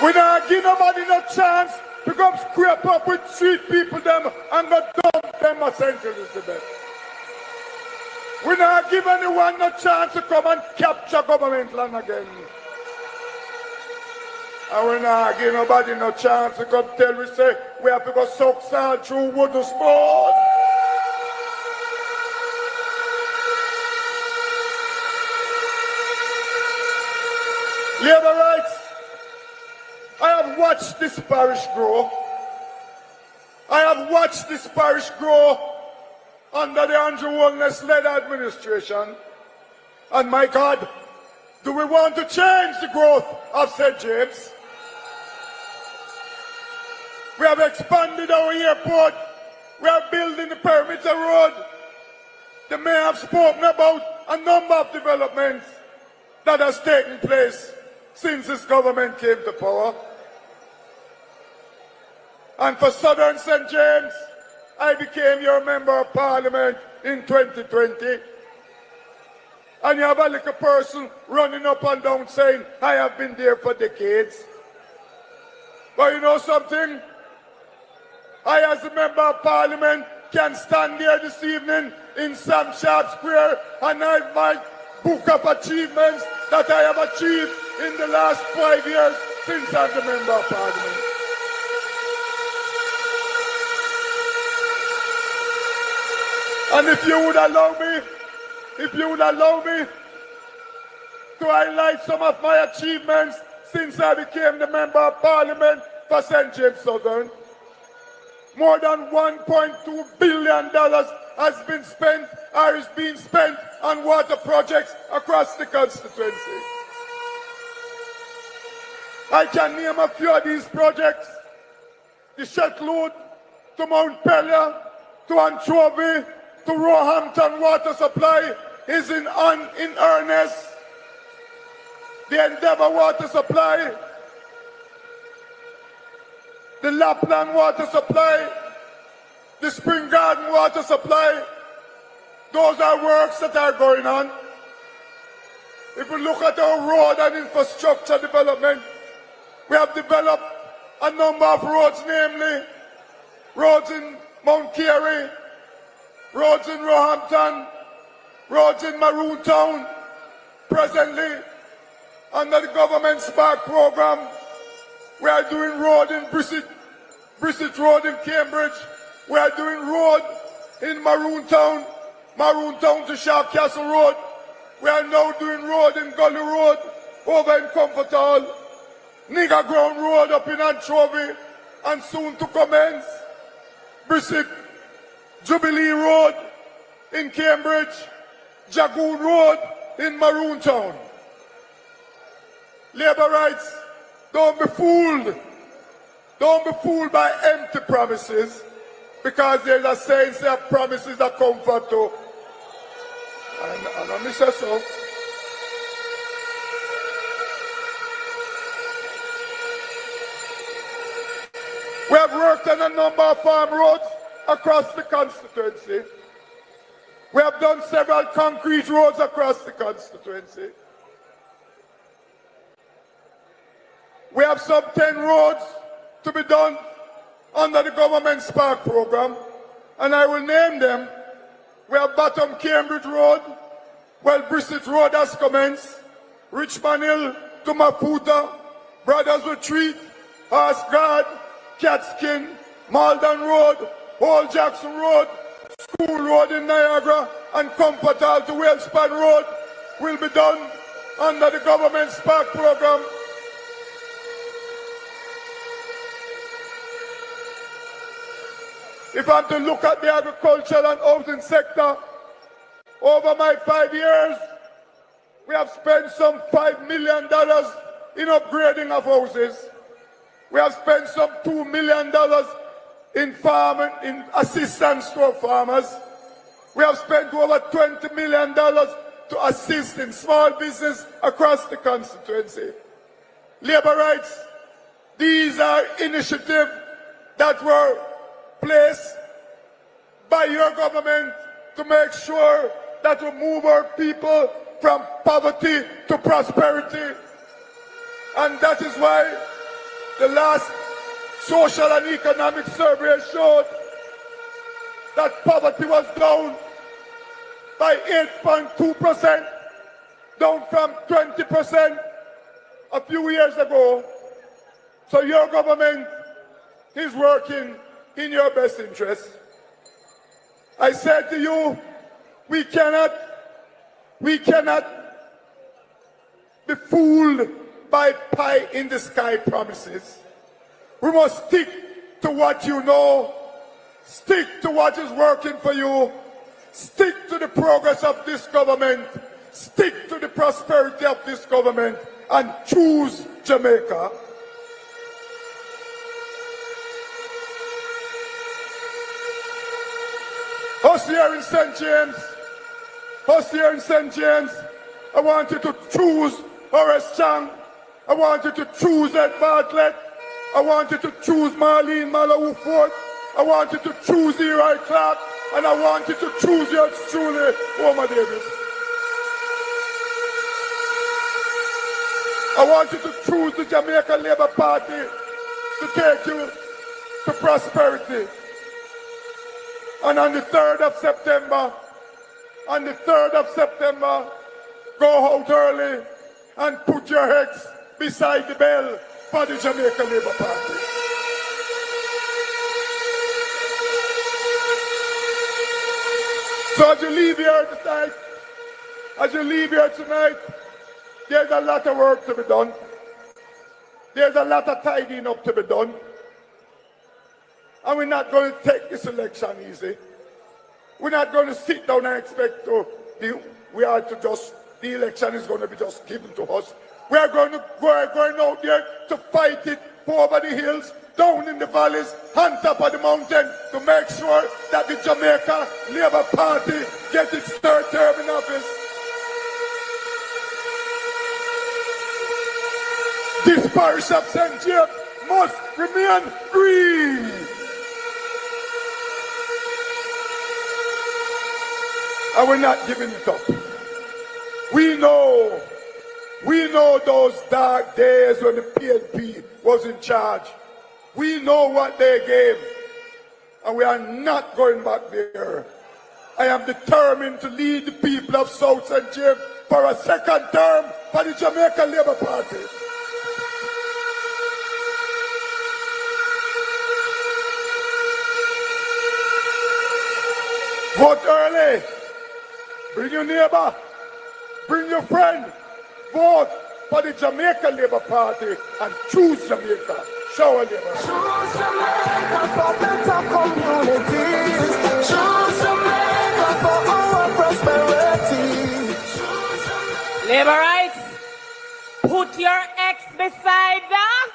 We don't give nobody no chance to come scrape up with street people them and go dump them a Central Elizabeth. We don't give anyone no chance to come and capture government land again. And we not give nobody no chance to come tell we say we have to go suck salt through wooden spoon. Labour rights. I have watched this parish grow. I have watched this parish grow under the Andrew Holness-led administration. And my God, do we want to change the growth of St. James? We have expanded our airport. We are building the perimeter road. The mayor have spoken about a number of developments that has taken place since this government came to power. And for Southern St. James, I became your member of parliament in 2020. And you have a little person running up and down saying, I have been there for decades. But you know something? I, as a member of parliament, can stand there this evening in Sam Sharp Square and I have my book of achievements that I have achieved in the last 5 years since I'm the member of parliament. And if you would allow me to highlight some of my achievements since I became the member of parliament for St. James Southern, more than $1.2 billion has been spent or is being spent on water projects across the constituency. I can name a few of these projects. The Shetload to Mount Pelia, to Anchovy, to Roehampton water supply is in earnest. The Endeavour water supply, the Lapland water supply, the Spring Garden water supply, those are works that are going on. If we look at our road and infrastructure development, we have developed a number of roads, namely roads in Mount Carey, roads in Roehampton, roads in Maroontown. Presently, under the government Spark program, we are doing road in Brissett Road in Cambridge. We are doing road in Maroontown, Maroontown to Sharp Castle Road. We are now doing road in Gully Road over in Comfort Hall, Nigger Ground Road up in Anchovy, and soon to commence Brissett Jubilee Road in Cambridge, Jagoon Road in Maroontown. Labour rights, don't be fooled. Don't be fooled by empty promises, because there's a saying that promises are comfort too. And I say so. We have worked on a number of farm roads across the constituency. We have done several concrete roads across the constituency. We have some 10 roads to be done under the government Spark program, and I will name them. We have Bottom Cambridge Road, well, Brissett Road has commenced, Richmond Hill to Maputa, Brothers Retreat, Horse Guard, Catskin, Malden Road, Old Jackson Road, School Road in Niagara, and Comfort Hall to Whalespan Road will be done under the government Spark program. If I'm to look at the agricultural and housing sector, over my 5 years, we have spent some $5 million in upgrading of houses. We have spent some $2 million in farming, in assistance to our farmers. We have spent over $20 million to assist in small business across the constituency. Labour rights, these are initiatives that were placed by your government to make sure that we move our people from poverty to prosperity. And that is why The last social and economic survey showed that poverty was down by 8.2%, down from 20% a few years ago. So your government is working in your best interest. I said to you, we cannot be fooled by pie in the sky promises. We must stick to what you know, stick to what is working for you, stick to the progress of this government, stick to the prosperity of this government, and choose Jamaica. Us here in St. James, I want you to choose Horace Chang. I want you to choose Ed Bartlett. I want you to choose Marlene Malawu Ford. I want you to choose Eli Clark. And I want you to choose yours truly, Omar Davis. I want you to choose the Jamaica Labour Party to take you to prosperity. And on the 3rd of September, go out early and put your heads beside the bell for the Jamaica Labour Party. So as you leave here tonight, there's a lot of work to be done. There's a lot of tidying up to be done. And we're not going to take this election easy. We're not going to sit down and expect the election is going to be just given to us. We're going out there to fight it over the hills, down in the valleys, on top of the mountain, to make sure that the Jamaica Labour Party gets its 3rd term in office. This parish of St. James must remain free. And we're not giving it up. We know those dark days when the PNP was in charge. We know what they gave, and we are not going back there. I am determined to lead the people of South St. James for a 2nd term for the Jamaica Labour Party. Vote early. Bring your neighbor. Bring your friend. Vote for the Jamaica Labour Party and choose Jamaica. Shower Labour. Choose Jamaica for better communities. Choose Jamaica for our prosperity. Labour rights. Put your ex beside that.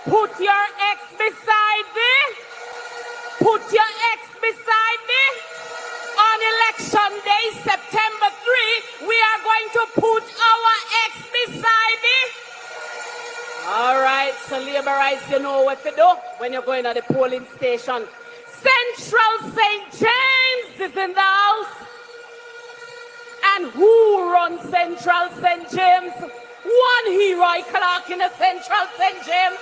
Put your ex beside me. Put your ex beside me. On election day, September 3, we are going to put our ex beside me. All right, so Labour rights, you know what to do when you're going to the polling station. Central St. James is in the house. And who runs Central St. James? One Leroy Clark in the Central St. James.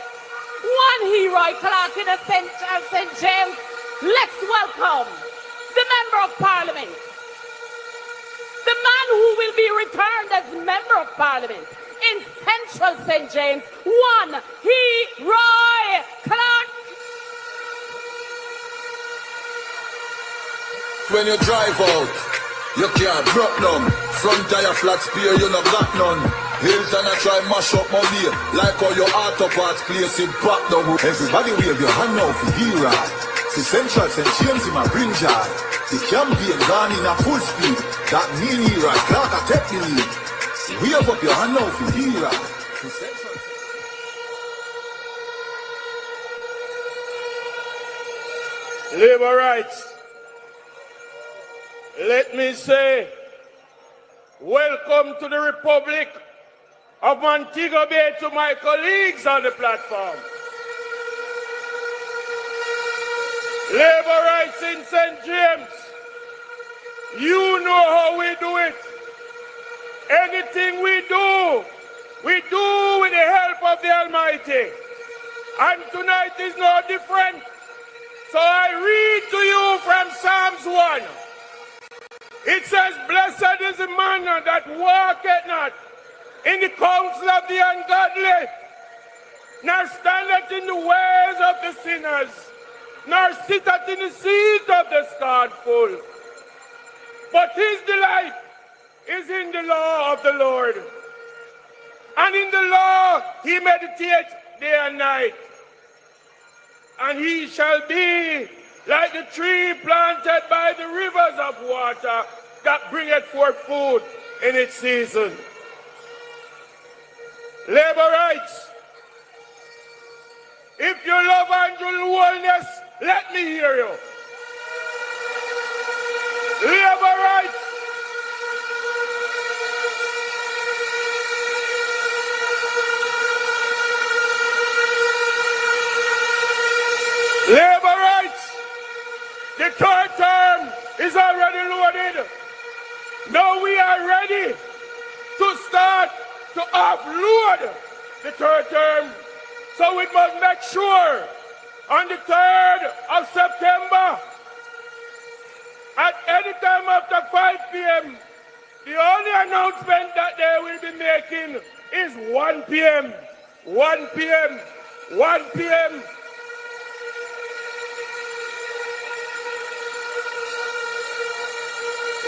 One Leroy Clark in the Central St. James. Let's welcome the Member of Parliament, the man who will be returned as Member of Parliament in Central St. James, one Leroy Clark. When you drive out, you can't drop none. Front tire flat spear, you no got none. Hilton I try mash up my beer, like how your auto parts place in back down. Everybody wave your hand now for hero. See Central St. James in my bring joy. The campaign gone in a full speed. That mean hero, Clark I take the lead. Wave up your hand now for hero. Labour rights. Let me say, welcome to the Republic of Montego Bay to my colleagues on the platform. Labour rights in St. James. You know how we do it. Anything we do with the help of the Almighty. And tonight is no different. So I read to you from Psalms 1. It says, blessed is the man that walketh not in the counsel of the ungodly, nor standeth in the ways of the sinners, nor sitteth in the seat of the scornful. But his delight is in the law of the Lord. And in the law he meditates day and night. And he shall be like the tree planted by the rivers of water that bringeth forth food in its season. Labor rights. If you love Andrew wellness, let me hear you. Labor rights. Labor rights. The third term is already loaded. Now we are ready to start to offload the third term. So we must make sure on the 3rd of September, at any time after 5 p.m., the only announcement that they will be making is 1 p.m. 1 p.m. 1 p.m.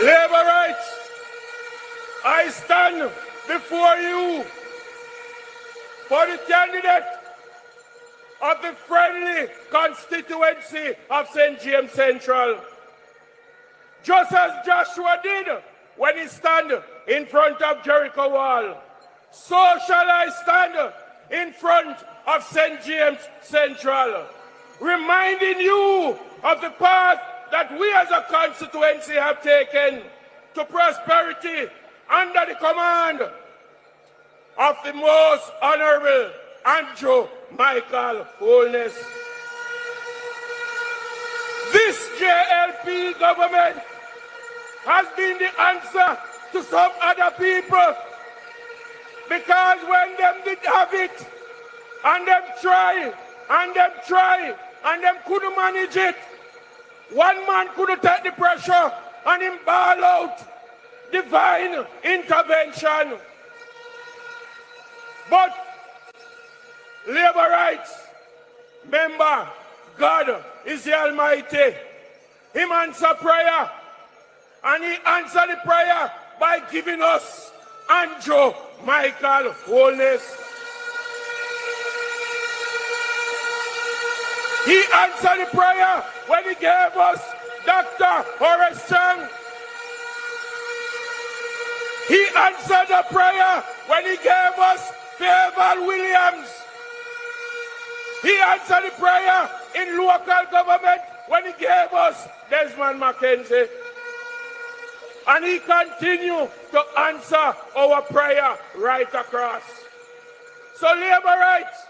Labor rights, I stand before you for the candidate of the friendly constituency of St. James Central. Just as Joshua did when he stood in front of Jericho wall, so shall I stand in front of St. James Central, reminding you of the path that we as a constituency have taken to prosperity under the command of the most honorable Andrew Michael Holness. This JLP government has been the answer to some other people, because when them did have it, and them try, and them couldn't manage it, one man couldn't take the pressure and him bail out divine intervention. But labor rights, remember, God is the Almighty. Him answer prayer, and he answered the prayer by giving us Andrew Michael Holness. He answered the prayer when he gave us Dr. Horace Chang. He answered the prayer when he gave us Fairval Williams. He answered the prayer in local government when he gave us Desmond Mackenzie. And he continued to answer our prayer right across. So labor rights,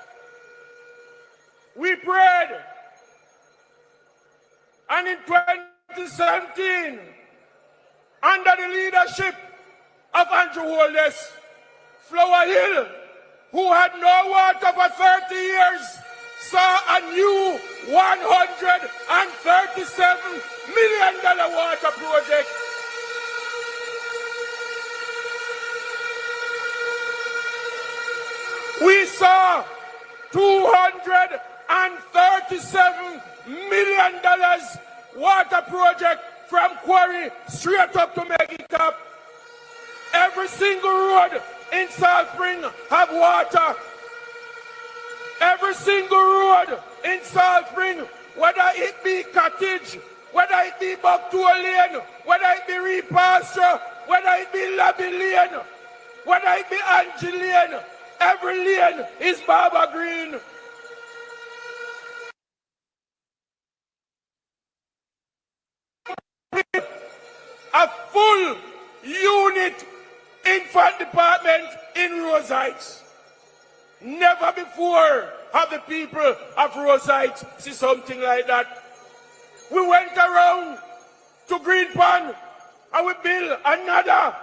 we prayed. And in 2017, under the leadership of Andrew Holness, Flower Hill, who had no water for 30 years, saw a new $137 million water project. We saw $237 million water project from Quarry straight up to make it up. Every single road in Salt Spring have water. Every single road in Salt Spring, whether it be Cottage, whether it be Bucktour Lane, whether it be Repasture, whether it be Lobby Lane, whether it be Angie Lane, every lane is Barbara Green. A full unit infant department in Rose Heights. Never before have the people of Rose Heights seen something like that. We went around to Green Pond and we built another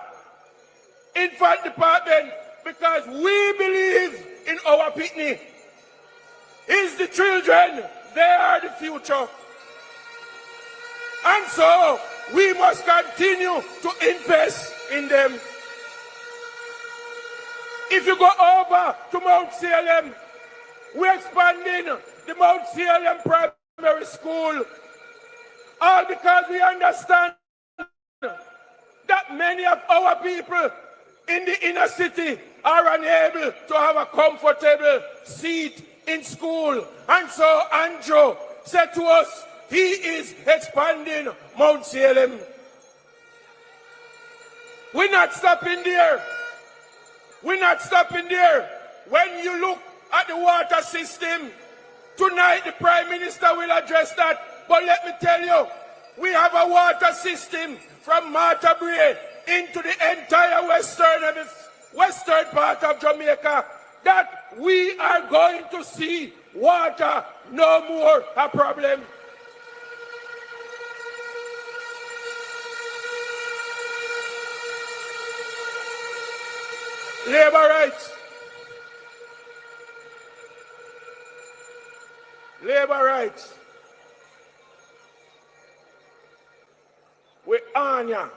infant department because we believe in our Pitney. is the children. They are the future. And so we must continue to invest in them. If you go over to Mount Salem, we're expanding the Mount Salem Primary School. All because we understand that many of our people in the inner city are unable to have a comfortable seat in school. And so Andrew said to us, he is expanding Mount Salem. We're not stopping there. We're not stopping there. When you look at the water system, tonight the Prime Minister will address that. But let me tell you, we have a water system from Martha Brae into the entire western part of Jamaica that we are going to see water no more a problem. Labor rights. Labor rights. We on ya.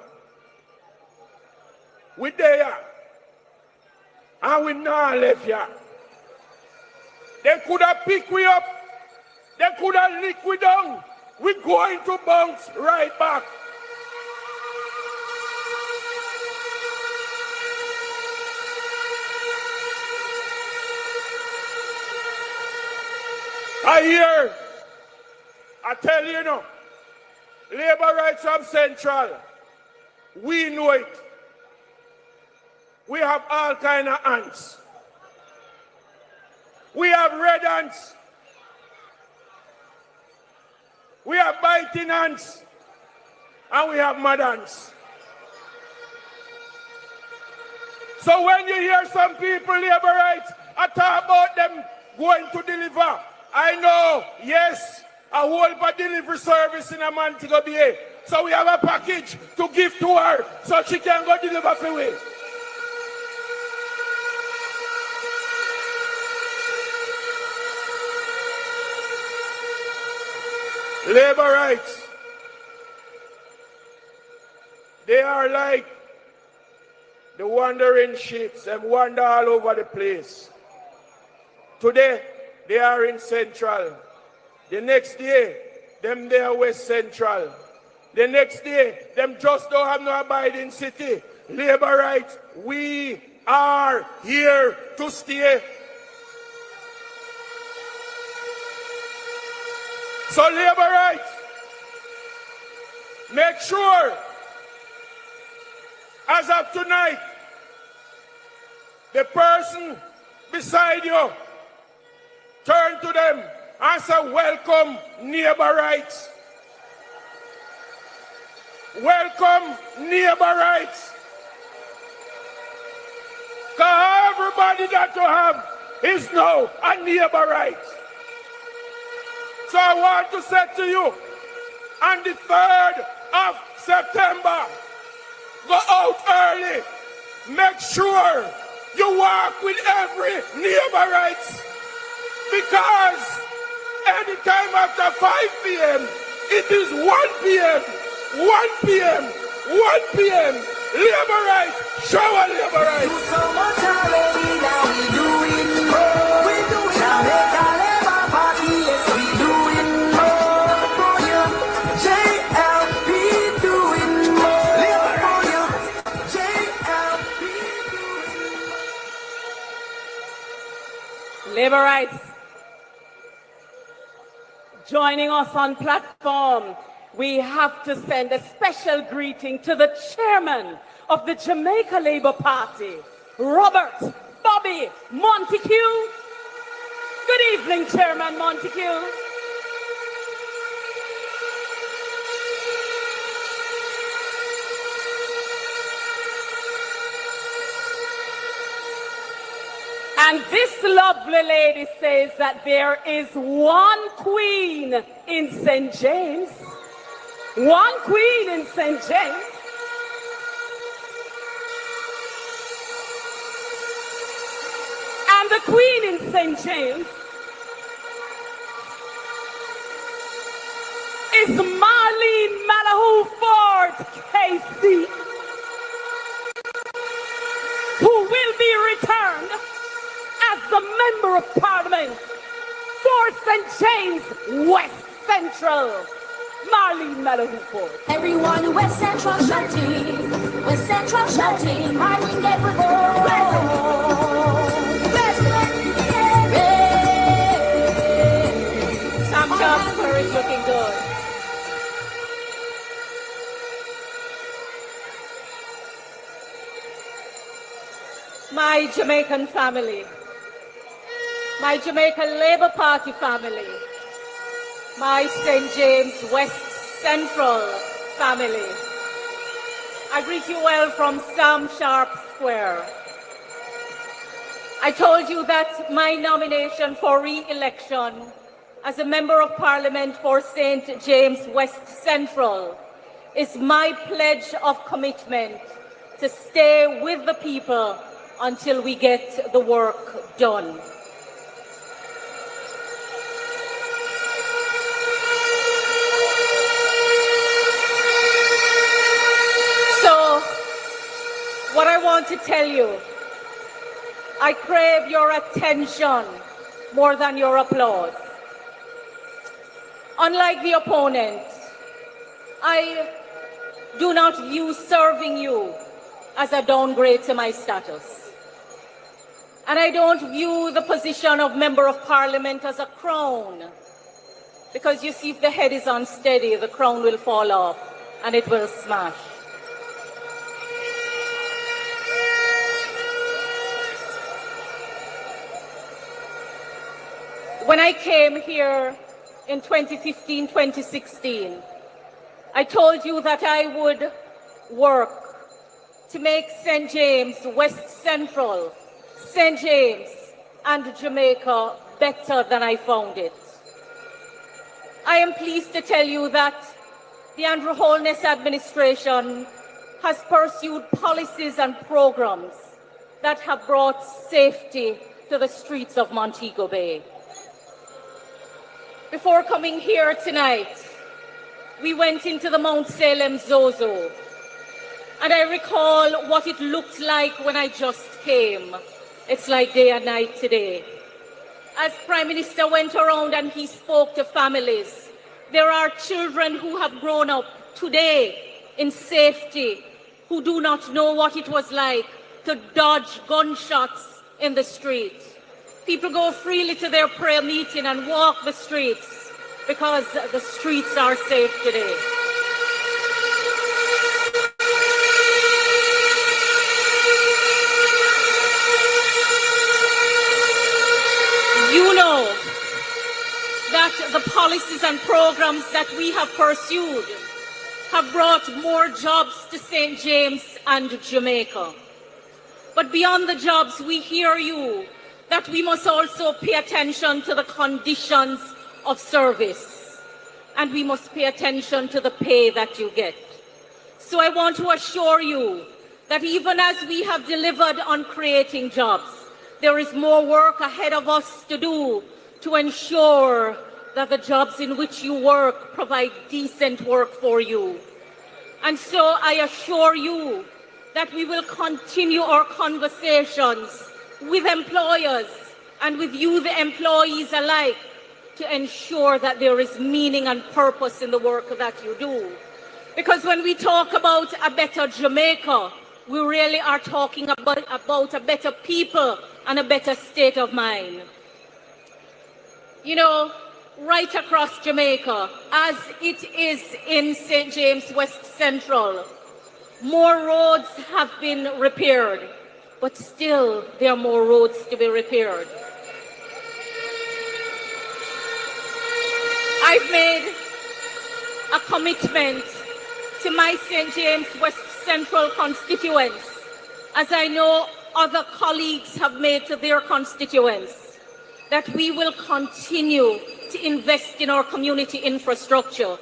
We there. And we not left ya. They could have picked we up. They could have licked we down. We're going to bounce right back. I tell you now, labor rights from Central, we know it. We have all kind of ants. We have red ants. We have biting ants. And we have mud ants. So when you hear some people, labor rights, I talk about them going to deliver. I know, yes, a whole delivery service in a Montego Bay. So we have a package to give to her so she can go deliver for we. Labor rights. They are like the wandering sheep and wander all over the place. Today, they are in Central. The next day, them they are West Central. The next day, them just don't have no abiding city. Labor rights, we are here to stay. So labor rights, make sure, as of tonight, the person beside you, turn to them and say, welcome, neighbor rights. Welcome, neighbor rights. Because everybody that you have is now a neighbor rights. So I want to say to you, on the 3rd of September, go out early. Make sure you walk with every neighbor rights. Because anytime after 5 p.m., it is 1 p.m., 1 p.m., 1 p.m. Labor rights, shower labor rights. Do so much already, now we doing more. We doing Jamaica Labour Party, yes we doing more for you. JLP doing more for you. JLP doing more. Labor rights. Joining us on platform, we have to send a special greeting to the chairman of the Jamaica Labour Party, Robert Bobby Montego. Good evening, Chairman Montego. And this lovely lady says that there is one queen in St. James. One queen in St. James. And the queen in St. James is Marlene Malahoo Ford, KC, who will be returned as the Member of Parliament for St. James West Central. Marlene Malahoo Ford. Everyone West Central shouting, West Central shouting, Marlene get with the Sam Jumper is looking good. My Jamaican family, my Jamaica Labour Party family, my St. James West Central family. I greet you well from Sam Sharp Square. I told you that my nomination for re-election as a Member of Parliament for St. James West Central is my pledge of commitment to stay with the people until we get the work done. So, what I want to tell you, I crave your attention more than your applause. Unlike the opponent, I do not view serving you as a downgrade to my status. And I don't view the position of Member of Parliament as a crown. Because you see, if the head is unsteady, the crown will fall off and it will smash. When I came here in 2015-2016, I told you that I would work to make St. James West Central, St. James and Jamaica better than I found it. I am pleased to tell you that the Andrew Holness administration has pursued policies and programs that have brought safety to the streets of Montego Bay. Before coming here tonight, we went into the Mount Salem Zozo, and I recall what it looked like when I just came. It's like day and night today. As Prime Minister went around and he spoke to families, there are children who have grown up today in safety, who do not know what it was like to dodge gunshots in the street. People go freely to their prayer meeting and walk the streets because the streets are safe today. You know that the policies and programs that we have pursued have brought more jobs to St. James and Jamaica. But beyond the jobs, we hear you that we must also pay attention to the conditions of service, and we must pay attention to the pay that you get. So I want to assure you that even as we have delivered on creating jobs, there is more work ahead of us to do to ensure that the jobs in which you work provide decent work for you. And so I assure you that we will continue our conversations with employers and with you, the employees alike, to ensure that there is meaning and purpose in the work that you do. Because when we talk about a better Jamaica, we really are talking about a better people and a better state of mind. You know, right across Jamaica, as it is in St. James West Central, more roads have been repaired, but still there are more roads to be repaired. I've made a commitment to my St. James West Central constituents, as I know other colleagues have made to their constituents, that we will continue to invest in our community infrastructure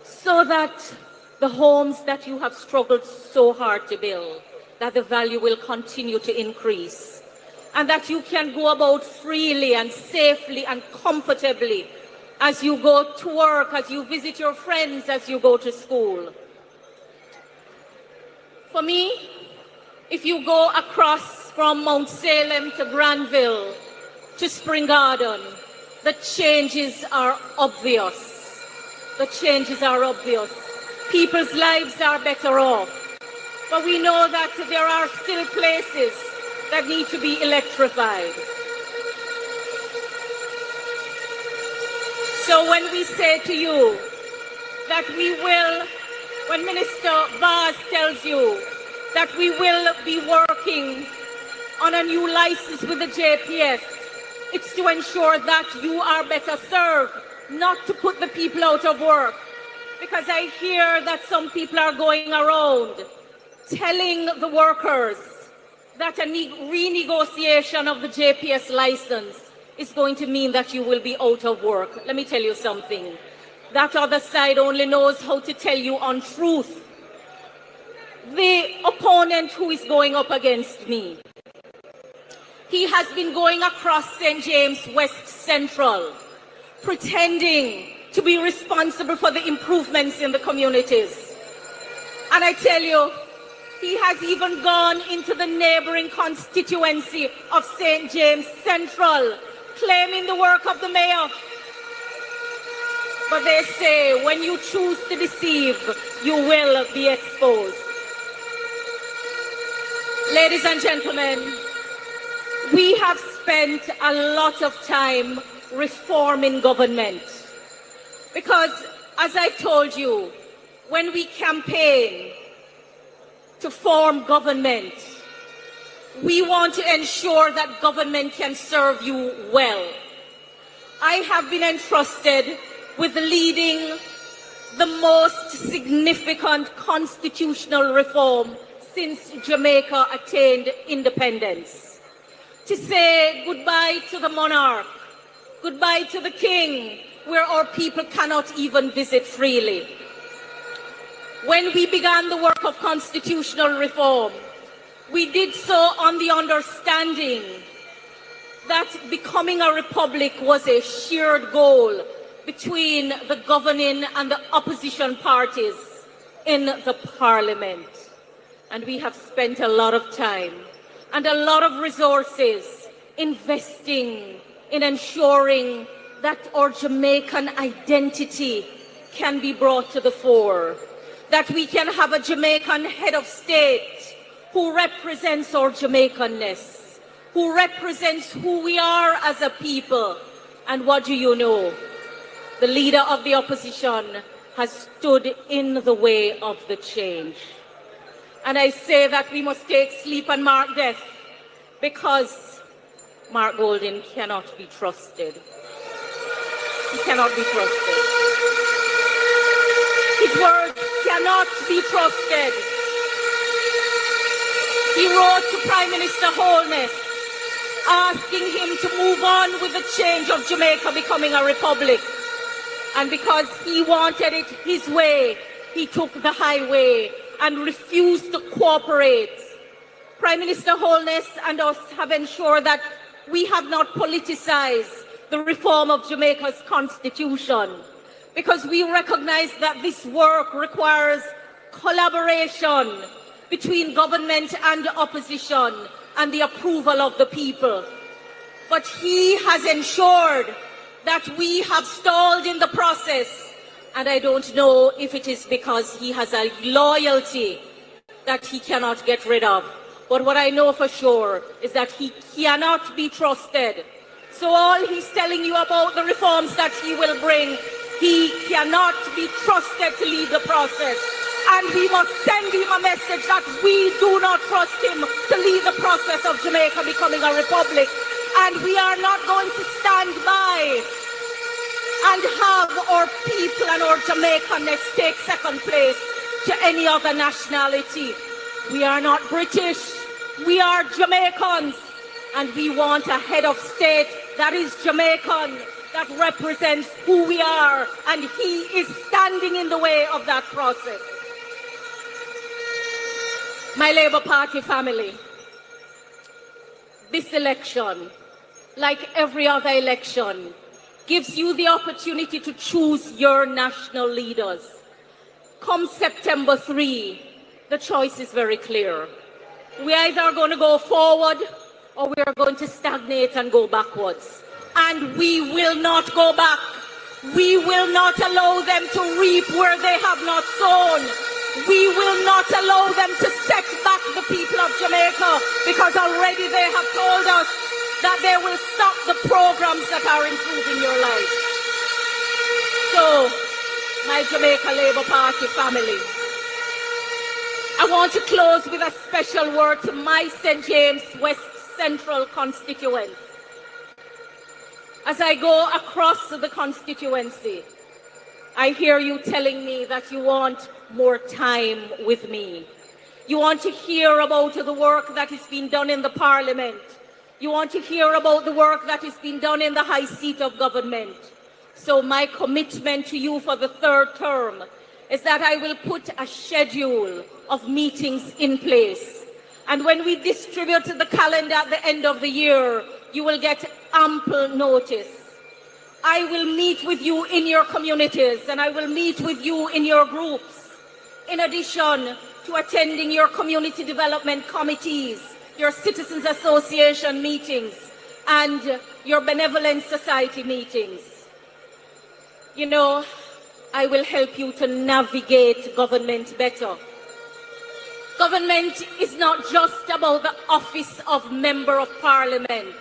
so that the homes that you have struggled so hard to build, that the value will continue to increase, and that you can go about freely and safely and comfortably as you go to work, as you visit your friends, as you go to school. For me, if you go across from Mount Salem to Granville to Spring Garden, the changes are obvious. The changes are obvious. People's lives are better off. But we know that there are still places that need to be electrified. So when we say to you that we will, when Minister Vaz tells you that we will be working on a new license with the JPS, it's to ensure that you are better served, not to put the people out of work. Because I hear that some people are going around telling the workers that a renegotiation of the JPS license is going to mean that you will be out of work. Let me tell you something. That other side only knows how to tell you untruth. The opponent who is going up against me, he has been going across St. James West Central, pretending to be responsible for the improvements in the communities. And I tell you, he has even gone into the neighboring constituency of St. James Central, claiming the work of the mayor. But they say, when you choose to deceive, you will be exposed. Ladies and gentlemen, we have spent a lot of time reforming government. Because, as I've told you, when we campaign to form government, we want to ensure that government can serve you well. I have been entrusted with leading the most significant constitutional reform since Jamaica attained independence. To say goodbye to the monarch, goodbye to the king, where our people cannot even visit freely. When we began the work of constitutional reform, we did so on the understanding that becoming a republic was a shared goal between the governing and the opposition parties in the parliament. And we have spent a lot of time and a lot of resources investing in ensuring that our Jamaican identity can be brought to the fore, that we can have a Jamaican head of state who represents our Jamaicanness, who represents who we are as a people. And what do you know? The leader of the opposition has stood in the way of the change. And I say that we must take sleep and mark death, because Mark Golding cannot be trusted. He cannot be trusted. His words cannot be trusted. He wrote to Prime Minister Holness, asking him to move on with the change of Jamaica becoming a republic. And because he wanted it his way, he took the highway and refused to cooperate. Prime Minister Holness and us have ensured that we have not politicized the reform of Jamaica's constitution, because we recognize that this work requires collaboration between government and opposition and the approval of the people. But he has ensured that we have stalled in the process, and I don't know if it is because he has a loyalty that he cannot get rid of. But what I know for sure is that he cannot be trusted. So all he's telling you about the reforms that he will bring, he cannot be trusted to lead the process. And we must send him a message that we do not trust him to lead the process of Jamaica becoming a republic. And we are not going to stand by and have our people and our Jamaicanness take second place to any other nationality. We are not British, we are Jamaicans, and we want a head of state that is Jamaican, that represents who we are, and he is standing in the way of that process. My Labour Party family, this election, like every other election, gives you the opportunity to choose your national leaders. Come September 3, the choice is very clear. We either are going to go forward or we are going to stagnate and go backwards. And we will not go back. We will not allow them to reap where they have not sown. We will not allow them to set back the people of Jamaica, because already they have told us that they will stop the programs that are improving your life. So, my Jamaica Labour Party family, I want to close with a special word to my St. James West Central constituent. As I go across the constituency, I hear you telling me that you want more time with me. You want to hear about the work that is being done in the Parliament. You want to hear about the work that is being done in the high seat of government. So my commitment to you for the third term is that I will put a schedule of meetings in place. And when we distribute the calendar at the end of the year, you will get ample notice. I will meet with you in your communities, and I will meet with you in your groups, in addition to attending your community development committees, your citizens association meetings, and your benevolent society meetings. You know, I will help you to navigate government better. Government is not just about the office of Member of Parliament.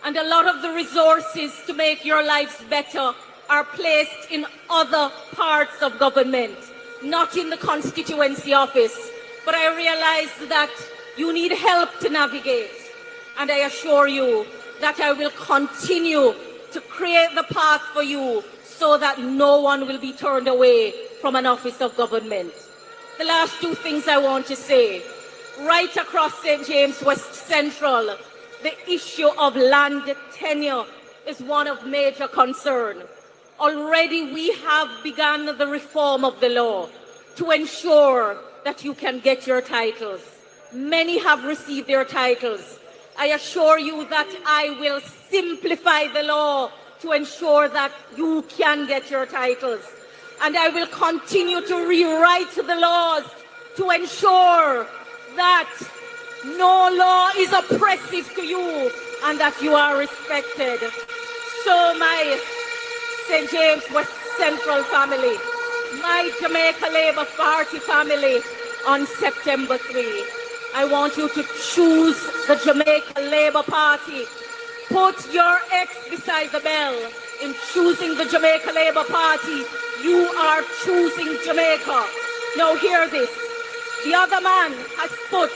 And a lot of the resources to make your lives better are placed in other parts of government, not in the constituency office. But I realize that you need help to navigate. And I assure you that I will continue to create the path for you so that no one will be turned away from an office of government. The last two things I want to say. Right across St. James West Central, the issue of land tenure is one of major concern. Already we have begun the reform of the law to ensure that you can get your titles. Many have received their titles. I assure you that I will simplify the law to ensure that you can get your titles. And I will continue to rewrite the laws to ensure that no law is oppressive to you and that you are respected. So my St. James West Central family, my Jamaica Labour Party family, on September 3, I want you to choose the Jamaica Labour Party. Put your X beside the bell. In choosing the Jamaica Labour Party, you are choosing Jamaica. Now hear this. The other man has put,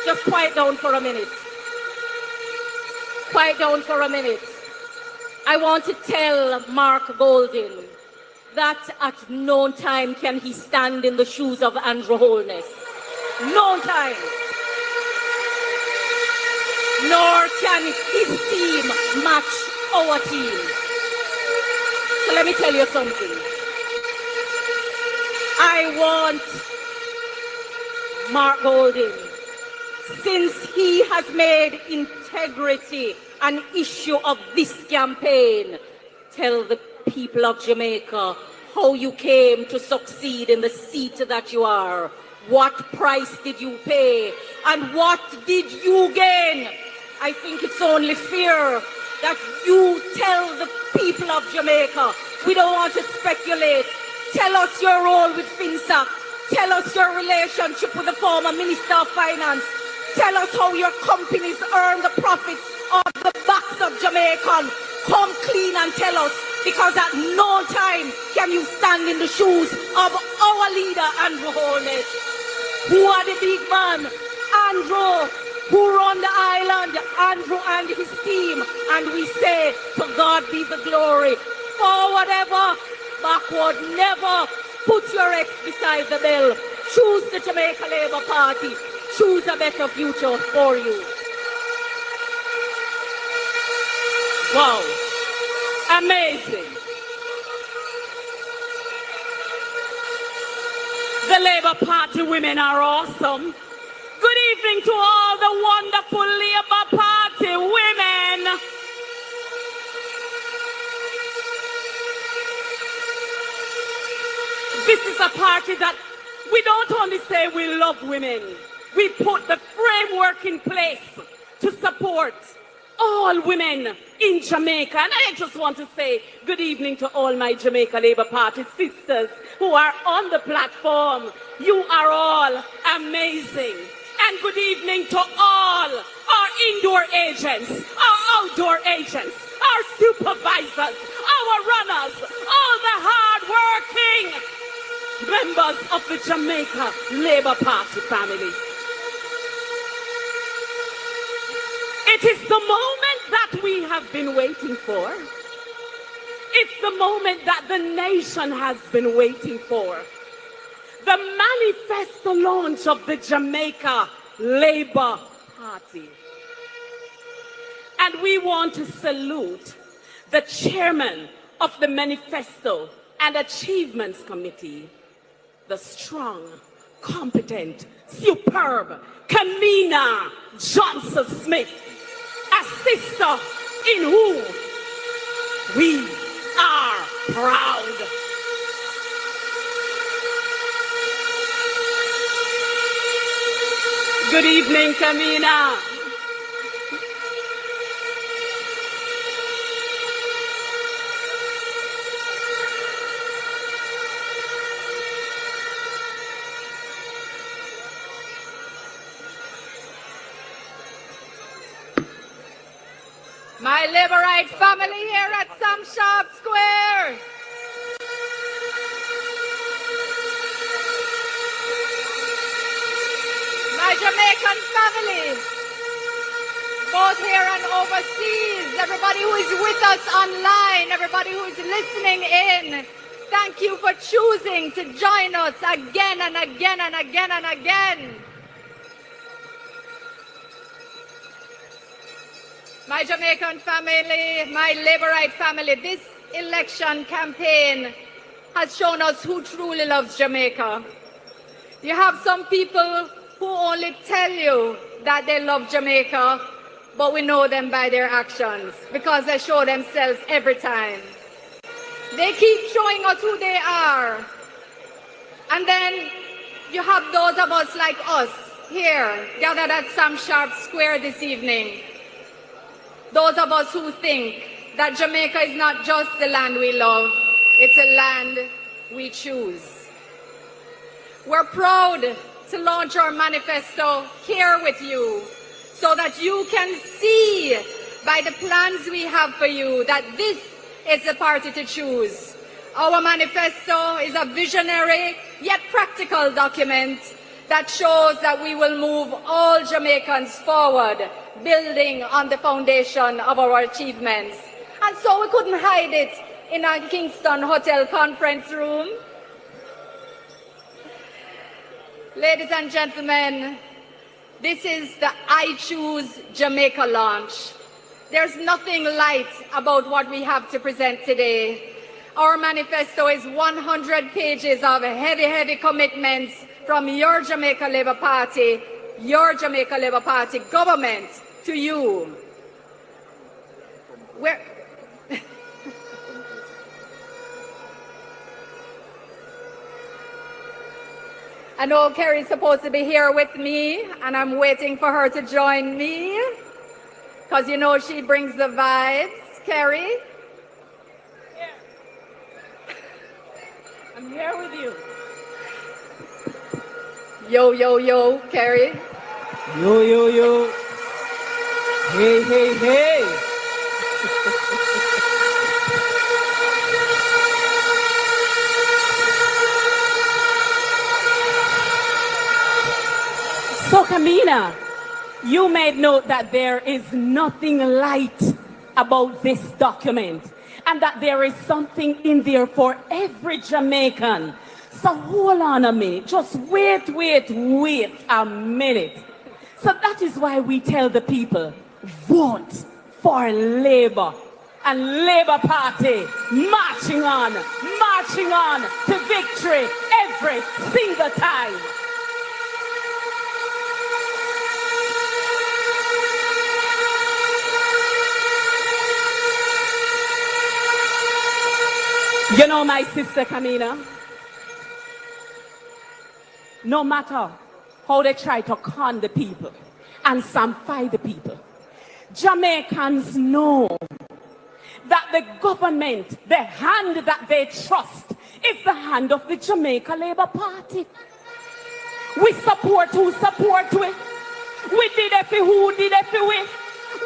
just quiet down for a minute. Quiet down for a minute. I want to tell Mark Golding that at no time can he stand in the shoes of Andrew Holness. No time. Nor can his team match our team. So let me tell you something. I want Mark Golding, since he has made integrity an issue of this campaign, tell the people of Jamaica how you came to succeed in the seat that you are. What price did you pay? And what did you gain? I think it's only fair that you tell the people of Jamaica. We don't want to speculate. Tell us your role with FinSAC. Tell us your relationship with the former Minister of Finance. Tell us how your companies earn the profits of the backs of Jamaican. Come clean and tell us, because at no time can you stand in the shoes of our leader, Andrew Holness. Who are the big man? Andrew, who run the island, Andrew and his team. And we say, to God be the glory. Forward ever, backward never. Put your X beside the bell. Choose the Jamaica Labour Party. Choose a better future for you. Wow. Amazing. The Labour Party women are awesome. Good evening to all the wonderful Labour Party women. This is a party that we don't only say we love women. We put the framework in place to support all women in Jamaica. And I just want to say good evening to all my Jamaica Labour Party sisters who are on the platform. You are all amazing. And good evening to all our indoor agents, our outdoor agents, our supervisors, our runners, all the hard-working members of the Jamaica Labour Party family. It is the moment that we have been waiting for. It's the moment that the nation has been waiting for. The Manifesto launch of the Jamaica Labour Party. And we want to salute the chairman of the Manifesto and Achievements Committee, the strong, competent, superb Kamina Johnson-Smith, a sister in whom we are proud. Good evening, Kamina. My Labourite family here at Sam Sharp Square. My Jamaican family, both here and overseas, everybody who is with us online, everybody who is listening in, thank you for choosing to join us again and again and again and again. My Jamaican family, my Labourite family, this election campaign has shown us who truly loves Jamaica. You have some people who only tell you that they love Jamaica, but we know them by their actions because they show themselves every time. They keep showing us who they are. And then you have those of us like us here gathered at Sam Sharp Square this evening. Those of us who think that Jamaica is not just the land we love, it's a land we choose. We're proud to launch our manifesto here with you so that you can see by the plans we have for you that this is the party to choose. Our manifesto is a visionary yet practical document that shows that we will move all Jamaicans forward, building on the foundation of our achievements. And so we couldn't hide it in a Kingston Hotel conference room. Ladies and gentlemen, this is the I Choose Jamaica launch. There's nothing light about what we have to present today. Our manifesto is 100 pages of heavy, heavy commitments from your Jamaica Labour Party, government to you. I know Kerry's supposed to be here with me, and I'm waiting for her to join me, because you know she brings the vibes. Kerry? Yeah. I'm here with you. Yo, yo, yo, Kerry. Yo, yo, yo. Hey, hey, hey. So, Kamina, you made note that there is nothing light about this document and that there is something in there for every Jamaican. So hold on a minute. Just wait a minute. So that is why we tell the people, vote for Labour. And Labour Party marching on to victory every single time. You know, my sister Kamina, no matter how they try to con the people and samplify the people, Jamaicans know that the government, the hand that they trust, is the hand of the Jamaica Labour Party. We support who support we. We did it for who did it for we.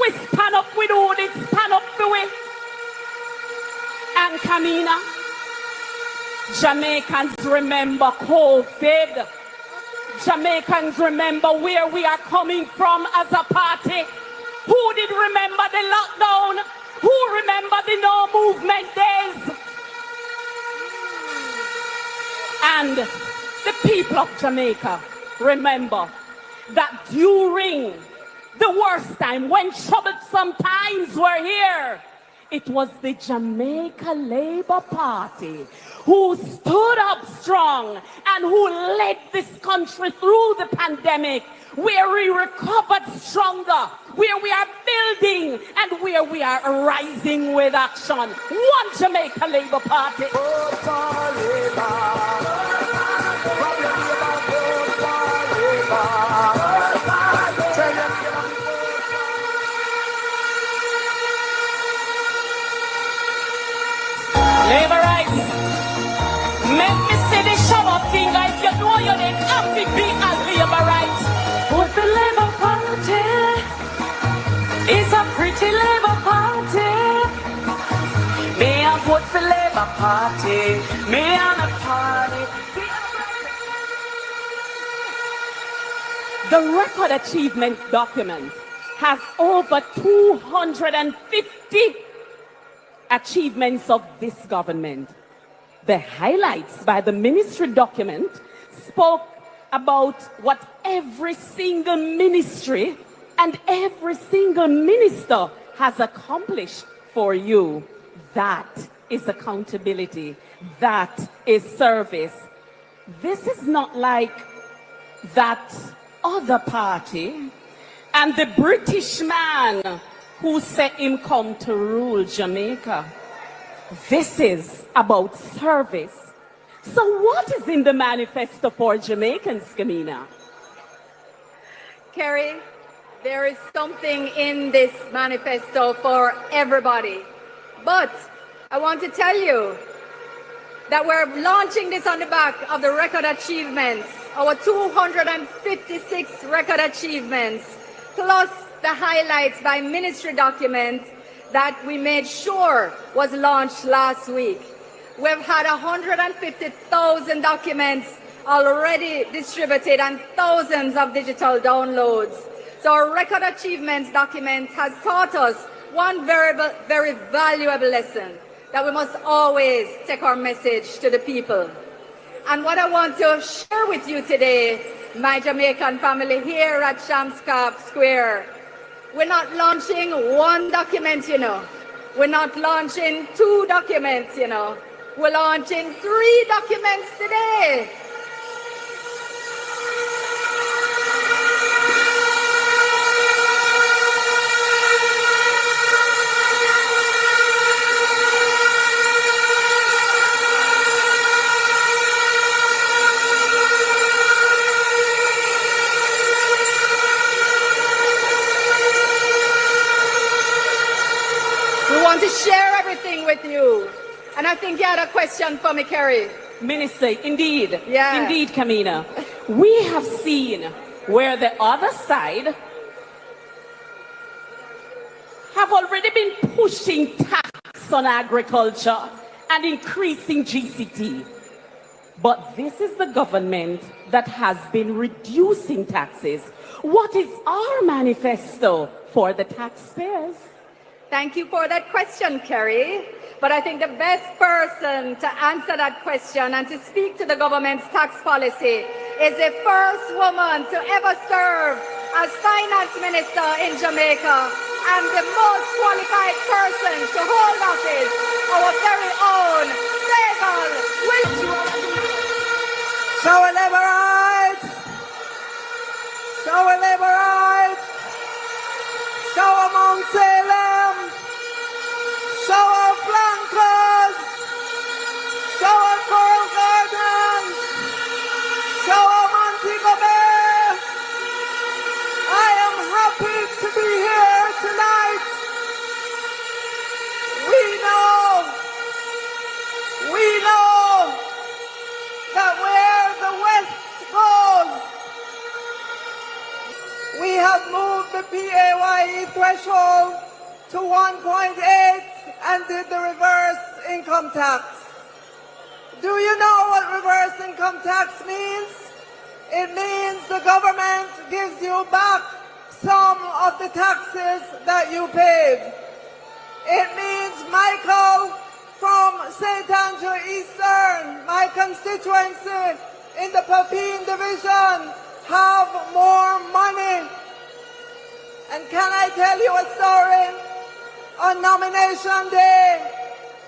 We stand up with who did stand up for we. And Kamina, Jamaicans remember COVID. Jamaicans remember where we are coming from as a party. Who did remember the lockdown? Who remember the no movement days? And the people of Jamaica remember that during the worst time, when troublesome times were here, it was the Jamaica Labour Party who stood up strong and who led this country through the pandemic, where we recovered stronger, where we are building, and where we are rising with action. One Jamaica Labour Party. Labour rights. Make me see the shower finger if you know you didn't have to be a labour rights. Vote for Labour Party. It's a pretty Labour Party. Me a vote for Labour Party. Me and a party. The record achievement document has over 250 achievements of this government. The highlights by the ministry document spoke about what every single ministry and every single minister has accomplished for you. That is accountability. That is service. This is not like that other party and the British man who said him come to rule Jamaica. This is about service. So what is in the manifesto for Jamaicans, Kamina? Kerry, there is something in this manifesto for everybody. But I want to tell you that we're launching this on the back of the record achievements, our 256 record achievements, plus the highlights by ministry document that we made sure was launched last week. We've had 150,000 documents already distributed and thousands of digital downloads. So our record achievements document has taught us one very valuable lesson, that we must always take our message to the people. And what I want to share with you today, my Jamaican family here at Shamscap Square, we're not launching one document, you know. We're not launching 2 documents, you know. We're launching 3 documents today. We want to share everything with you. And I think you had a question for me, Kerry. Minister, indeed. Yeah. Indeed, Kamina. We have seen where the other side have already been pushing tax on agriculture and increasing GCT. But this is the government that has been reducing taxes. What is our manifesto for the taxpayers? Thank you for that question, Kerry. But I think the best person to answer that question and to speak to the government's tax policy is the first woman to ever serve as finance minister in Jamaica and the most qualified person to hold office, our very own Segal Show a Labour rights. Show a Labour rights. Show a Montego. Show our flankers. Show our coral gardens. Show our enacted the reverse income tax. Do you know what reverse income tax means? It means the government gives you back some of the taxes that you paid. It means Michael from St. Andrew Eastern, my constituency in the Papine division, have more money. And can I tell you a story? On nomination day,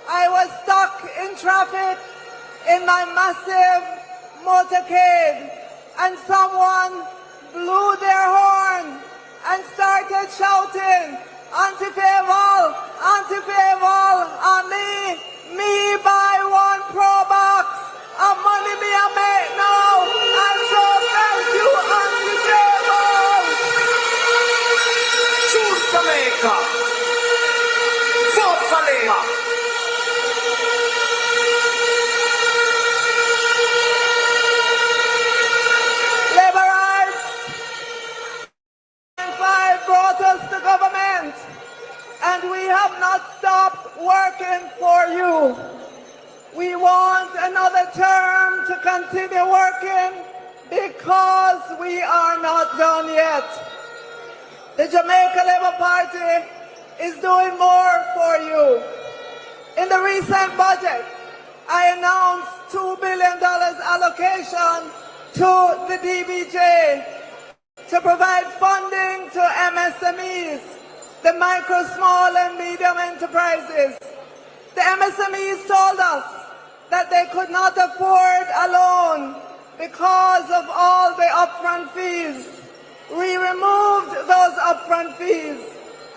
I was stuck in traffic in my massive motorcade, and someone blew their horn and started shouting, anti-favor, and me buy one Pro Box, and money me a make now, and so thank you, anti-favor. Choose Jamaica. Vote for Labour. Labourites, 5 brought us to government, and we have not stopped working for you. We want another term to continue working because we are not done yet. The Jamaica Labour Party is doing more for you. In the recent budget, I announced $2 billion allocation to the DBJ to provide funding to MSMEs, the micro, small and medium enterprises. The MSMEs told us that they could not afford a loan because of all the upfront fees. We removed those upfront fees,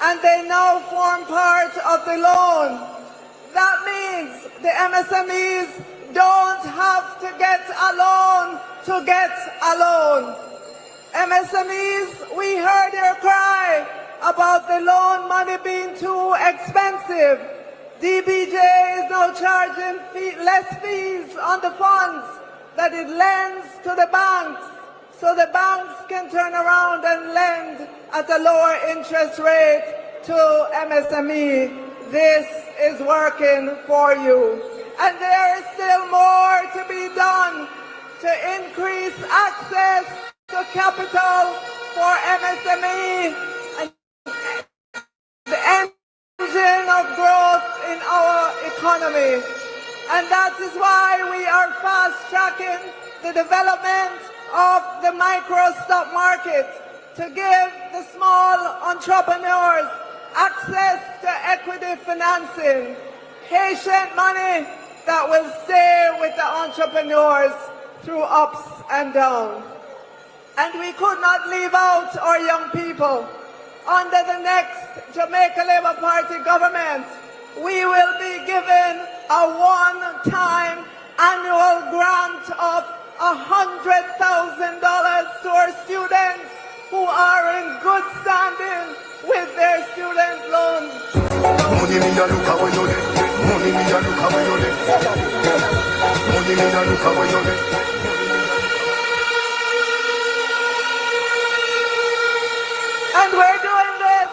and they now form part of the loan. That means the MSMEs don't have to get a loan to get a loan. MSMEs, we heard your cry about the loan money being too expensive. DBJ is now charging less fees on the funds that it lends to the banks, so the banks can turn around and lend at a lower interest rate to MSME. This is working for you. And there is still more to be done to increase access to capital for MSME and the engine of growth in our economy. And that is why we are fast-tracking the development of the micro stock market to give the small entrepreneurs access to equity financing, patient money that will stay with the entrepreneurs through ups and downs. And we could not leave out our young people. Under the next Jamaica Labour Party government, we will be given a one-time annual grant of $100,000 to our students who are in good standing with their student loans. Money me a look away you dey. Money me a look away you dey. Money me a look away you dey. And we're doing this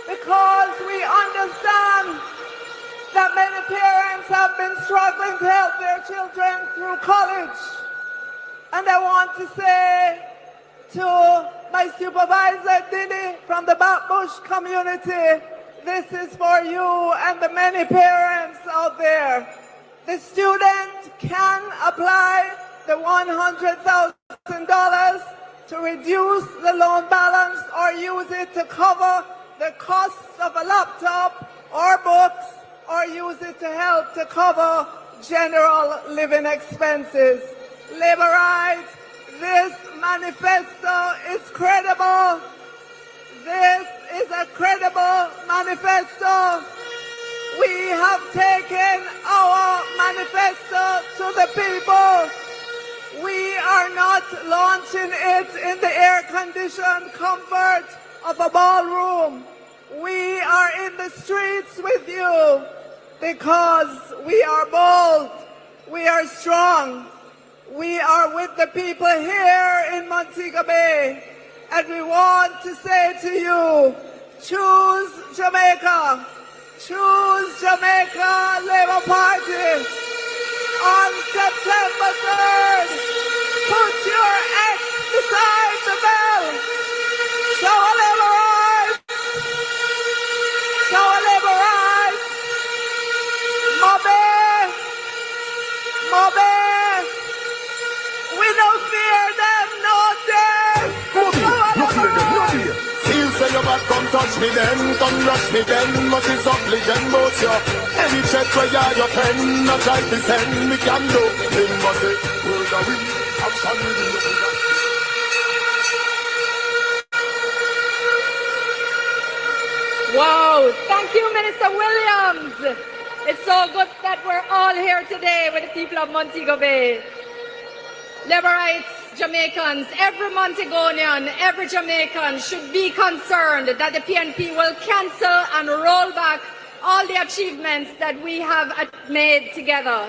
because we understand that many parents have been struggling to help their children through college. And I want to say to my supervisor, Diddy, from the Backbush community, this is for you and the many parents out there. The student can apply the $100,000 to reduce the loan balance or use it to cover the cost of a laptop or books, or use it to help to cover general living expenses. Labourites, this manifesto is credible. This is a credible manifesto. We have taken our manifesto to the people. We are not launching it in the air-conditioned comfort of a ballroom. We are in the streets with you because we are bold, we are strong, we are with the people here in Montego Bay, and we want to say to you, choose Jamaica. choose Jamaica Labour Party on September 3rd. Put your X beside the bell. Show a Labour rights. Show a Labour rights. Mobe. We don't fear them, no day. No fear them, no fear. Feel say you bad, come touch me then, come rush me then. Must is ugly then, but you. Any check where you are your friend, not try to send me can do. Him must say, we're the win, action with you. Wow, thank you, Minister Williams. It's so good that we're all here today with the people of Montego Bay. Liberites, Jamaicans, every Montegonian, every Jamaican should be concerned that the PNP will cancel and roll back all the achievements that we have made together.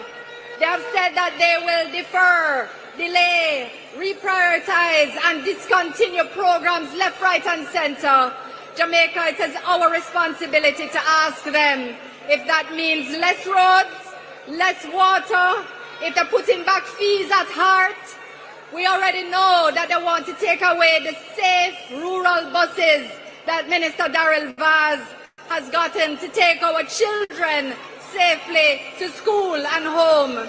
They have said that they will defer, delay, reprioritize, and discontinue programs left, right, and center. Jamaica, it is our responsibility to ask them if that means less roads, less water, if they're putting back fees at heart. We already know that they want to take away the safe rural buses that Minister Darrell Vaz has gotten to take our children safely to school and home.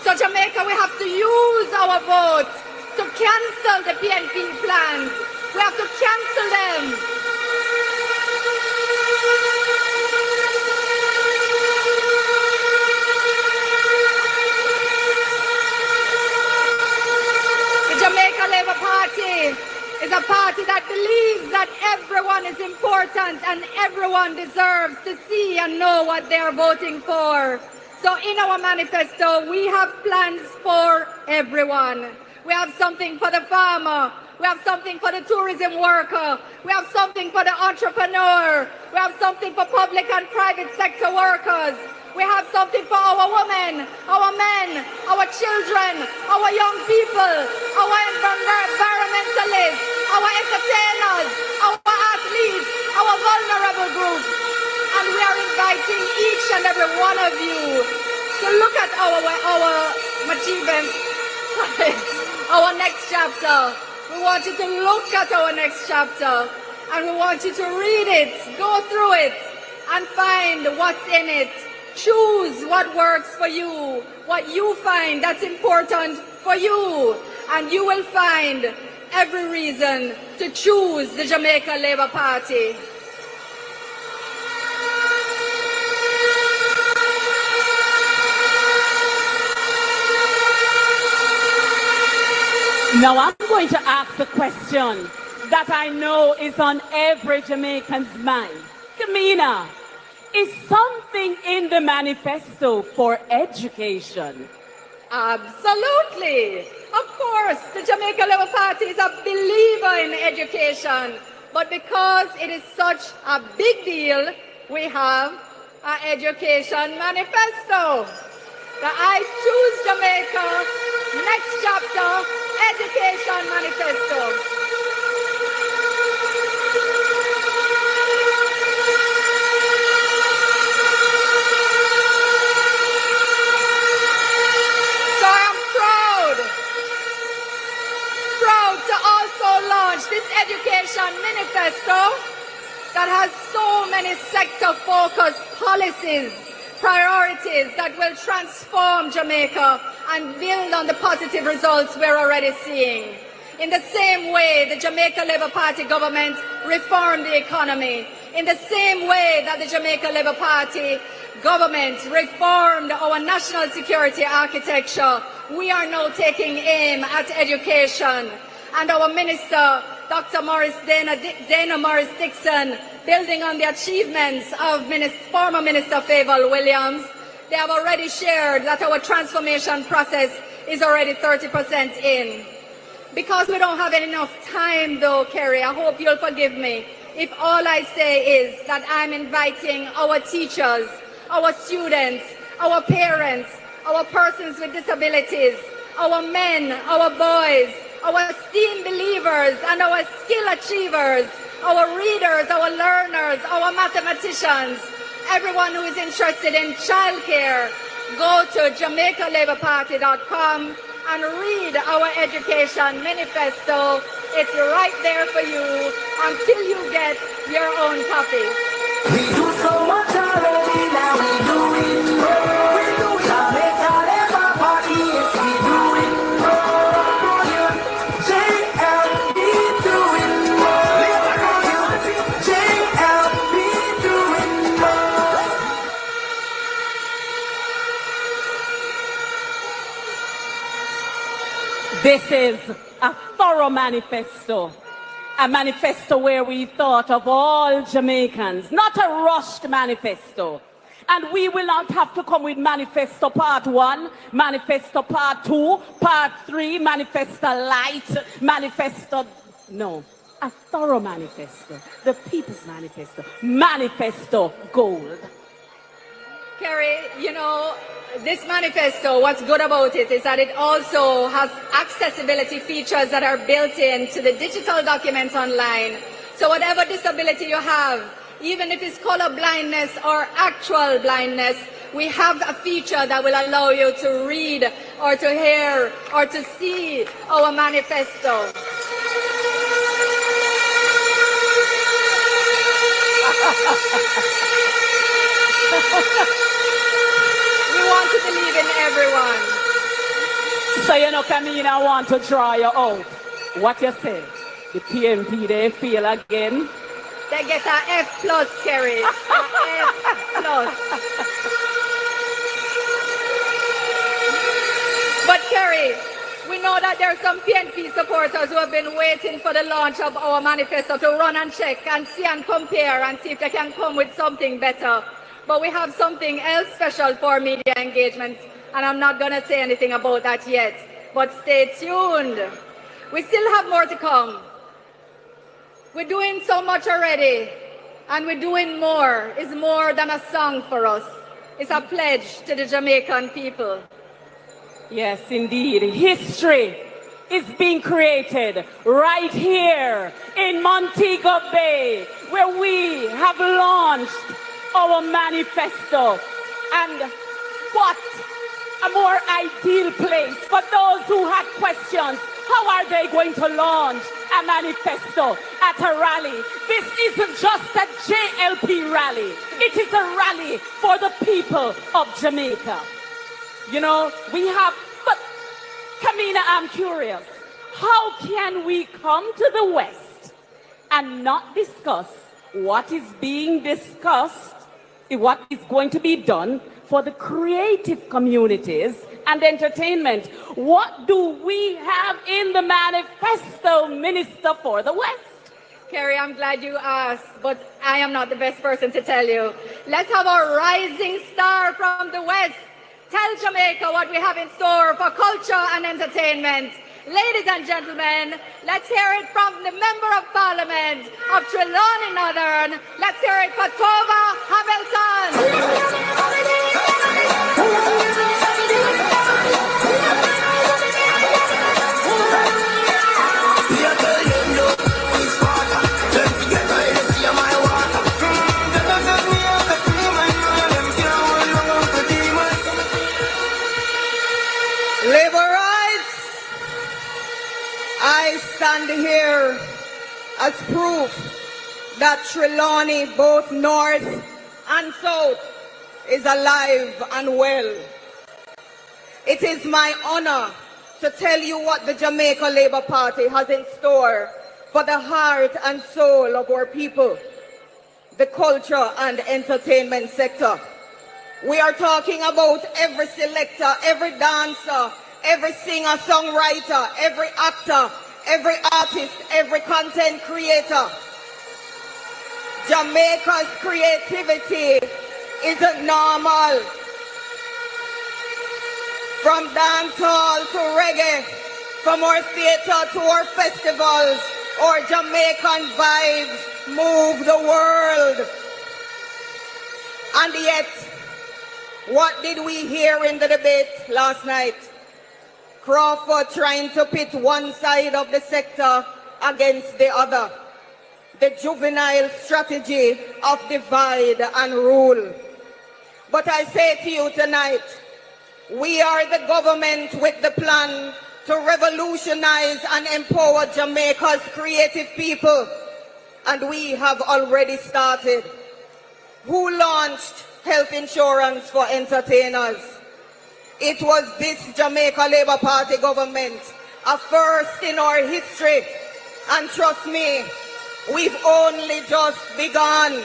So Jamaica, we have to use our vote to cancel the PNP plans. We have to cancel them. Jamaica Labour Party is a party that believes that everyone is important and everyone deserves to see and know what they are voting for. So in our manifesto, we have plans for everyone. We have something for the farmer. We have something for the tourism worker. We have something for the entrepreneur. We have something for public and private sector workers. We have something for our women, our men, our children, our young people, our environmentalists, our entertainers, our athletes, our vulnerable groups. And we are inviting each and every one of you to look at our achievements, our next chapter. We want you to look at our next chapter and we want you to read it, go through it and find what's in it. Choose what works for you, what you find that's important for you, and you will find every reason to choose the Jamaica Labour Party. Now I'm going to ask the question that I know is on every Jamaican's mind. Kamina, is something in the manifesto for education? Absolutely. Of course, the Jamaica Labour Party is a believer in education. But because it is such a big deal, we have an education manifesto. The I Choose Jamaica next chapter education manifesto. This education manifesto that has so many sector-focused policies, priorities that will transform Jamaica and build on the positive results we're already seeing. In the same way the Jamaica Labour Party government reformed the economy, in the same way that the Jamaica Labour Party government reformed our national security architecture, we are now taking aim at education. And our Minister, Dr. Dana Morris Dixon, building on the achievements of former Minister Favour Williams, they have already shared that our transformation process is already 30% in. Because we don't have enough time though, Kerry, I hope you'll forgive me if all I say is that I'm inviting our teachers, our students, our parents, our persons with disabilities, our men, our boys, our STEAM believers and our skill achievers, our readers, our learners, our mathematicians, everyone who is interested in childcare, go to JamaicaLabourParty.com and read our education manifesto. It's right there for you until you get your own copy. We do so much already, now we doing more. We doing Jamaica Labour Party, yes we doing more. For you, JLP doing more. For you, JLP doing more. This is a thorough manifesto. A manifesto where we thought of all Jamaicans, not a rushed manifesto. And we will not have to come with manifesto part 1, manifesto part 2, part 3, manifesto light, manifesto, no. A thorough manifesto, the people's manifesto, manifesto gold. Kerry, you know, this manifesto, what's good about it is that it also has accessibility features that are built into the digital documents online. So whatever disability you have, even if it's color blindness or actual blindness, we have a feature that will allow you to read or to hear or to see our manifesto. We want to believe in everyone. So you know, Camina, want to draw you out. What you say? The PMP, they fail again? They get a F plus, Kerry. A F plus. But Kerry, we know that there are some PNP supporters who have been waiting for the launch of our manifesto to run and check and see and compare and see if they can come with something better. But we have something else special for media engagement, and I'm not going to say anything about that yet. But stay tuned. We still have more to come. We're doing so much already, and we're doing more. It's more than a song for us. It's a pledge to the Jamaican people. Yes, indeed. History is being created right here in Montego Bay, where we have launched our manifesto. And what a more ideal place for those who had questions. How are they going to launch a manifesto at a rally? This isn't just a JLP rally. It is a rally for the people of Jamaica. You know, we have, but Camina, I'm curious. How can we come to the West and not discuss what is being discussed, what is going to be done for the creative communities and entertainment? What do we have in the manifesto, Minister for the West? Kerry, I'm glad you asked, but I am not the best person to tell you. Let's have a rising star from the West tell Jamaica what we have in store for culture and entertainment. Ladies and gentlemen, let's hear it from the Member of Parliament of Trelawney Northern. Let's hear it for Tova Hamilton. Labor rights, I stand here as proof that Trelawney, both north and south, is alive and well. It is my honor to tell you what the Jamaica Labour Party has in store for the heart and soul of our people, the culture and entertainment sector. We are talking about every selector, every dancer, every singer, songwriter, every actor, every artist, every content creator. Jamaica's creativity isn't normal. From dancehall to reggae, from our theater to our festivals, our Jamaican vibes move the world. And yet, what did we hear in the debate last night? Crawford trying to pit one side of the sector against the other. the juvenile strategy of divide and rule. But I say to you tonight, we are the government with the plan to revolutionize and empower Jamaica's creative people. And we have already started. Who launched health insurance for entertainers? It was this Jamaica Labour Party government, a first in our history. And trust me, we've only just begun.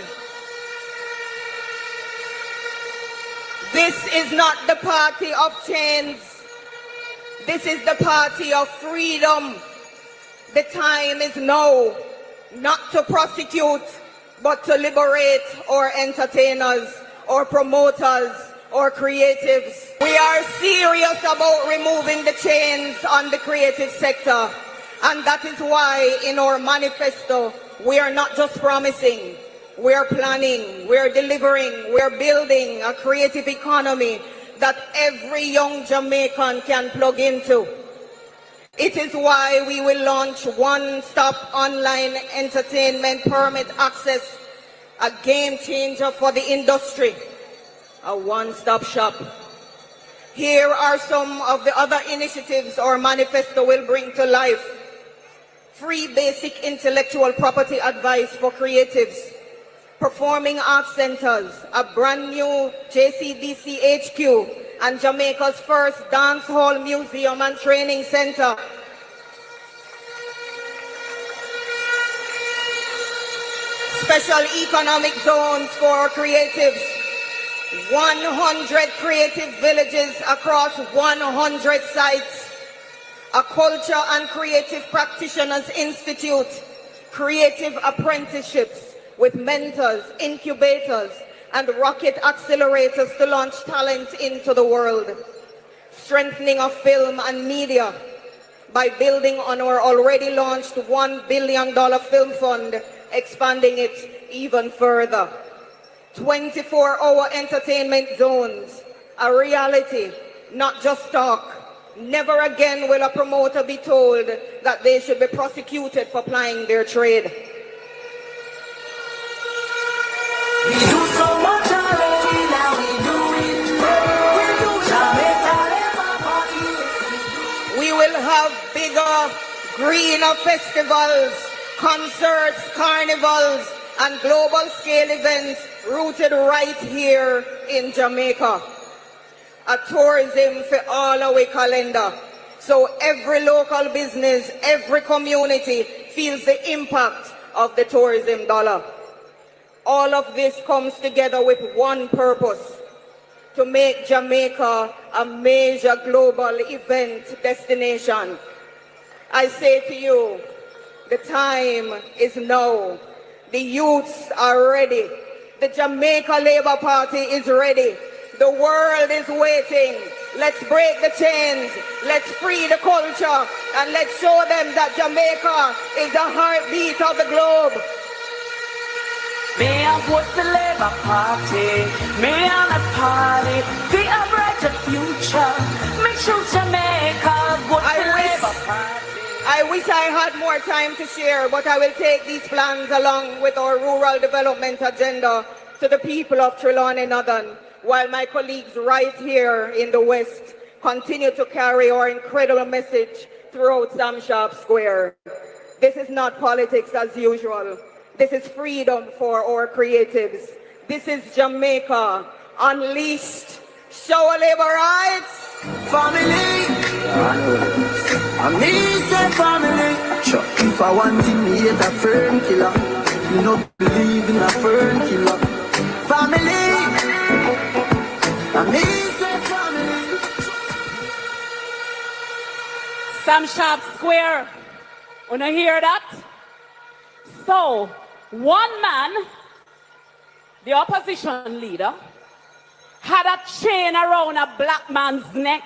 This is not the party of chains. This is the party of freedom. The time is now, not to prosecute, but to liberate our entertainers, our promoters, our creatives. We are serious about removing the chains on the creative sector. And that is why in our manifesto, we are not just promising, we are planning, we are delivering, we are building a creative economy that every young Jamaican can plug into. It is why we will launch one-stop online entertainment permit access, a game changer for the industry, a one-stop shop. Here are some of the other initiatives our manifesto will bring to life. Free basic intellectual property advice for creatives, performing arts centers, a brand new JCDC HQ, and Jamaica's first dance hall museum and training center. Special economic zones for creatives, 100 creative villages across 100 sites, a culture and creative practitioners institute, creative apprenticeships with mentors, incubators, and rocket accelerators to launch talent into the world. Strengthening of film and media by building on our already launched $1 billion film fund, expanding it even further. 24-hour entertainment zones, a reality, not just talk. Never again will a promoter be told that they should be prosecuted for plying their trade. We do so much already, now we do it more. We do Jamaica Labour Party. We will have bigger, greener festivals, concerts, carnivals, and global scale events rooted right here in Jamaica. A tourism for all our calendar. So every local business, every community feels the impact of the tourism dollar. All of this comes together with one purpose: to make Jamaica a major global event destination. I say to you, the time is now. The youths are ready. The Jamaica Labour Party is ready. The world is waiting. Let's break the chains. Let's free the culture. And let's show them that Jamaica is the heartbeat of the globe. May I vote for Labour Party, may I not party, see a brighter future, make choose Jamaica, vote for Labour Party. I wish I had more time to share, but I will take these plans along with our rural development agenda to the people of Trelawney Northern, while my colleagues right here in the West continue to carry our incredible message throughout Sam Sharp Square. This is not politics as usual. This is freedom for our creatives. This is Jamaica unleashed. Show our labor rights. Family, I mean say family. If I want to meet a fern killer, you don't believe in a fern killer. Family, I mean say family. Sam Sharp Square. Wanna hear that? So, one man, the opposition leader, had a chain around a black man's neck.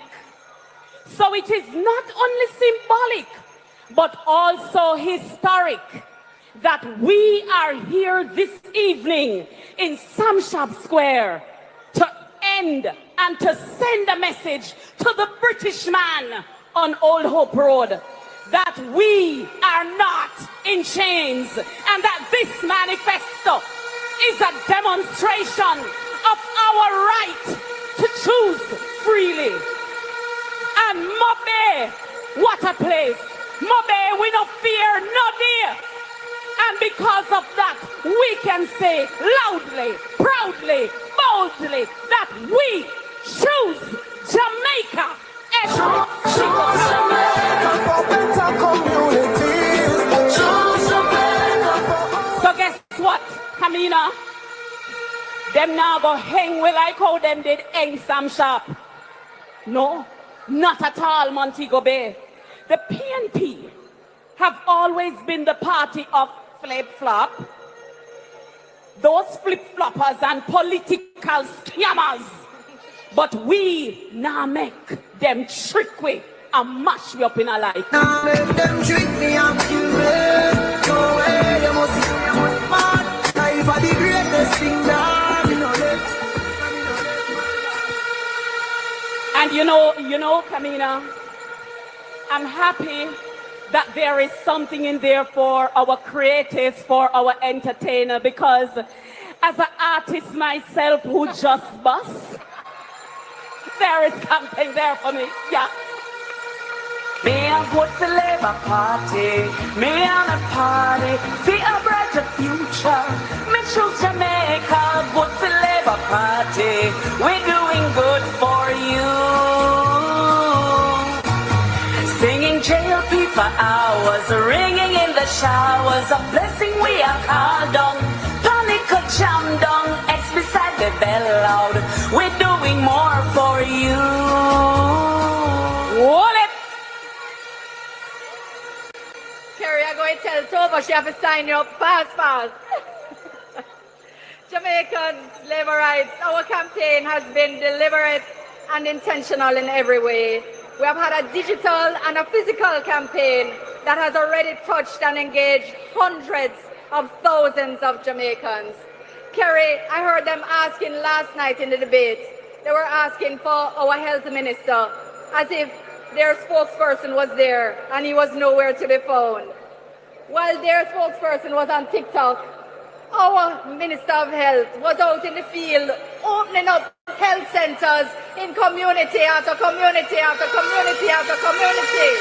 So it is not only symbolic, but also historic that we are here this evening in Sam Sharp Square to end and to send a message to the British man on Old Hope Road. that we are not in chains and that this manifesto is a demonstration of our right to choose freely. And Mobe, what a place. Mobe, we no fear, no dear. And because of that, we can say loudly, proudly, boldly that we choose Jamaica. So guess what, Kamina? Them now go hang with like how them did hang Sam Sharp. No, not at all, Montego Bay. The PNP have always been the party of flip-flop. Those flip-floppers and political scammers. But we now make them trick we and mash we up in our life. Now make them trick me and kill me. No way, you must see me, I'm mad. Life are the greatest thing that me know let. And you know, Kamina, I'm happy that there is something in there for our creatives, for our entertainer, because as an artist myself who just bust, there is something there for me, yeah. Me and vote for Labour Party. Me and a party for a brighter future. Me choose Jamaica, vote for Labour Party. We're doing good for you. Singing JLP for hours, ringing in the showers. A blessing we are called on. Panic or jam down, X beside the bell loud. We're doing more for you. Hold it. Carrie, I'm going to tell Tova she have to sign you up fast. Jamaicans, labor rights, our campaign has been deliberate and intentional in every way. We have had a digital and a physical campaign that has already touched and engaged hundreds of thousands of Jamaicans. Kerry, I heard them asking last night in the debate, they were asking for our health minister as if their spokesperson was there and he was nowhere to be found. While their spokesperson was on TikTok, our Minister of Health was out in the field opening up health centers in community after community after community after community.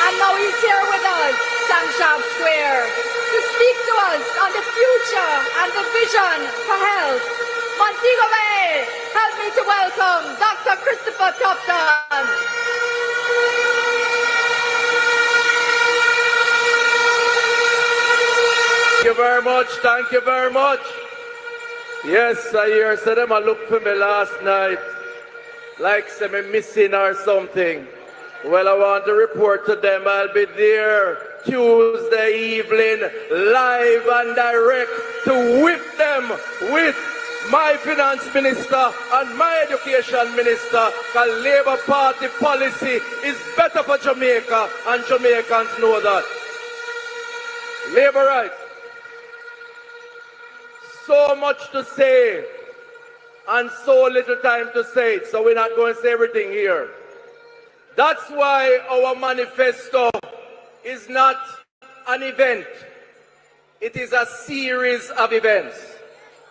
And now he's here with us, Sharp Square, to speak to us on the future and the vision for health. Montego Bay, help me to welcome Dr. Christopher Tupton. Thank you very much, thank you very much. Yes, I hear say them a look for me last night, like say me missing or something. Well, I want to report to them I'll be there Tuesday evening, live and direct, to whip them with my finance minister and my education minister, because Labour Party policy is better for Jamaica, and Jamaicans know that. Labour rights. So much to say and so little time to say it, so we're not going to say everything here. That's why our manifesto is not an event. It is a series of events.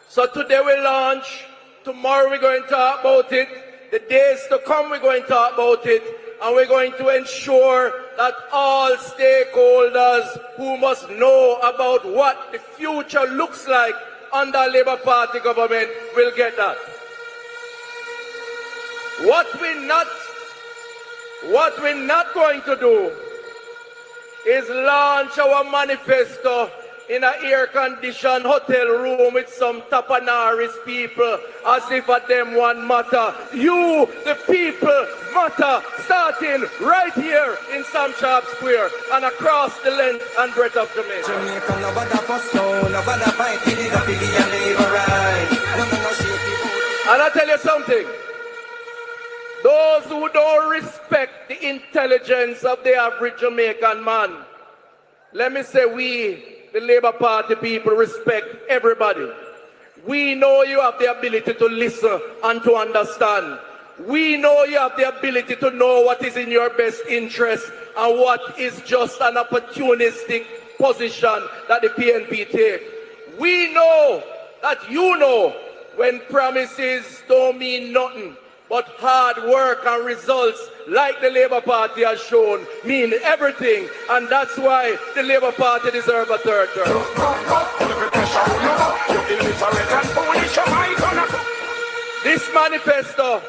So today we launch, tomorrow we're going to talk about it, the days to come we're going to talk about it, and we're going to ensure that all stakeholders who must know about what the future looks like under Labour Party government will get that. What we're not going to do is launch our manifesto in an air-conditioned hotel room with some Tapanaris people as if at them one matter. You, the people, matter, starting right here in Sam Sharp Square and across the length and breadth of Jamaica. Jamaica, nobody for stone, nobody fight, it is a biggie and labor right. And I tell you something, those who don't respect the intelligence of the average Jamaican man, let me say we, the Labour Party people, respect everybody. We know you have the ability to listen and to understand. We know you have the ability to know what is in your best interest and what is just an opportunistic position that the PNP take. We know that you know when promises don't mean nothing, but hard work and results, like the Labour Party has shown, mean everything, and that's why the Labour Party deserves a third term. This manifesto,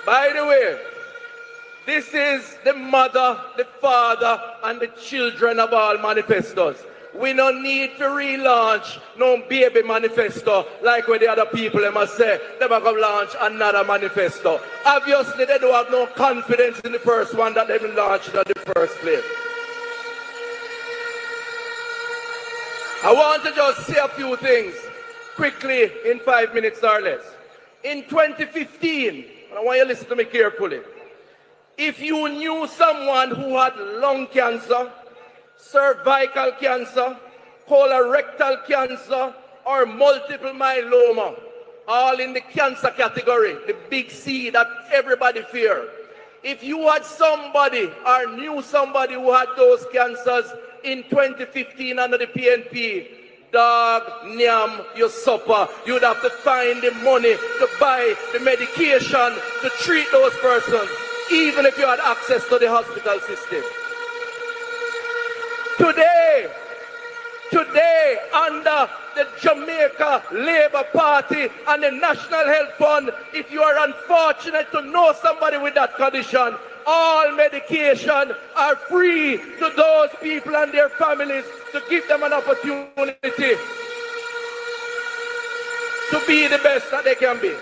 by the way, this is the mother, the father, and the children of all manifestos. We don't need to relaunch no baby manifesto like when the other people they must say they are going to launch another manifesto. Obviously, they don't have no confidence in the first one that they will launch in the first place. I want to just say a few things quickly in 5 minutes or less. In 2015, and I want you to listen to me carefully, if you knew someone who had lung cancer, cervical cancer, colorectal cancer, or multiple myeloma, all in the cancer category, the big C that everybody fear. If you had somebody or knew somebody who had those cancers in 2015 under the PNP, dog, nyam, you suffer. You'd have to find the money to buy the medication to treat those persons, even if you had access to the hospital system. Today, under the Jamaica Labour Party and the National Health Fund, if you are unfortunate to know somebody with that condition, all medication are free to those people and their families to give them an opportunity to be the best that they can be.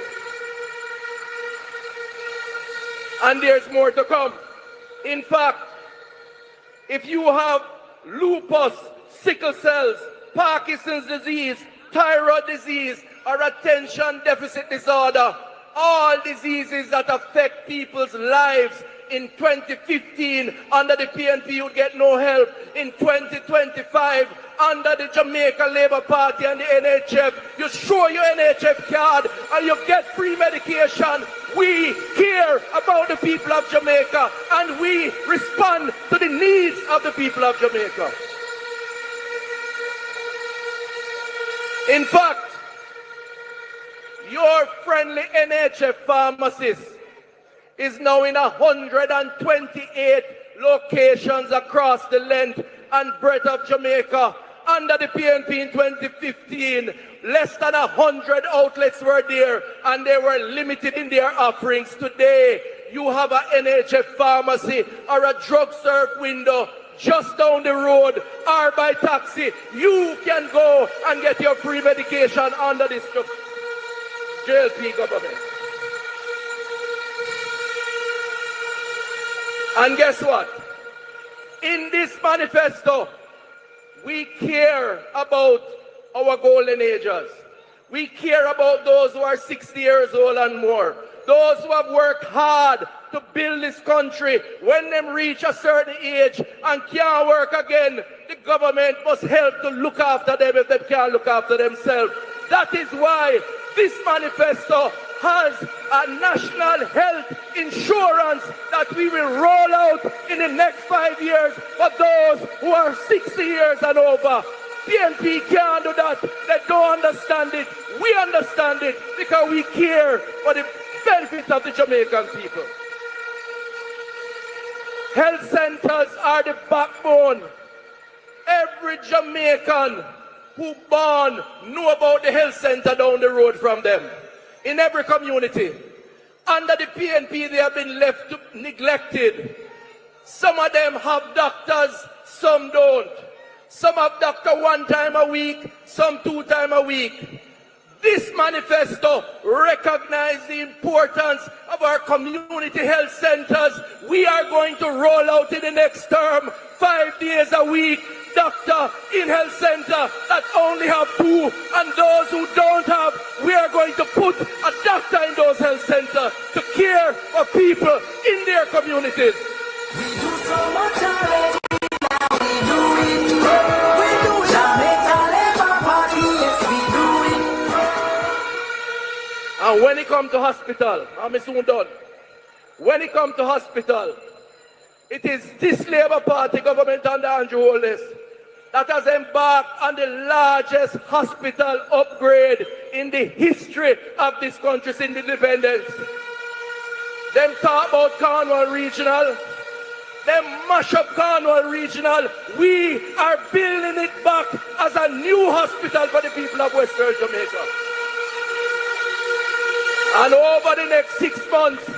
And there's more to come. In fact, if you have lupus, sickle cells, Parkinson's disease, thyroid disease, or attention deficit disorder, all diseases that affect people's lives, in 2015, under the PNP, you get no help. In 2025, under the Jamaica Labour Party and the NHF, you show your NHF card and you get free medication. We care about the people of Jamaica and we respond to the needs of the people of Jamaica. In fact, your friendly NHF pharmacist is now in 128 locations across the length and breadth of Jamaica. Under the PNP in 2015, less than 100 outlets were there and they were limited in their offerings. Today, you have an NHF pharmacy or a drug serve window just down the road or by taxi. You can go and get your free medication under this JLP government. And guess what? In this manifesto, we care about our golden agers. We care about those who are 60 years old and more. Those who have worked hard to build this country. When they reach a certain age and can't work again, the government must help to look after them if they can't look after themselves. That is why this manifesto has a national health insurance that we will roll out in the next 5 years for those who are 60 years and over. PNP can't do that. They don't understand it. We understand it because we care for the benefits of the Jamaican people. Health centers are the backbone. Every Jamaican who born know about the health center down the road from them. In every community. Under the PNP, they have been left neglected. Some of them have doctors, some don't. Some have doctor 1 time a week, some 2 times a week. This manifesto recognizes the importance of our community health centers. We are going to roll out in the next term 5 days a week doctor in health center that only have 2, and those who don't have, we are going to put a doctor in those health centers to care for people in their communities. We do so much already, now we do it more. We do it. Jamaica Labour Party, yes, we do it more. And And when he come to hospital, I'm soon done. When he come to hospital, it is this Labour Party government under Andrew Holness that has embarked on the largest hospital upgrade in the history of this country's independence. Them talk about Cornwall Regional. Them mash up Cornwall Regional. We are building it back as a new hospital for the people of Western Jamaica. And over the next 6 months,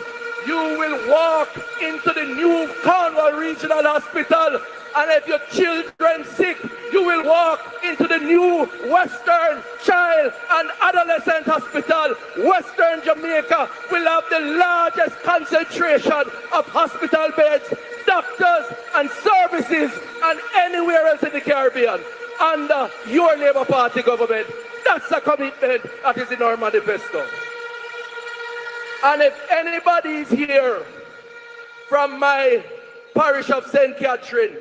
you will walk into the new Cornwall Regional Hospital. And if your children sick, you will walk into the new Western Child and Adolescent Hospital. Western Jamaica will have the largest concentration of hospital beds, doctors and services and anywhere else in the Caribbean under your Labour Party government. That's a commitment that is in our manifesto. And if anybody is here from my parish of St. Catherine,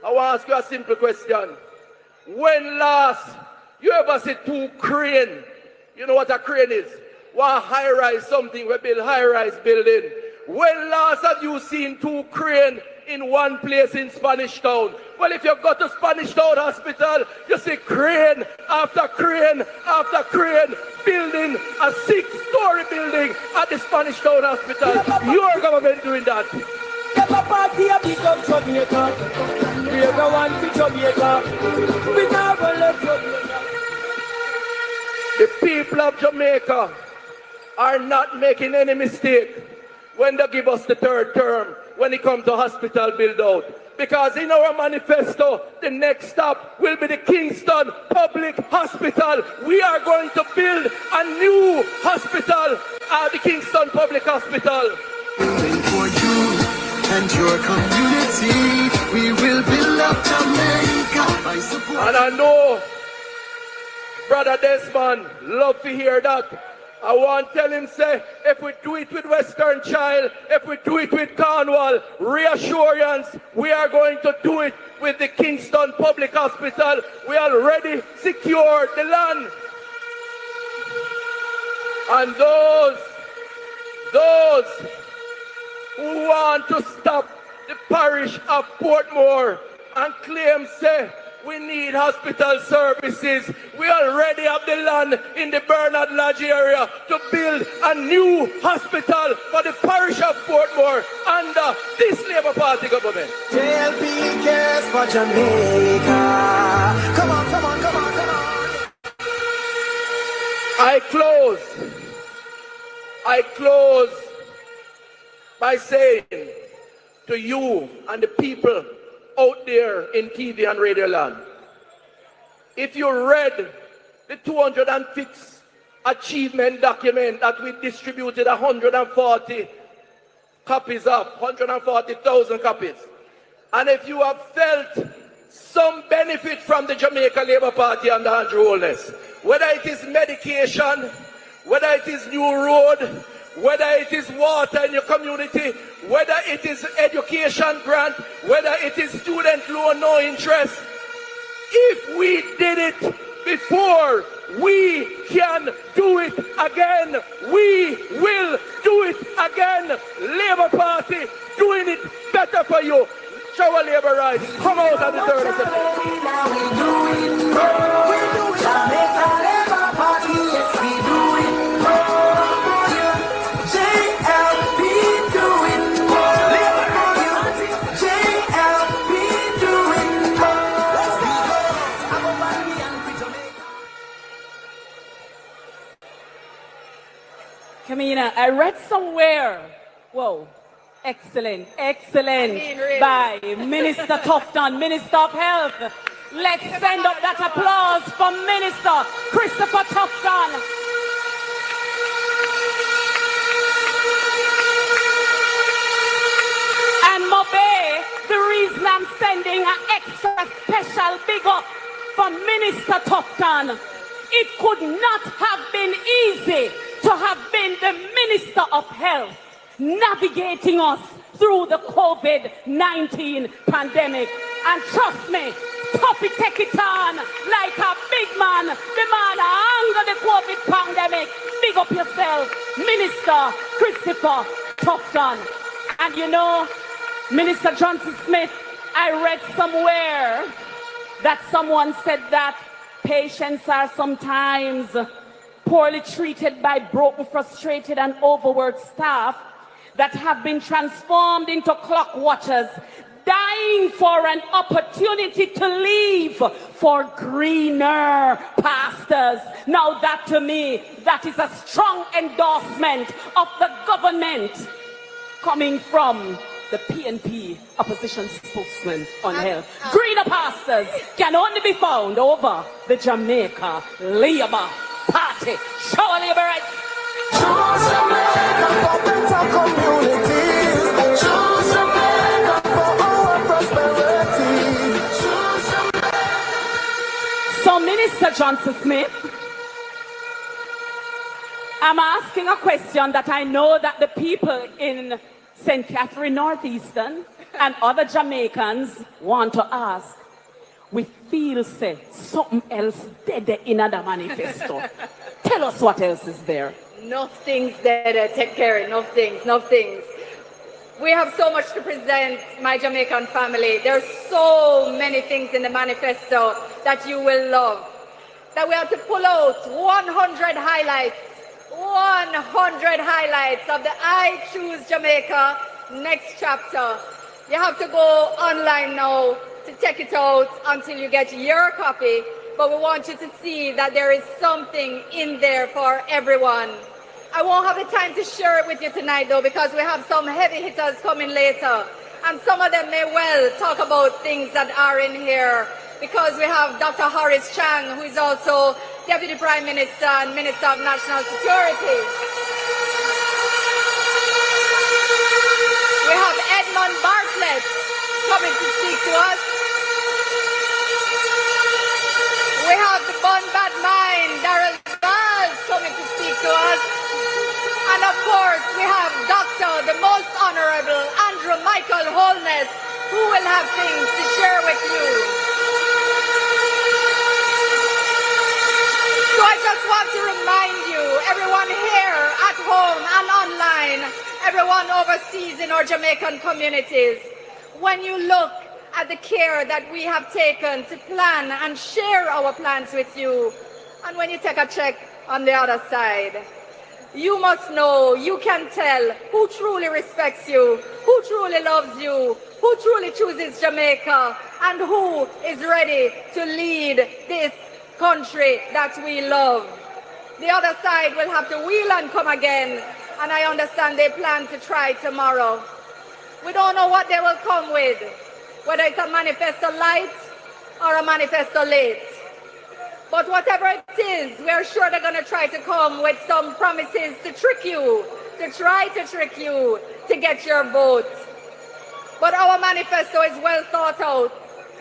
I want to ask you a simple question. When last you ever see 2 cranes? You know what a crane is? One high-rise something, we build high-rise building. When last have you seen 2 cranes in one place in Spanish Town? Well, if you go to Spanish Town Hospital, you see crane after crane after crane building a 6-story building at the Spanish Town Hospital. Your government doing that. Labour Party a big up Jamaica. We are one for Jamaica. We never let Jamaica. The people of Jamaica are not making any mistake when they give us the 3rd term when it comes to hospital build out. Because in our manifesto, the next stop will be the Kingston Public Hospital. We are going to build a new hospital at the Kingston Public Hospital. For you and your community, we will build up Jamaica. And I know Brother Desmond love to hear that. I want to tell him, say, if we do it with Western Child, if we do it with Cornwall, reassurance, we are going to do it with the Kingston Public Hospital. We already secured the land. And those who want to stop the parish of Portmore and claim, say, we need hospital services. We already have the land in the Bernard Lodge area to build a new hospital for the parish of Portmore under this Labour Party government. JLP cares for Jamaica. Come on, come on, come on, come on. I close by saying to you and the people out there in TV and radio land, if you read the 206 achievement document that we distributed 140 copies of, 140,000 copies, and if you have felt some benefit from the Jamaica Labour Party under Andrew Holness, whether it is medication, whether it is new road, whether it is water in your community, whether it is education grant, whether it is student loan, no interest. If we did it before, we can do it again. We will do it again. Labour Party doing it better for you. Show our labour rights. Come out on the 3rd of Kamina, I read somewhere, whoa, excellent, by Minister Tufton, Minister of Health. Let's send up that applause for Minister Christopher Tufton. And Mobe, the reason I'm sending an extra special big up for Minister Tufton, it could not have been easy to have been the Minister of Health navigating us through the COVID-19 pandemic. And trust me, Tuffy take it on like a big man, the man a hunger the COVID pandemic. Big up yourself, Minister Christopher Tufton. And you know, Minister Johnson Smith, I read somewhere that someone said that patients are sometimes poorly treated by broken, frustrated, and overworked staff that have been transformed into clock watchers, dying for an opportunity to leave for greener pastures. Now that to me, that is a strong endorsement of the government coming from the PNP opposition spokesman on health. Greener pastures can only be found over the Jamaica Labour Party. Show labor rights. Choose Jamaica for better communities. Choose Jamaica for our prosperity. Choose Jamaica. So, Minister Johnson Smith, I'm asking a question that I know that the people in St. Catherine Northeastern and other Jamaicans want to ask. We feel, say, something else dead in the manifesto. Tell us what else is there. Nothing's there. Take care. Nothing. We have so much to present, my Jamaican family. There's so many things in the manifesto that you will love. That we have to pull out 100 highlights. 100 highlights of the I Choose Jamaica next chapter. You have to go online now to check it out until you get your copy. But we want you to see that there is something in there for everyone. I won't have the time to share it with you tonight though, because we have some heavy hitters coming later. And some of them may well talk about things that are in here, because we have Dr. Horace Chang, who is also Deputy Prime Minister and Minister of National Security. We have Edmund Bartlett coming to speak to us. We have the Bun Bad Mind, Darrell Vaz, coming to speak to us. And of course, we have Dr. the Most Honorable Andrew Michael Holness, who will have things to share with you. So I just want to remind you, everyone here at home and online, everyone overseas in our Jamaican communities, when you look at the care that we have taken to plan and share our plans with you, and when you take a check on the other side, you must know, you can tell who truly respects you, who truly loves you, who truly chooses Jamaica, and who is ready to lead this country that we love. The other side will have to wheel and come again, and I understand they plan to try tomorrow. We don't know what they will come with, whether it's a manifesto light or a manifesto late. But whatever it is, we are sure they're going to try to come with some promises to trick you, to try to trick you to get your vote. But our manifesto is well thought out.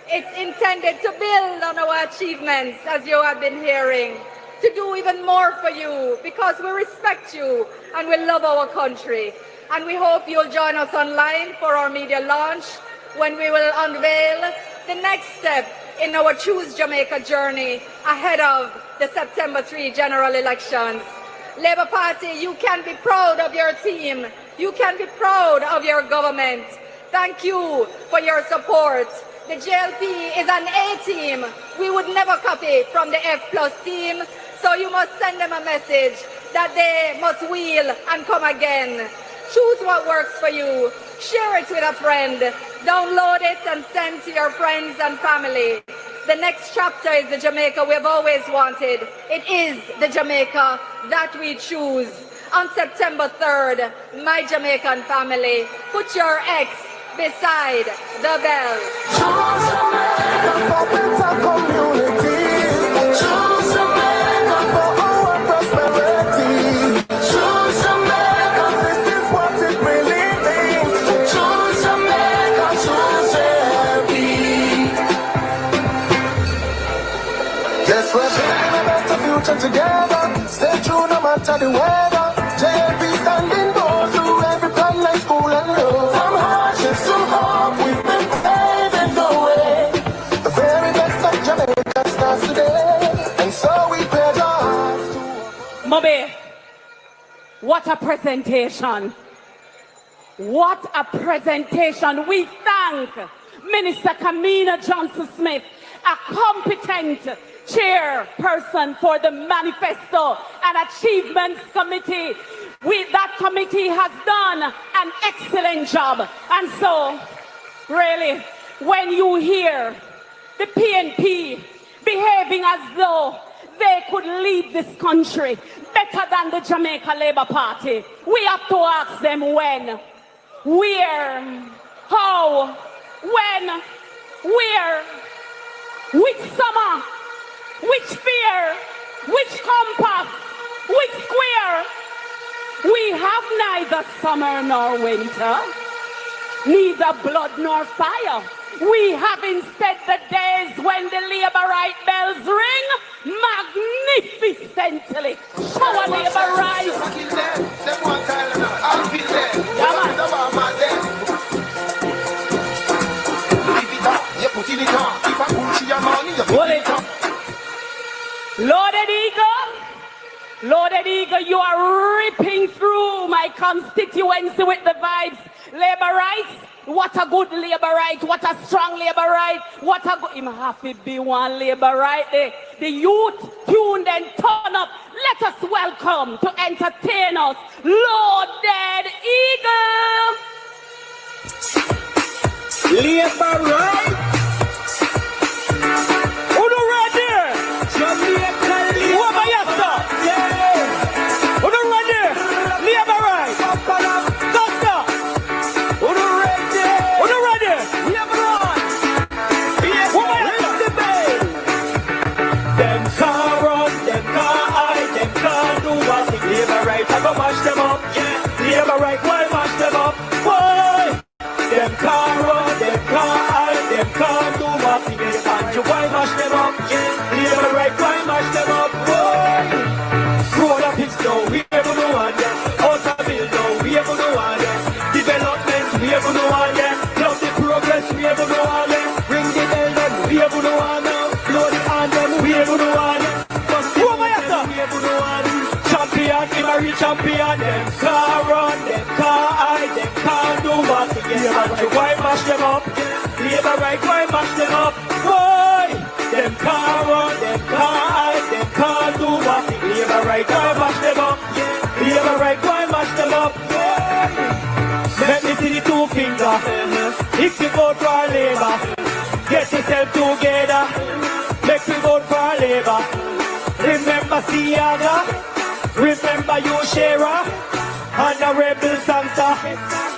It's intended to build on our achievements, as you have been hearing, to do even more for you, because we respect you and we love our country. And we hope you'll join us online for our media launch, when we will unveil the next step in our Choose Jamaica journey ahead of the September 3 general elections. Labour Party, you can be proud of your team. You can be proud of your government. Thank you for your support. The JLP is an A team. We would never copy from the F+ team, so you must send them a message that they must wheel and come again. Choose what works for you. Share it with a friend. Download it and send to your friends and family. The next chapter is the Jamaica we've always wanted. It is the Jamaica that we choose. On September 3rd, my Jamaican family, put your X beside the bell. Choose Jamaica for better communities. Choose Jamaica for our prosperity. Choose Jamaica, this is what it really means. Choose Jamaica, choose JLP. Yes, we're building a better future together. Stay true no matter the weather. JLP standing bold through every plan like school and love. From hardships to hope, we've been paving the way. The very best of Jamaica starts today, and so we pledge our hearts to Moby, what a presentation. What a presentation. We thank Minister Kamina Johnson-Smith, a competent chairperson for the Manifesto and Achievements Committee. That committee has done an excellent job. And so, really, when you hear the PNP behaving as though they could lead this country better than the Jamaica Labour Party, we have to ask them when, where, how, when, where, which summer, which fear, which compass, which square. We have neither summer nor winter, neither blood nor fire. We have instead the days when the Labourite bells ring magnificently. Shower Labour rise. Loaded Eagle, you are ripping through my constituency with the vibes. Labourites, what a good Labourite, what a strong Labourite, what a good, him have to be one Labourite. The youth tuned and turn up. Let us welcome to entertain us, Loaded Eagle. Labourite. Who do right there? Jamaica Labour Party. Yeah. Who do right there? Labourite. Doctor. Who do right there? Who do right there? Labourite. Where's the bell? Them can't run, them can't hide, them can't do what the Labourite. I go mash them up. Yeah. Labourite, why mash them up? Why? Them can't run, them can't hide, them can't do nothing. And you why mash them up? Labourite, why mash them up? Boy, road up is no, we ever know one yet. House of bill no, we ever know one yet. Development, we ever know one yet. Love the progress, we ever know one yet. Ring the bell, them, we ever know one now. Blow the hand, them, we ever know one yet. Who am I, sir? We ever know one. Champion, him a real champion. Them can't run, them can't hide, them can't do what they get. And you why mash them up? Labourite, why mash them up? Why? Them can't run, them can't hide, them can't do what they get. Labourite, why mash them up? Labourite, why mash them up? Let me see the two finger. If you vote for Labour, get yourself together. Make you vote for Labour. Remember Siaga. Remember you, Shera, Honorable Santa,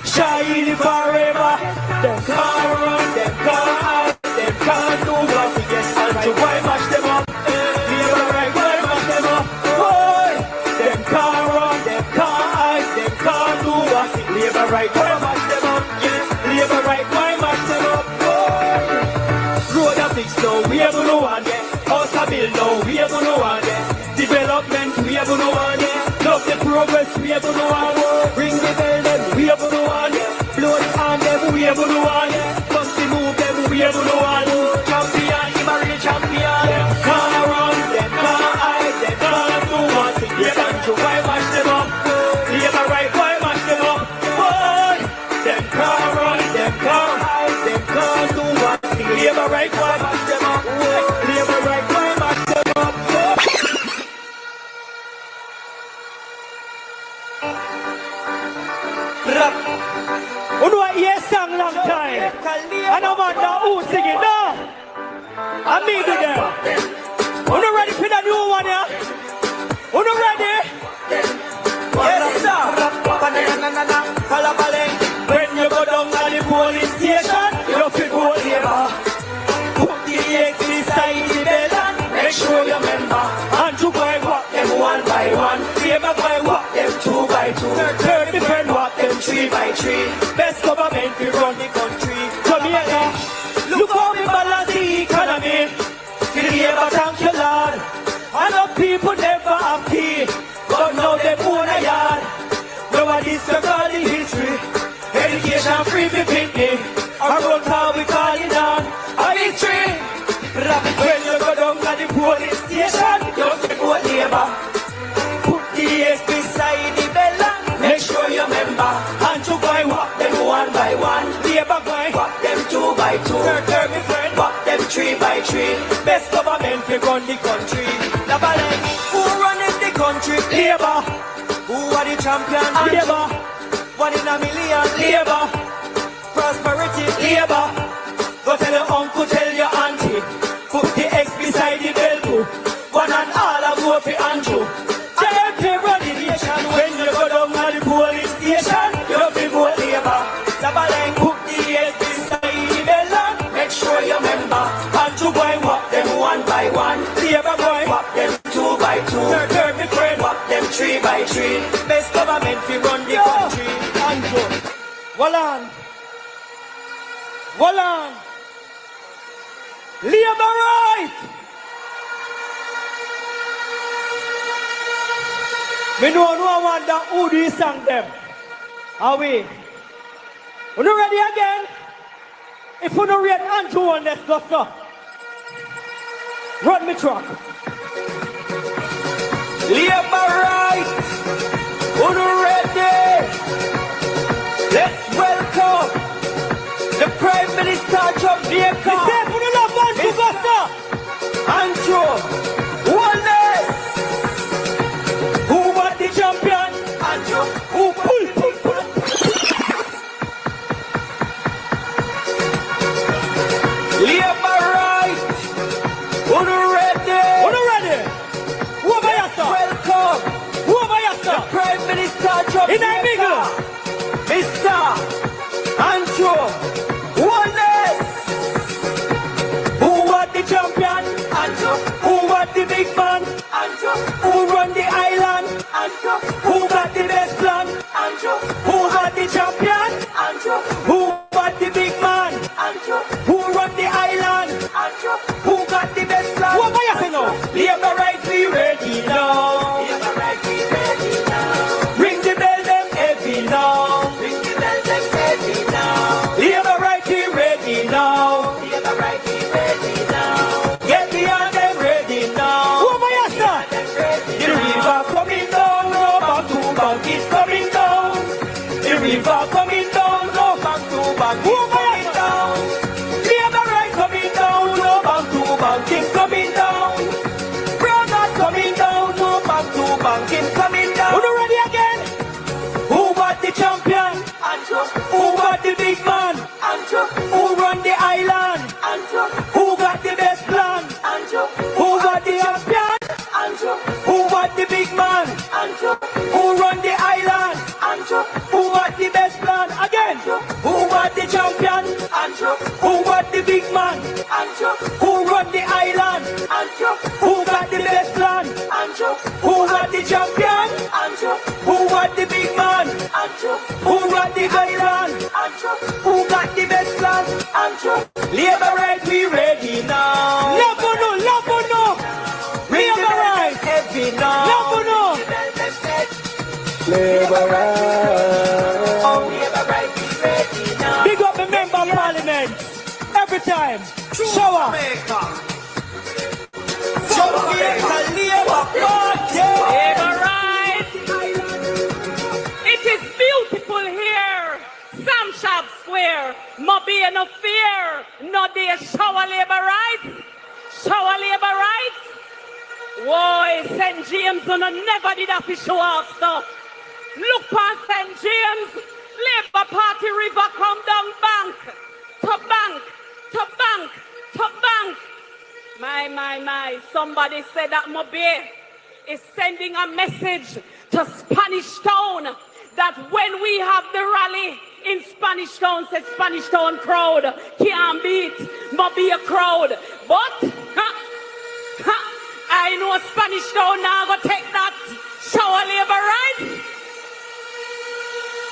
Shahidi forever. Them can't run, them can't hide, them can't do what we get. And you why mash them up? Labourite, why mash them up? Boy, them can't run, them can't hide, them can't do what we get. Labourite, why mash them up? Labourite, why mash them up? Boy, road a fix now, we ever know one yet. House a bill now, we ever know one yet. Development, we ever know one, yeah. Love the progress, we ever know one, yeah. Ring the bell, them, we ever know one, yeah. Blow the hand, them, we ever know one, yeah. Bust the move, them, we ever know one. Champion, him a real champion. Them can't run, them can't hide, them can't do one thing. Yeah, and you why mash them up? Labourite, why mash them up? Boy, them can't run, them can't hide, them can't do one thing. Labourite, why mash them up? Labourite, why mash them up? You know what hear song long time? I don't matter who sing it, no. I me do them. You not ready for the new one, yeah? You not ready? Yes, sir. When you go down to the police station, you feel go Labour. Put the egg beside the bed and make sure you remember. And you buy what them one by one. Labour buy what them two by two. Third defend what them three by three. Best government we run the country. Jamaica, look how we balance the economy. For the Labour, thank you, Lord. I know people never happy, but now they own a yard. Nobody's forgot the history. Education free for picnic. Around town we call it down a victory. When you go down to the police station, you say vote Labour. Put tree by tree. Best government we run the country. Labalang, who running the country? Labour. Who are the champion? Labour. 1 in a million. Labour. Prosperity. Labour. Go tell your uncle, tell your auntie. Put the X beside the bell too. One and all I go for Andrew. JLP run the nation. When you go down to the police station, you have to vote Labour. Labalang, put the X beside the bell. Make sure you remember. Andrew boy, walk them 1 by 1. Labour boy, walk them 2 by 2. Third me friend, walk them 3 by 3. Best government we run the country. Andrew, Wallan, Wallan. Labour right! Me know no one that who do sang them. Are we? We not ready again? If we not ready, Andrew one, let's go, sir. Run me truck. Labour right! Who not ready? Let's welcome the Prime Minister of Jamaica. Andrew, oneness. Who was the champion? Andrew, who pull. Labour right. Who ready? Who ready? Who am I after? Welcome. Who am I after? The Prime Minister of Jamaica, Mr. Andrew, oneness. Who was the champion? Andrew. Who was the big man? Andrew. Who run the island? Andrew. Who got the best plan? Andrew. Who was the champion? Andrew. Who was the big man? Andrew. Who run the island? Andrew. Who got the best plan? What am I saying now? Labour right, we ready now. Labour right, we ready now. Ring the bell, them heavy now. Ring the bell, them heavy now. Labour right, we ready now. Labour right, we ready now. Get beyond them ready now. Who am I after? The river coming down, no back to back, it's coming down. The river coming down, no back to back, it's coming down. Labour right coming down, no back to back, it's coming down. Brother coming down, no back to back, it's coming down. Who ready again? Who was the champion? Andrew. Who was the big man? Andrew. Who run the island? Andrew. Who got the best plan? Andrew. Who was the champion? Andrew. Who was the big man? Andrew. Who run the island? Andrew. Who was the best plan? Again. Who was the champion? Andrew. Who was the big man? Andrew. Who run the island? Andrew. Who got the best plan? Andrew. Who was the champion? Andrew. Who was the big man? Andrew. Who run the island? Andrew. Who got the best plan? Andrew. Labour right, we ready now. Labour no. Labour right, heavy now. Labour no. Labour right. Oh, Labour right, we ready now. Big up the member of parliament. Every time. Shower. Jamaica Labour Party. Labour right. It is beautiful here. Sam Shop Square. No be no fear. No day shower Labour rights. Shower Labour rights. Whoa, St. James never did have to show off stuff. Look on St. James. Labour Party river come down bank. To bank. To bank. To bank. My. Somebody said that Mobe is sending a message to Spanish Town that when we have the rally in Spanish Town, said Spanish Town crowd can't beat Mobe a crowd. But I know Spanish Town now go take that shower Labour rights.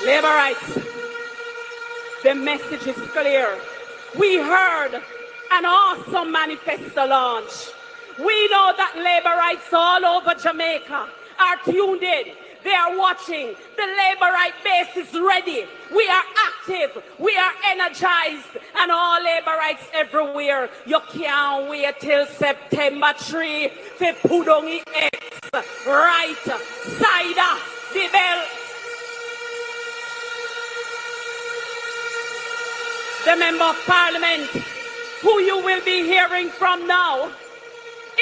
Labour rights. The message is clear. We heard an awesome manifesto launch. We know that Labour rights all over Jamaica are tuned in. They are watching. The Labour right base is ready. We are active. We are energized. And all Labour rights everywhere. You can't wait till September 3 for put on the X right side of the bell. The Member of Parliament who you will be hearing from now,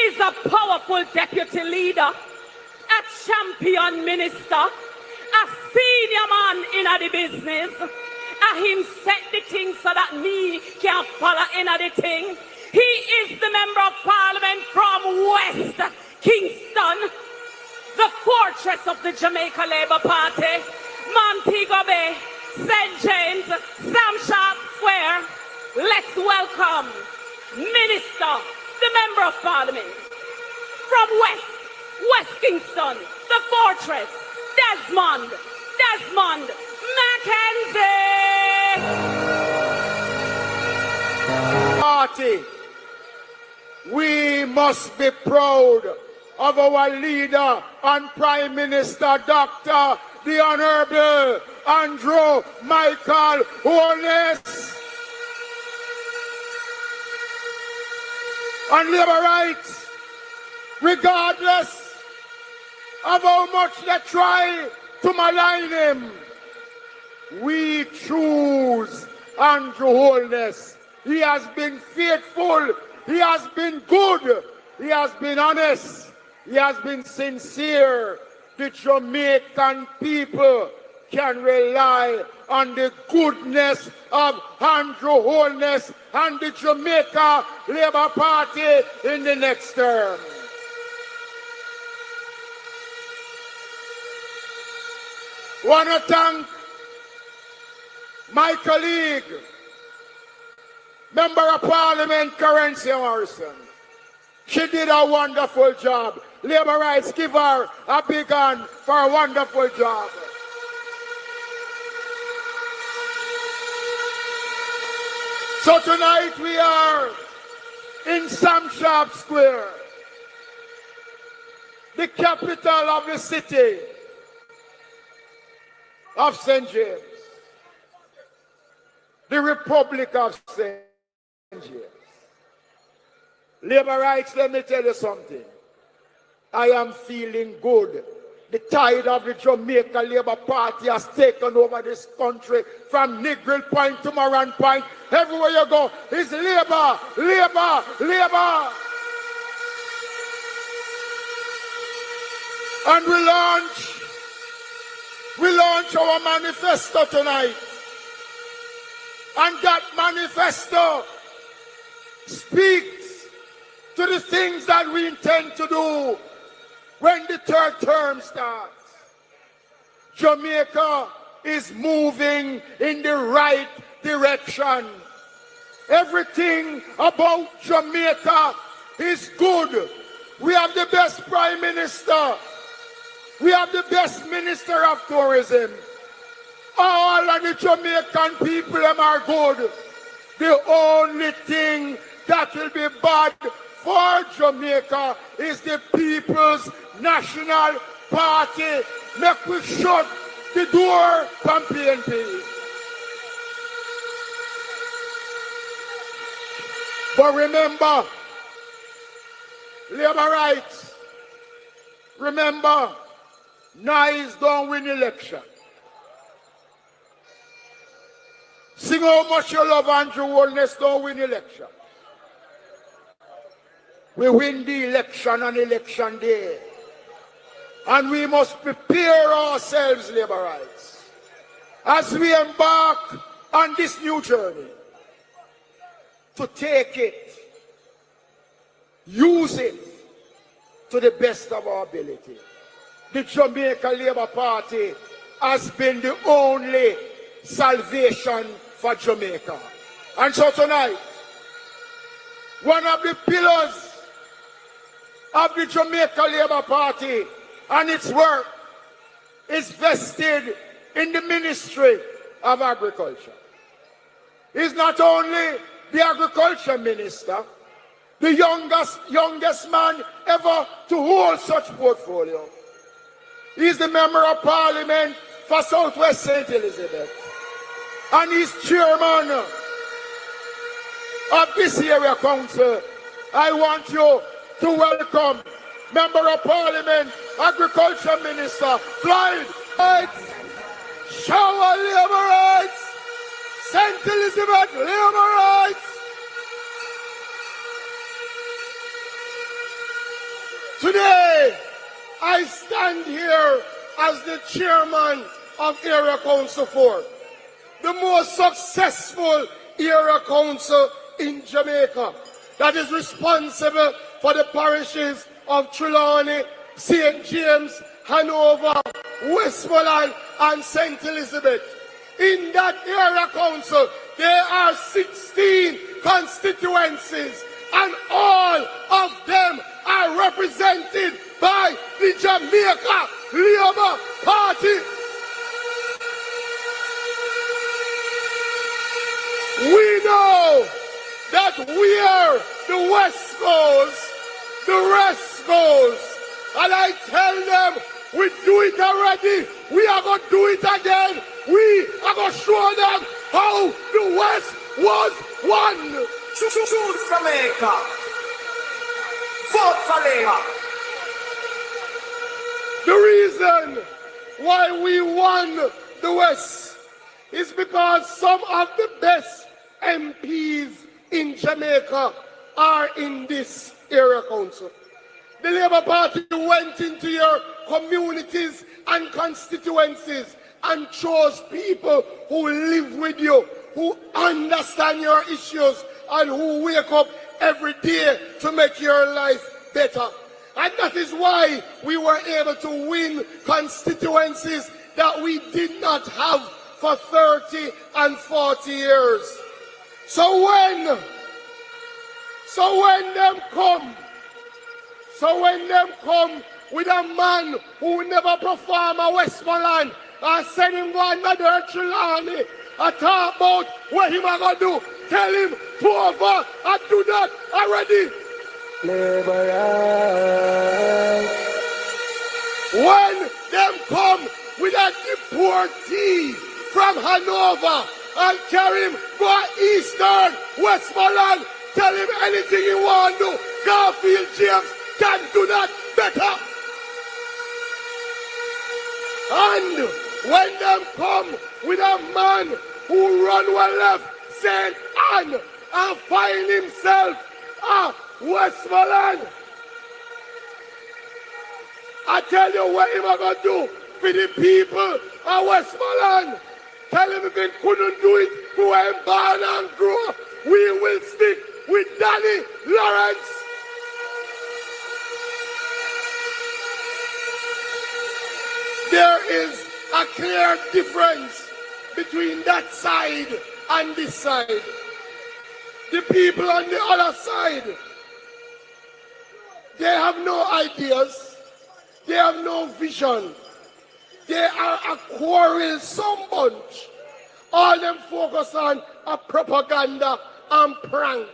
is a powerful deputy leader, a champion minister, a senior man in the business, and him set the thing so that me can follow in the thing. He is the member of parliament from West Kingston, the fortress of the Jamaica Labour Party, Montego Bay, St. James, Sam Sharp Square. Let's welcome Minister, the Member of Parliament, from West Kingston, the fortress, Desmond Mackenzie. Party, we must be proud of our leader and Prime Minister, Dr. the Honorable Andrew Michael Holness. On labor rights, regardless of how much they try to malign him, we choose Andrew Holness. He has been faithful, he has been good, he has been honest, he has been sincere. The Jamaican people can rely on the goodness of Andrew Holness and the Jamaica Labour Party in the next term. Want to thank my colleague, Member of Parliament, Currency Morrison. She did a wonderful job. Labour rights, give her a big hand for a wonderful job. So tonight we are in Sam Sharp Square, the capital of the city of St. James, the Republic of St. James. Labour rights, let me tell you something. I am feeling good. The tide of the Jamaica Labour Party has taken over this country from Negril Point to Moran Point. Everywhere you go, it's Labour, Labour, Labour. And we launch our manifesto tonight. And that manifesto speaks to the things that we intend to do when the third term starts. Jamaica is moving in the right direction. Everything about Jamaica is good. We have the best Prime Minister. We have the best Minister of Tourism. All of the Jamaican people them are good. The only thing that will be bad for Jamaica is the People's National Party. Make we shut the door from PNP. But remember, labor rights. Remember, nice don't win election. Sing how much you love Andrew Holness, don't win election. We win the election on election day. And we must prepare ourselves, labor rights, as we embark on this new journey, to take it, use it to the best of our ability. The Jamaica Labour Party has been the only salvation for Jamaica. And so tonight, one of the pillars of the Jamaica Labour Party and its work is vested in the Ministry of Agriculture. He's not only the Agriculture Minister, the youngest man ever to hold such portfolio. He's the Member of Parliament for Southwest St. Elizabeth. And he's chairman of this area council. I want you to welcome Member of Parliament, Agriculture Minister, Floyd Rights, Shower Labour Rights, St. Elizabeth Labour Rights. Today, I stand here as the chairman of Area Council 4, the most successful area council in Jamaica that is responsible for the parishes of Trelawney, St. James, Hanover, Westmoreland, and St. Elizabeth. In that area council, there are 16 constituencies, and all of them are represented by the Jamaica Labour Party. We know that where the West goes, the rest goes. And I tell them, we do it already. We are going to do it again. We are going to show them how the West was won. Choose Jamaica. Vote for Labour. The reason why we won the West is because some of the best MPs in Jamaica are in this area council. The Labour Party went into your communities and constituencies and chose people who live with you, who understand your issues, and who wake up every day to make your life better. And that is why we were able to win constituencies that we did not have for 30 and 40 years. So when them come with a man who never perform a Westmoreland and send him go another Trelawney and talk about what him a gonna do, tell him to over and do that already. Labour right. When them come with a deportee from Hanover and carry him go Eastern Westmoreland, tell him anything he want to do, Garfield James can do that better. And when them come with a man who run well left St. Anne and find himself a Westmoreland, I tell you what him gonna do for the people of Westmoreland. Tell him if he couldn't do it for him born and grow, we will stick with Danny Lawrence. There is a clear difference between that side and this side. The people on the other side, they have no ideas, they have no vision. They are a quarrelsome bunch. All them focus on a propaganda and prank.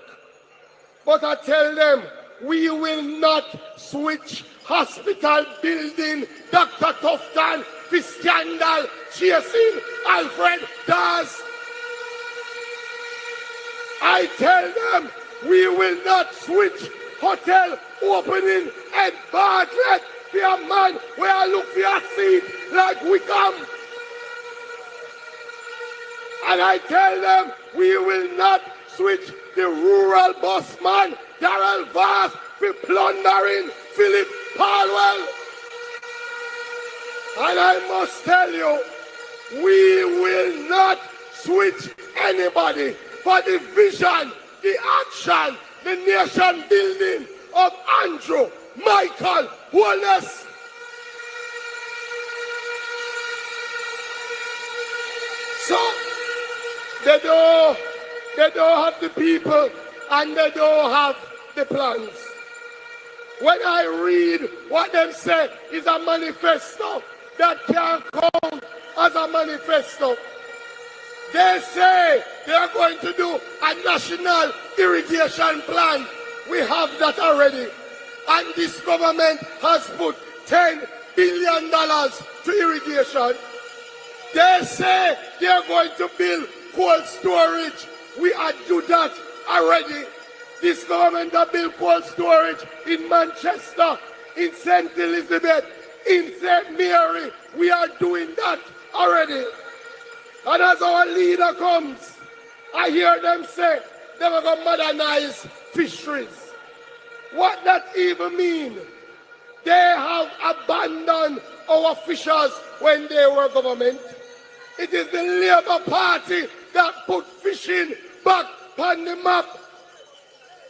But I tell them, we will not switch hospital building Dr. Tufton for scandal chasing Alfred Dawes. I tell them, we will not switch hotel opening at Bartlett for a man where I look for a seat like we come. And I tell them, we will not switch the rural busman, Darrell Vass, for plundering Philip Palwell. And I must tell you, we will not switch anybody for the vision, the action, the nation building of Andrew Michael Wallace. So they don't have the people and they don't have the plans. When I read what them say is a manifesto that can count as a manifesto, they say they are going to do a national irrigation plan. We have that already. And this government has put $10 billion to irrigation. They say they are going to build cold storage. We are do that already. This government has built cold storage in Manchester, in St. Elizabeth, in St. Mary. We are doing that already. And as our leader comes, I hear them say they are going to modernize fisheries. What that even mean? they have abandoned our fishers when they were government. It is the Labour Party that put fishing back on the map.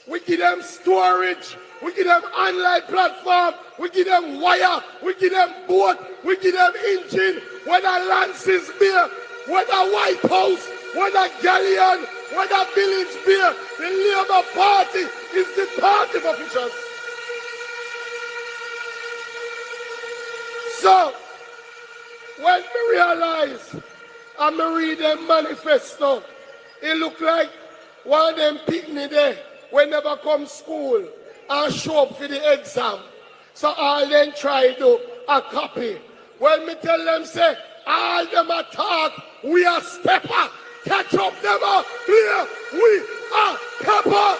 We give them storage, we give them online platform, we give them wire, we give them boat, we give them engine, whether Lance's beer, whether White House, whether Galleon, whether Village beer, the Labour Party is the party for fishers. So, when we realize and me read them manifesto, it look like one of them picnic there when never come school and show up for the exam. So all them try to a copy. When me tell them say, all them attack, we are stepper. Catch up them up here, we are pepper.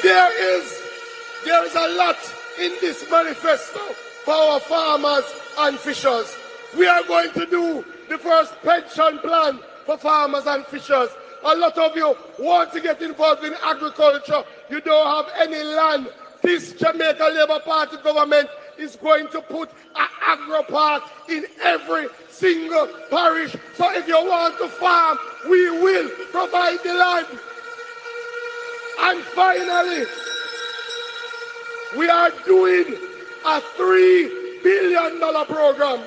There is a lot in this manifesto for our farmers and fishers. We are going to do the first pension plan for farmers and fishers. A lot of you want to get involved in agriculture. You don't have any land. This Jamaica Labour Party government is going to put an agro park in every single parish. So if you want to farm, we will provide the land. And finally, we are doing a $3 billion program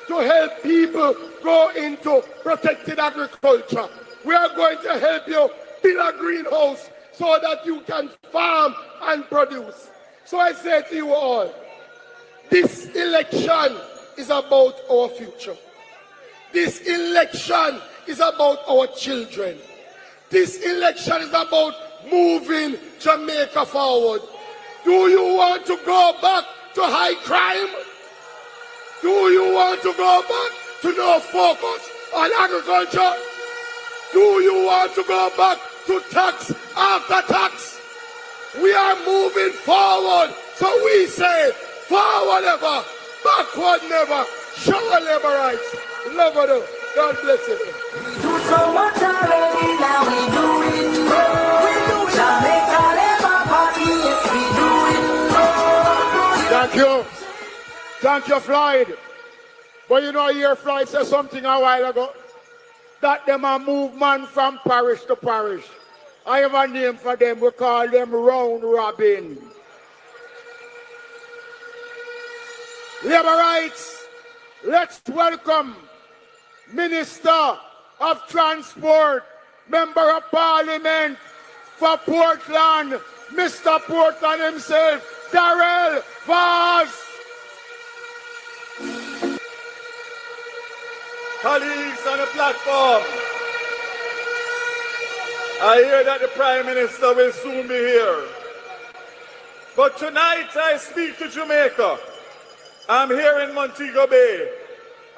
to help people go into protected agriculture. We are going to help you build a greenhouse so that you can farm and produce. So I say to you all, this election is about our future. This election is about our children. This election is about moving Jamaica forward. Do you want to go back to high crime? Do you want to go back to no focus on agriculture? Do you want to go back to tax after tax? We are moving forward. So we say, forward ever, backward never. Show our labor rights. Love you. God bless you. We do so much already, now we doing more. We do Jamaica Labour Party, yes we doing more. Thank you. Thank you, Floyd. But you know, here Floyd said something a while ago, that them a movement from parish to parish. I have a name for them, we call them round robin. Labour rights, let's welcome Minister of Transport, Member of Parliament for Portland, Mr. Portland himself, Darrell Vaz. Colleagues on the platform, I hear that the Prime Minister will soon be here. But tonight I speak to Jamaica. I'm here in Montego Bay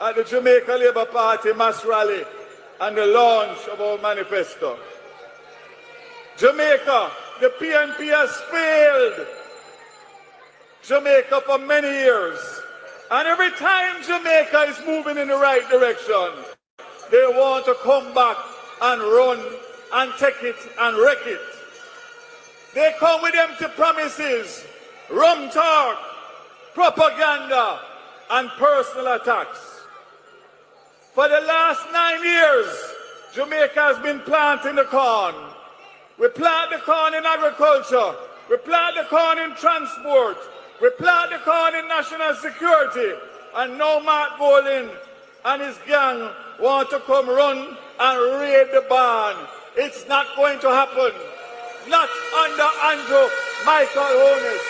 at the Jamaica Labour Party mass rally and the launch of our manifesto. Jamaica, the PNP has failed Jamaica for many years. And every time Jamaica is moving in the right direction, they want to come back and run and take it and wreck it. They come with empty promises, rum talk, propaganda, and personal attacks. For the last 9 years, Jamaica has been planting the corn. We plant the corn in agriculture. We plant the corn in transport. We plant the corn in national security. And now Mark Bolin and his gang want to come run and raid the barn. It's not going to happen. Not under Andrew Michael Holness.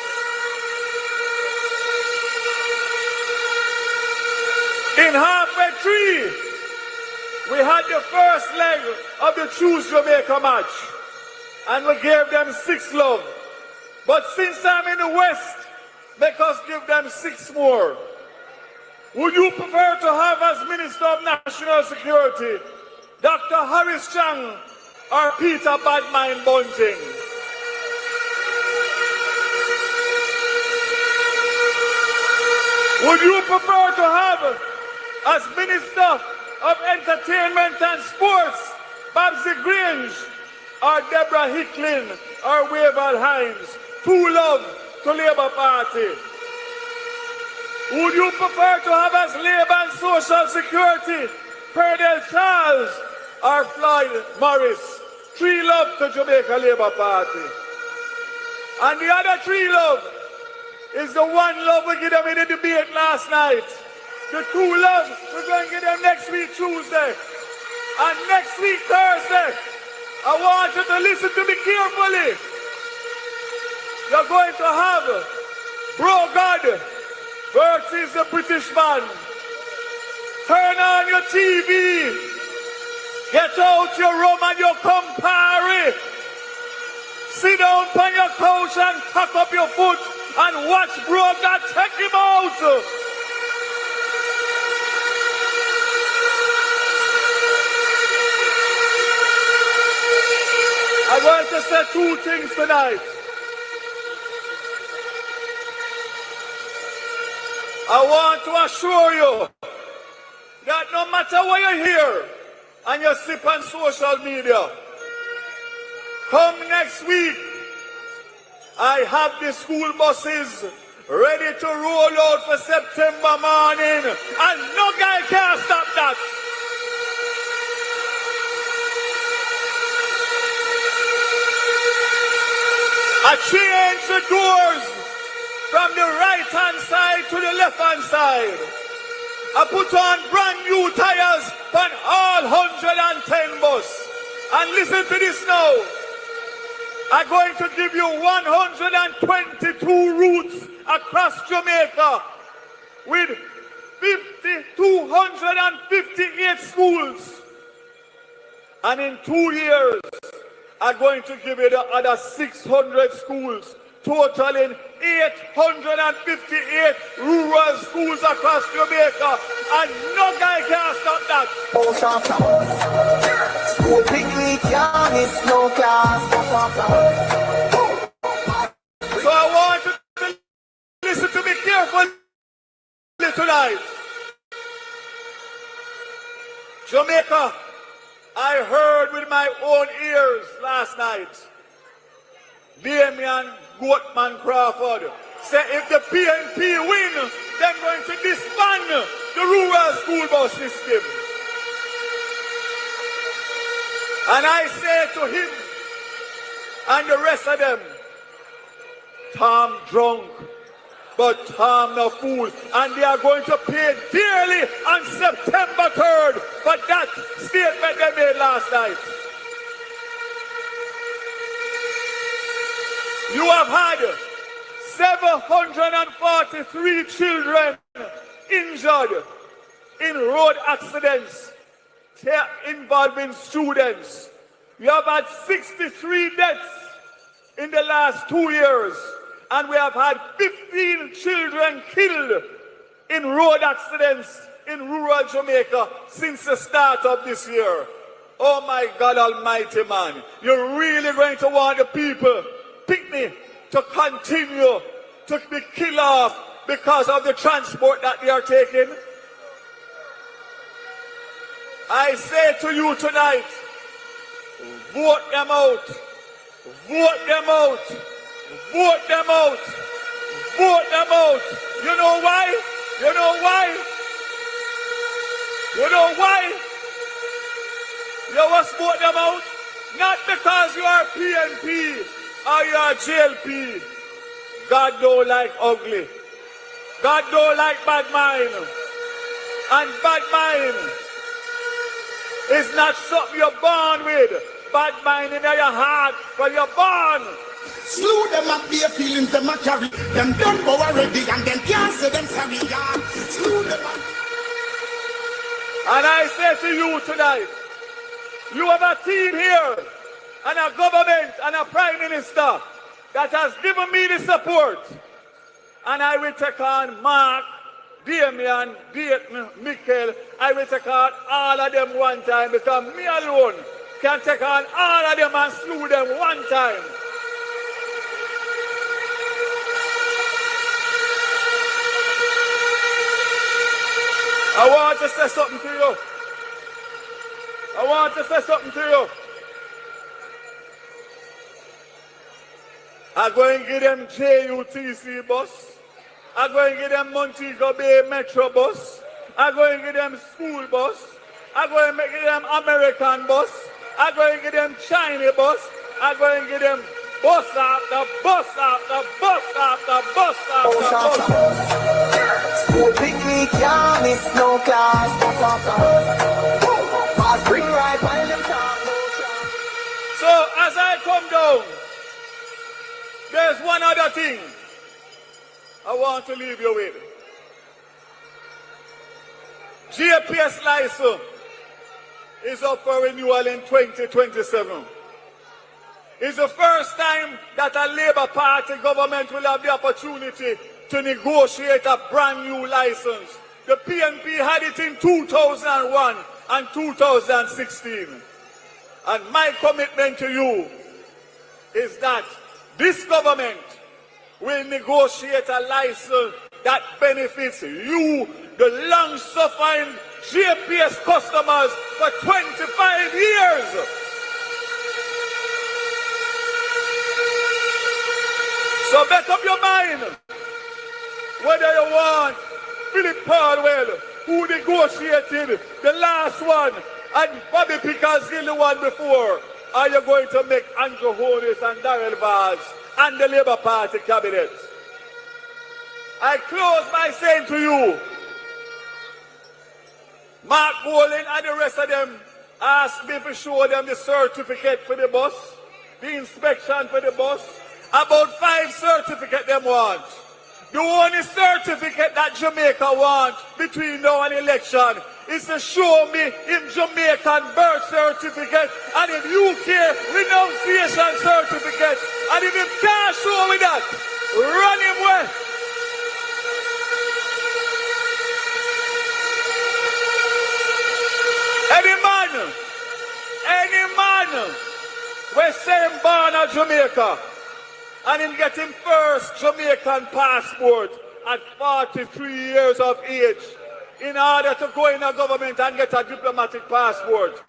In halfway tree, we had the first leg of the Choose Jamaica match. And we gave them 6 love. But since I'm in the West, make us give them 6 more. Would you prefer to have as Minister of National Security Dr. Harris Chang or Peter Badmine Bunting? Would you prefer to have as Minister of Entertainment and Sports Babsy Grange or Deborah Hicklin, or Wavell Hines. True love to Labour Party. Would you prefer to have as Labour and Social Security, Perdell Charles or Floyd Morris? True love to Jamaica Labour Party. And the other true love is the one love we gave them in the debate last night. The true love we're going to give them next week Tuesday. And next week Thursday, I want you to listen to me carefully. You're going to have Bro God versus the British man. Turn on your TV. Get out your rum and your Campari. Sit down on your couch and tuck up your foot and watch Bro God check him out. I want to say two things tonight. I want to assure you that no matter where you're here and you sip on social media, come next week, I have the school buses ready to roll out for September morning, and no guy can stop that. I change the doors from the right-hand side to the left-hand side. I put on brand new tires on all 110 bus. And listen to this now. I'm going to give you 122 routes across Jamaica with 258 schools. And in 2 years, I'm going to give you the other 600 schools, totaling 858 rural schools across Jamaica, and no guy can stop that. Post after us. School big week, young, it's no class. Post after us. So I want you to listen to me carefully tonight. Jamaica, I heard with my own ears last night, Damian Goatman Crawford say if the PNP win, they're going to disband the rural school bus system. And I say to him and the rest of them, Tom drunk, but Tom no fool, and they are going to pay dearly on September 3rd for that statement they made last night. You have had 743 children injured in road accidents involving students. You have had 63 deaths in the last 2 years. And we have had 15 children killed in road accidents in rural Jamaica since the start of this year. Oh my God Almighty, man. You're really going to want the people, Picnic, to continue to be killed off because of the transport that they are taking? I say to you tonight, vote them out. Vote them out. Vote them out. Vote them out. You know why? You know why? You know why? You must vote them out? Not because you are PNP or you are JLP. God don't like ugly. God don't like bad mind. And bad mind is not something you're born with. Bad mind in your heart when you're born. Slew them up their feelings, them a carry. Them done go already and them can't say them sorry, yeah. Slew them up. And I say to you tonight, you have a team here and a government and a prime minister that has given me the support. And I will take on Mark, Damian, Michael. I will take on all of them one time because me alone can take on all of them and slew them one time. I want to say something to you. I want to say something to you. I'm going to give them JUTC bus. I'm going to give them Montego Bay Metro bus. I'm going to give them school bus. I'm going to give them American bus. I'm going to give them Chinese bus. I'm going to give them bus after bus after bus after bus after bus. School picnic, yeah, miss no class. Bus after bus. Pass bring right while them talk no class. So as I come down, there's one other thing I want to leave you with. GPS license is up for renewal in 2027. It's the first time that a Labour Party government will have the opportunity to negotiate a brand new license. The PNP had it in 2001 and 2016. And my commitment to you is that this government will negotiate a license that benefits you, the long-suffering GPS customers, for 25 years. So make up your mind whether you want Philip Caldwell, who negotiated the last one, and Bobby Pickersgill, the one before. Are you going to make Andrew Holness and Darrell Vaz and the Labour Party cabinet? I close by saying to you, Mark Bowling and the rest of them asked me to show them the certificate for the bus, the inspection for the bus. About 5 certificates them want. The only certificate that Jamaica wants between now and election is to show me in Jamaican birth certificate and in UK renunciation certificate. And if you can't show me that, run him away. Any man, we're saying born at Jamaica, and him getting first Jamaican passport at 43 years of age in order to go in a government and get a diplomatic passport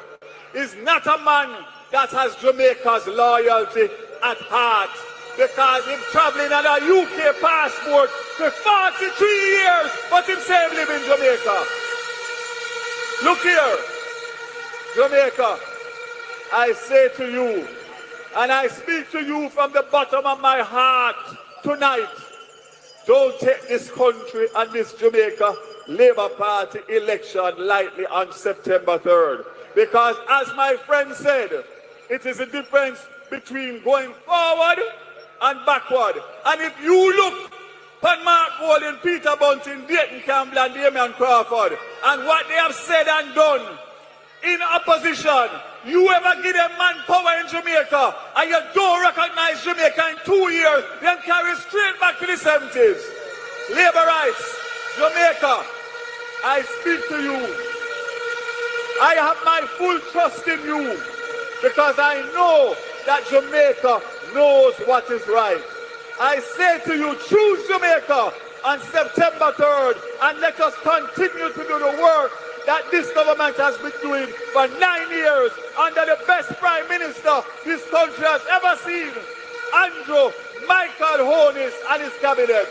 is not a man that has Jamaica's loyalty at heart, because him traveling on a UK passport for 43 years, but him same live in Jamaica. Look here, Jamaica, I say to you, and I speak to you from the bottom of my heart tonight, don't take this country and this Jamaica Labour Party election lightly on September 3rd. Because as my friend said, it is a difference between going forward and backward. And if you look at Mark Bowling, Peter Bunting, Dayton Campbell and Damian Crawford, and what they have said and done in opposition, you ever give them manpower in Jamaica and you don't recognize Jamaica in 2 years, then carry straight back to the 70s. Labour rights, Jamaica, I speak to you. I have my full trust in you because I know that Jamaica knows what is right. I say to you, choose Jamaica on September 3rd and let us continue to do the work that this government has been doing for 9 years under the best Prime Minister this country has ever seen, Andrew Michael Holness and his cabinet.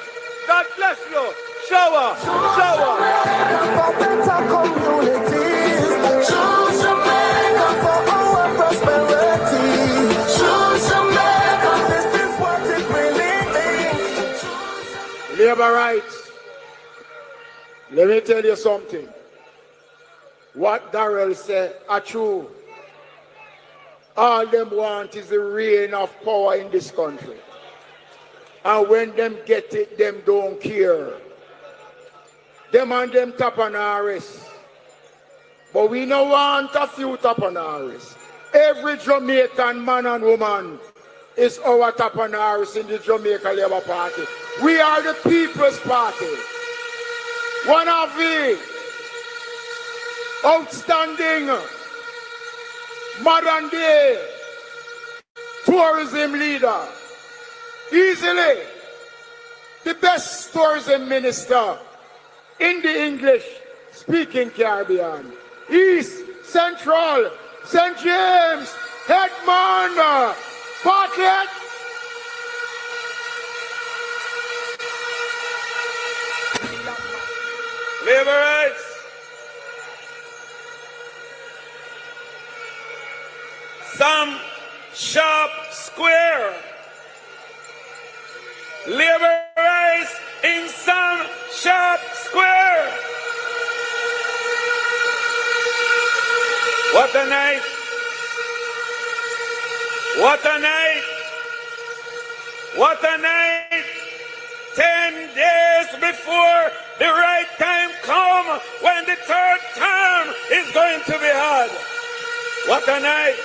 God bless you. Shower, shower. For better communities, choose Jamaica for our prosperity. Choose Jamaica, this is what it really means. Labour rights. Let me tell you something. What Darrell said are true. All them want is the reign of power in this country. And when them get it, them don't care. Them and them tap on our wrist. But we don't want a few tap on our wrist. Every Jamaican man and woman is our tap on our wrist in the Jamaica Labour Party. We are the People's Party. One of the outstanding modern day tourism leader, easily the best tourism minister in the English speaking Caribbean, East, Central, St. James, Headman, Bartlett, Labor rights. Some sharp square. Labor rights in some sharp square. What a night. What a night. What a night. 10 days before the right time come when the third term is going to be had. What a night.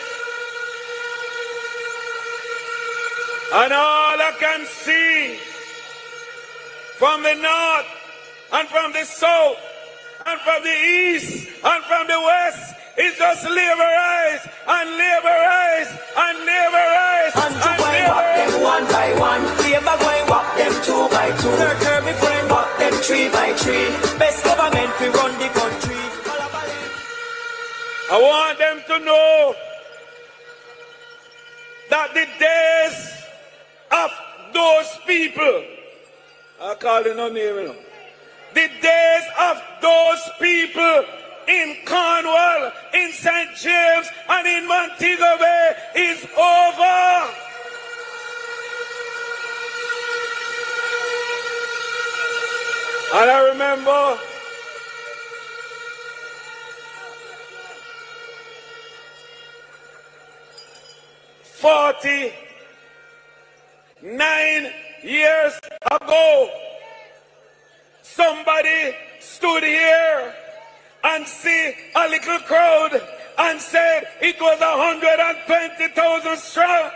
And all I can see from the north and from the south and from the east and from the west is just labor rights and labor rights and labor rights And to go and walk them one by one. Labor go and walk them two by two. Third term if we walk them three by three. Best government we run the country. I want them to know that the days of those people, I call it no name, you know. The days of those people in Cornwall, in St. James, and in Montego Bay is over. And I remember "49 years ago, somebody stood here and see a little crowd and said it was 120,000 strong.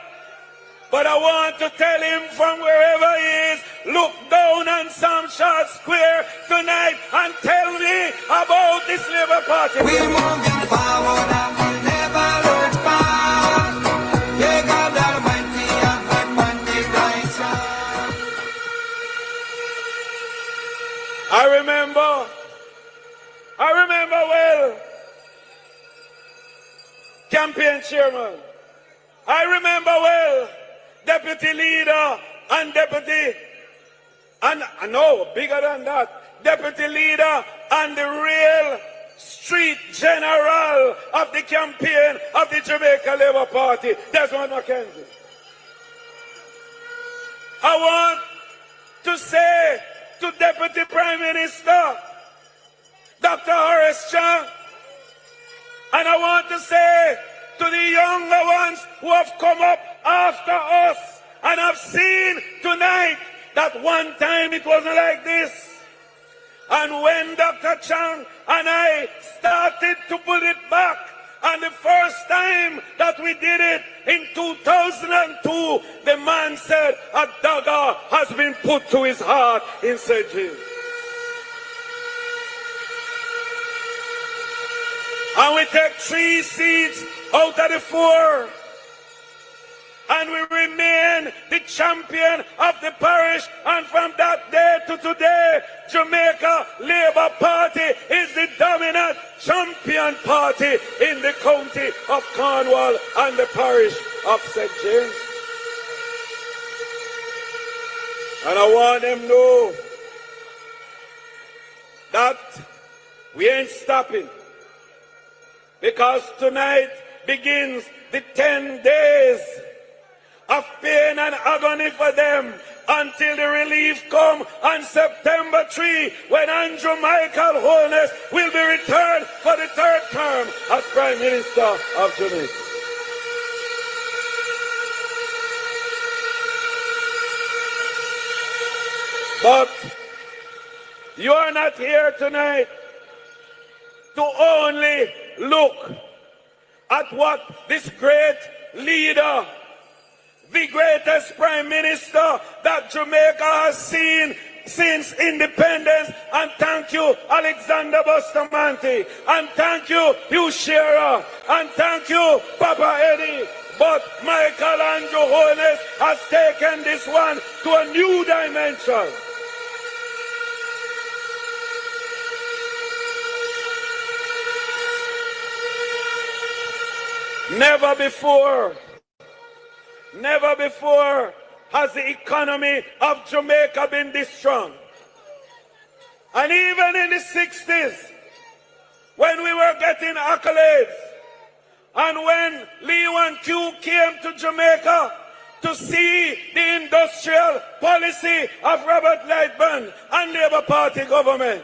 But I want to tell him from wherever he is, look down on some short square tonight and tell me about this Labour Party. We're moving forward and we'll never look back. Yeah, God Almighty, and we're on the right track. I remember well, campaign chairman. I remember well, deputy leader and deputy, and no, bigger than that, deputy leader and the real street general of the campaign of the Jamaica Labour Party, Desmond Mackenzie. I want to say to Deputy Prime Minister, Dr. Horace Chang, and I want to say to the younger ones who have come up after us and have seen tonight that one time it wasn't like this. And when Dr. Chang and I started to put it back, and the first time that we did it in 2002, the man said a dagger has been put to his heart in St. James. And we take 3 seats out of the 4. And we remain the champion of the parish. And from that day to today, Jamaica Labour Party is the dominant champion party in the county of Cornwall and the parish of St. James. And I want them to know that we ain't stopping. Because tonight begins the 10 days of pain and agony for them until the relief come on September 3 when Andrew Michael Holness will be returned for the 3rd term as Prime Minister of Jamaica. But you are not here tonight to only look at what this great leader, the greatest Prime Minister that Jamaica has seen since independence, and thank you Alexander Bustamante, and thank you Hugh Shearer, and thank you Papa Eddie. But Michael Andrew Holness has taken this one to a new dimension. Never before has the economy of Jamaica been this strong. And even in the 60s, when we were getting accolades, and when Lee Wan Q came to Jamaica to see the industrial policy of Robert Lightburn and Labour Party government,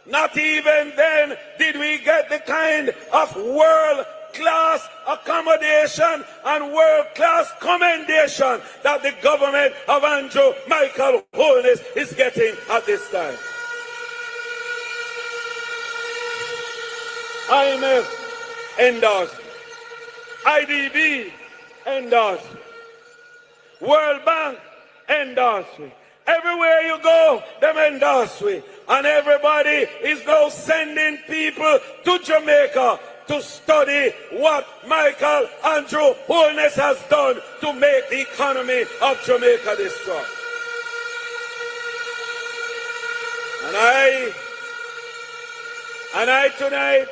not even then did we get the kind of world-class accommodation and world-class commendation that the government of Andrew Michael Holness is getting at this time. IMF endorsed, IDB endorsed, World Bank endorsed. Everywhere you go, them endorse we. And everybody is now sending people to Jamaica to study what Michael Andrew Holness has done to make the economy of Jamaica this strong. And I tonight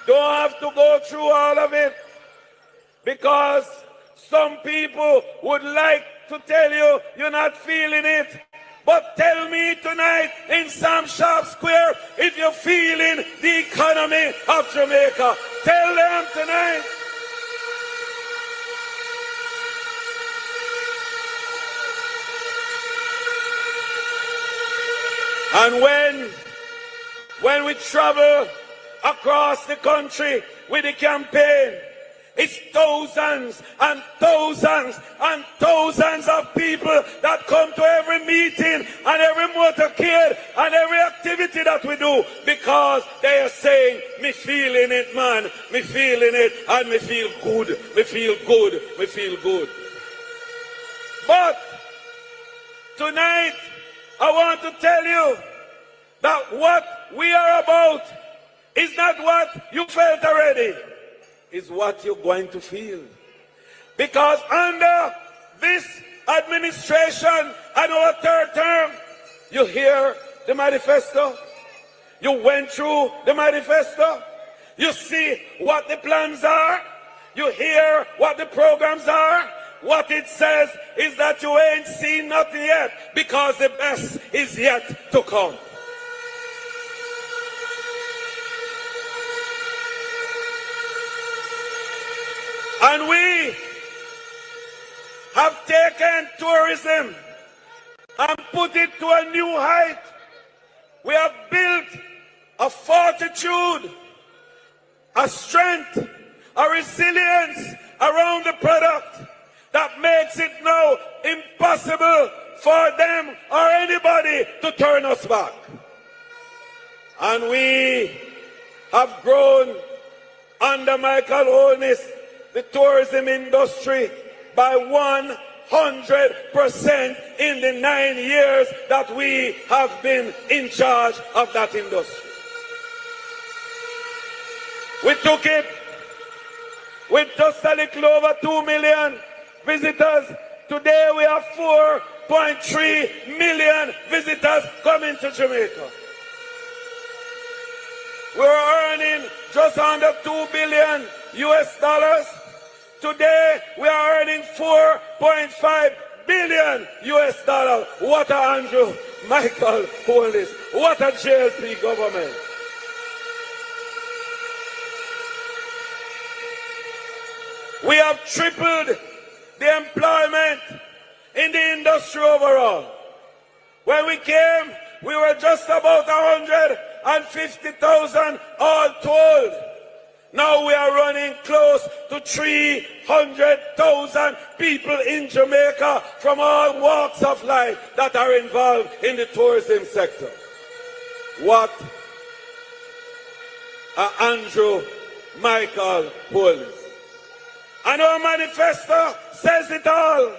don't have to go through all of it, because some people would like to tell you you're not feeling it. But tell me tonight in Sam Sharp Square if you're feeling the economy of Jamaica. Tell them tonight. And when we travel across the country with the campaign, it's thousands and thousands and thousands of people that come to every meeting and every motorcade and every activity that we do, because they are saying, me feeling it, man, me feeling it, and me feel good, me feel good, me feel good. But tonight, I want to tell you that what we are about is not what you felt already. Is what you're going to feel. Because under this administration and our third term, you hear the manifesto, you went through the manifesto, you see what the plans are, you hear what the programs are. What it says is that you ain't seen nothing yet, because the best is yet to come. And we have taken tourism and put it to a new height. We have built a fortitude, a strength, a resilience around the product that makes it now impossible for them or anybody to turn us back. And we have grown under Michael Holness the tourism industry by 100% in the 9 years that we have been in charge of that industry. We took it with just a little over 2 million visitors. Today we have 4.3 million visitors coming to Jamaica. We're earning just under $2 billion US. Today we are earning $4.5 billion US. What a Andrew Michael Holness. What a JLP government. We have tripled the employment in the industry overall. When we came, we were just about 150,000 all told. Now we are running close to 300,000 people in Jamaica from all walks of life that are involved in the tourism sector. What Andrew Michael Holness. And our manifesto says it all.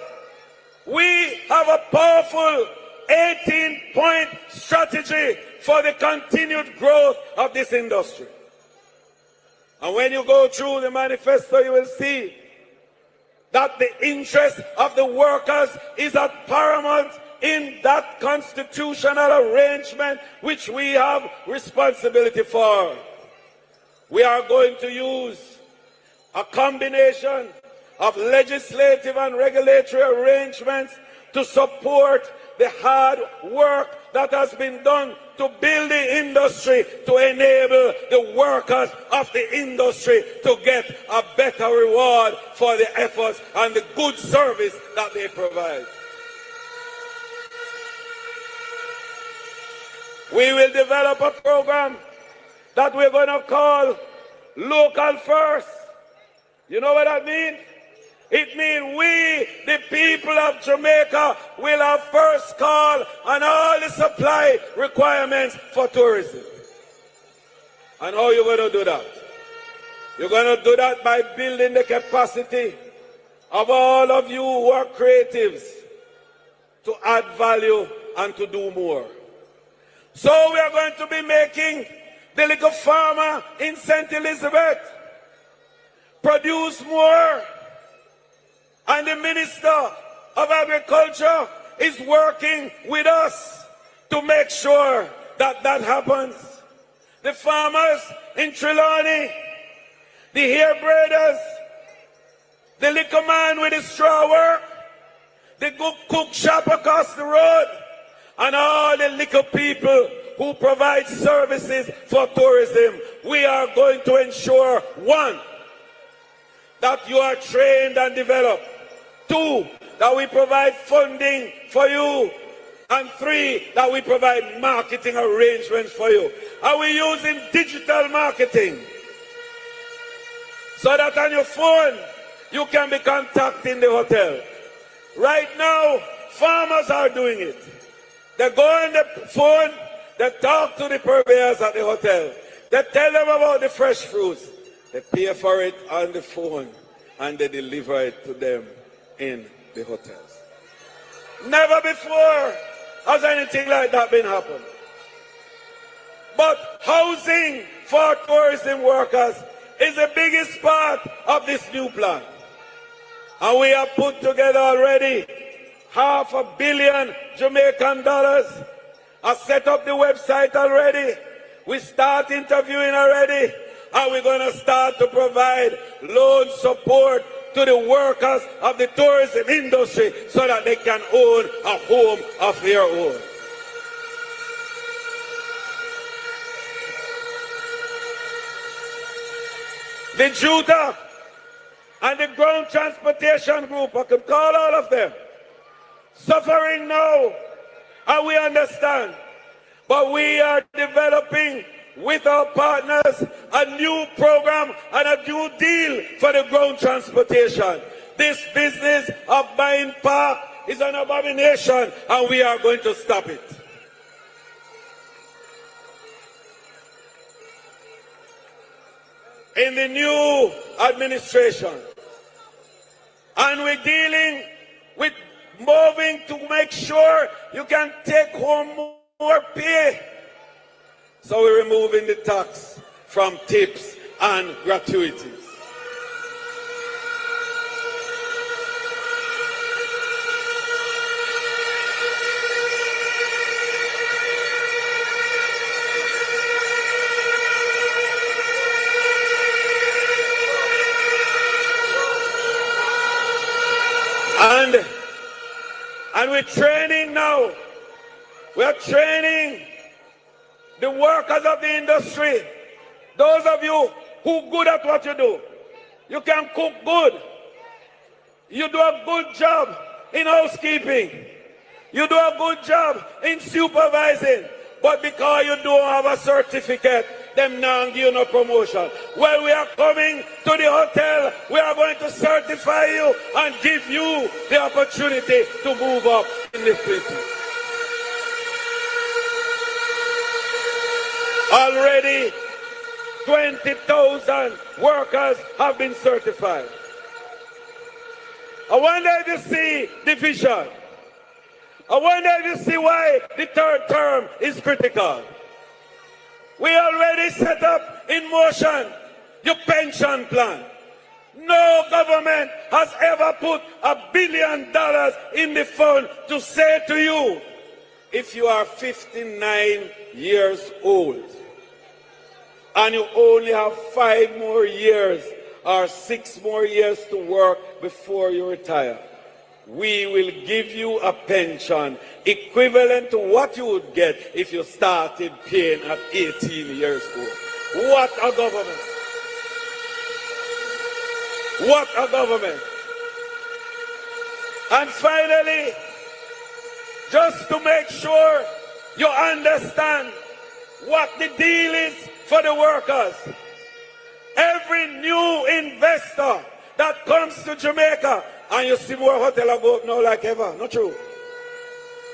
We have a powerful 18-point strategy for the continued growth of this industry. And when you go through the manifesto, you will see that the interest of the workers is at paramount in that constitutional arrangement which we have responsibility for. We are going to use a combination of legislative and regulatory arrangements to support the hard work that has been done to build the industry, to enable the workers of the industry to get a better reward for the efforts and the good service that they provide. We will develop a program that we're going to call Local First. You know what that means? It means we, the people of Jamaica, will have first call on all the supply requirements for tourism. And how are you going to do that? You're going to do that by building the capacity of all of you who are creatives to add value and to do more. So we are going to be making the little farmer in St. Elizabeth produce more. And the Minister of Agriculture is working with us to make sure that that happens. The farmers in Trelawney, the hair braiders, the liquor man with the straw work, the good cook shop across the road, and all the little people who provide services for tourism. We are going to ensure, one, that you are trained and developed. Two, that we provide funding for you. And three, that we provide marketing arrangements for you. Are we using digital marketing? So that on your phone, you can be contacting the hotel. Right now, farmers are doing it. They go on the phone, they talk to the purveyors at the hotel. They tell them about the fresh fruits. They pay for it on the phone and they deliver it to them in the hotels. Never before has anything like that been happening. But housing for tourism workers is the biggest part of this new plan. And we have put together already $500 million Jamaican dollars. I set up the website already. We start interviewing already. And we're going to start to provide loan support to the workers of the tourism industry so that they can own a home of their own. The JUTA and the ground transportation group, I could call all of them, suffering now, and we understand. But we are developing with our partners a new program and a new deal for the ground transportation. This business of buying park is an abomination, and we are going to stop it. In the new administration, and we're dealing with moving to make sure you can take home more pay. So we're removing the tax from tips and gratuities. And we're training now. We're training the workers of the industry. Those of you who good at what you do. You can cook good. You do a good job in housekeeping. You do a good job in supervising. But because you don't have a certificate, them now give you no promotion. Well, we are coming to the hotel. We are going to certify you and give you the opportunity to move up in this business. Already, 20,000 workers have been certified. I wonder if you see the vision. I wonder if you see why the third term is critical. We already set up in motion your pension plan. No government has ever put $1 billion in the fund to say to you, if you are 59 years old and you only have 5 more years or 6 more years to work before you retire, we will give you a pension equivalent to what you would get if you started paying at 18 years old. What a government! What a government! And finally, just to make sure you understand what the deal is for the workers, every new investor that comes to Jamaica, and you see more hotel go up now like ever, not true?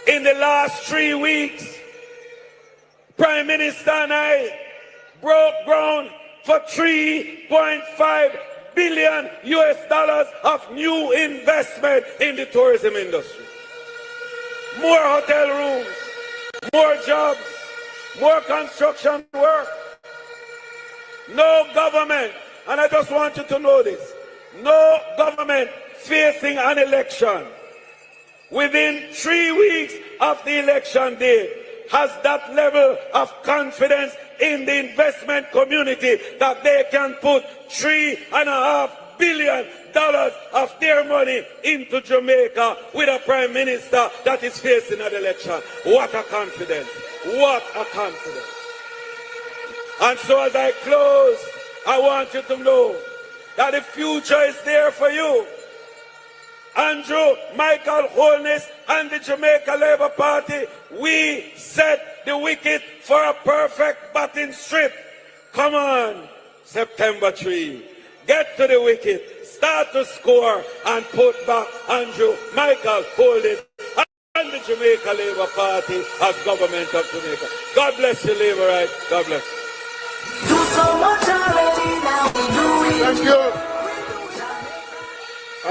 In the last 3 weeks, Prime Minister and I broke ground for $3.5 billion of new investment in the tourism industry. More hotel rooms, more jobs, more construction work. No government, and I just want you to know this, no government facing an election within 3 weeks of the election day has that level of confidence in the investment community that they can put $3.5 billion of their money into Jamaica with a prime minister that is facing an election. What a confidence! What a confidence! And so as I close, I want you to know that the future is there for you. Andrew, Michael Holness, and the Jamaica Labour Party, we set the wicket for a perfect batting strip. Come on, September 3. Get to the wicket, start to score, and put back Andrew, Michael Holness, and the Jamaica Labour Party as government of Jamaica. God bless you, Labour Right. God bless you. Do so much already, now we do it. Thank you.